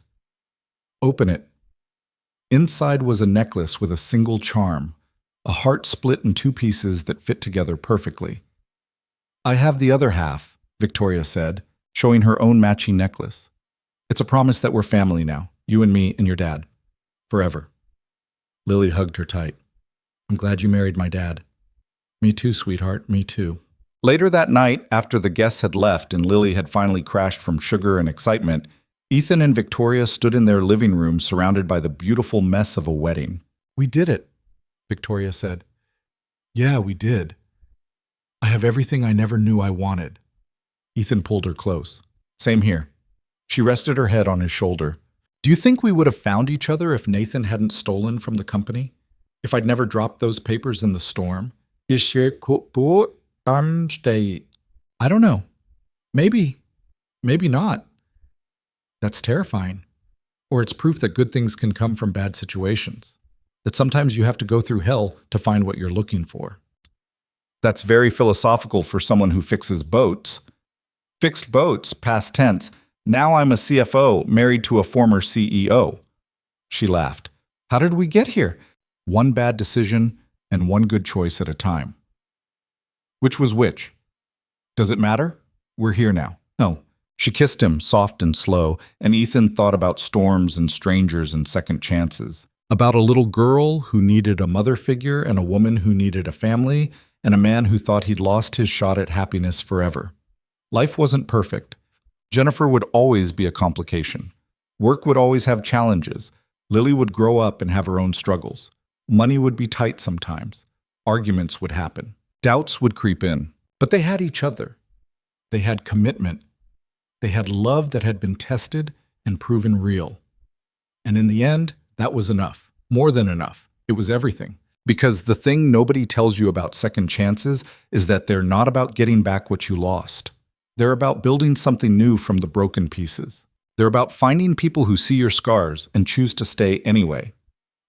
Open it. Inside was a necklace with a single charm, a heart split in 2 pieces that fit together perfectly. I have the other half, Victoria said, showing her own matching necklace. It's a promise that we're family now, you and me and your dad. Forever. Lily hugged her tight. I'm glad you married my dad. Me too, sweetheart, me too. Later that night, after the guests had left and Lily had finally crashed from sugar and excitement, Ethan and Victoria stood in their living room surrounded by the beautiful mess of a wedding. We did it, Victoria said. Yeah, we did. I have everything I never knew I wanted. Ethan pulled her close. Same here. She rested her head on his shoulder. Do you think we would have found each other if Nathan hadn't stolen from the company? If I'd never dropped those papers in the storm? I don't know. Maybe. Maybe not. That's terrifying. Or it's proof that good things can come from bad situations. That sometimes you have to go through hell to find what you're looking for. That's very philosophical for someone who fixes boats. Fixed boats, past tense. Now I'm a CFO married to a former CEO. She laughed. How did we get here? One bad decision and one good choice at a time. Which was which? Does it matter? We're here now. No. She kissed him, soft and slow, and Ethan thought about storms and strangers and second chances. About a little girl who needed a mother figure and a woman who needed a family, and a man who thought he'd lost his shot at happiness forever. Life wasn't perfect. Jennifer would always be a complication. Work would always have challenges. Lily would grow up and have her own struggles. Money would be tight sometimes. Arguments would happen. Doubts would creep in. But they had each other. They had commitment. They had love that had been tested and proven real. And in the end, that was enough. More than enough. It was everything. Because the thing nobody tells you about second chances is that they're not about getting back what you lost. They're about building something new from the broken pieces. They're about finding people who see your scars and choose to stay anyway.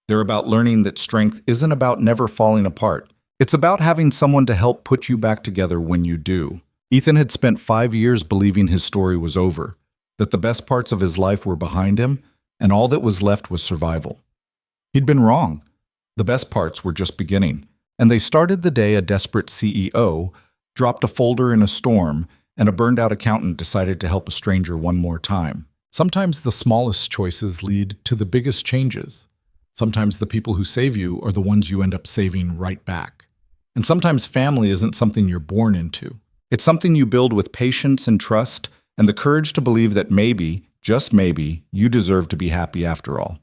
They're about learning that strength isn't about never falling apart. It's about having someone to help put you back together when you do. Ethan had spent 5 years believing his story was over, that the best parts of his life were behind him, and all that was left was survival. He'd been wrong. The best parts were just beginning, and they started the day a desperate CEO dropped a folder in a storm and a burned-out accountant decided to help a stranger one more time. Sometimes the smallest choices lead to the biggest changes. Sometimes the people who save you are the ones you end up saving right back. And sometimes family isn't something you're born into. It's something you build with patience and trust and the courage to believe that maybe, just maybe, you deserve to be happy after all.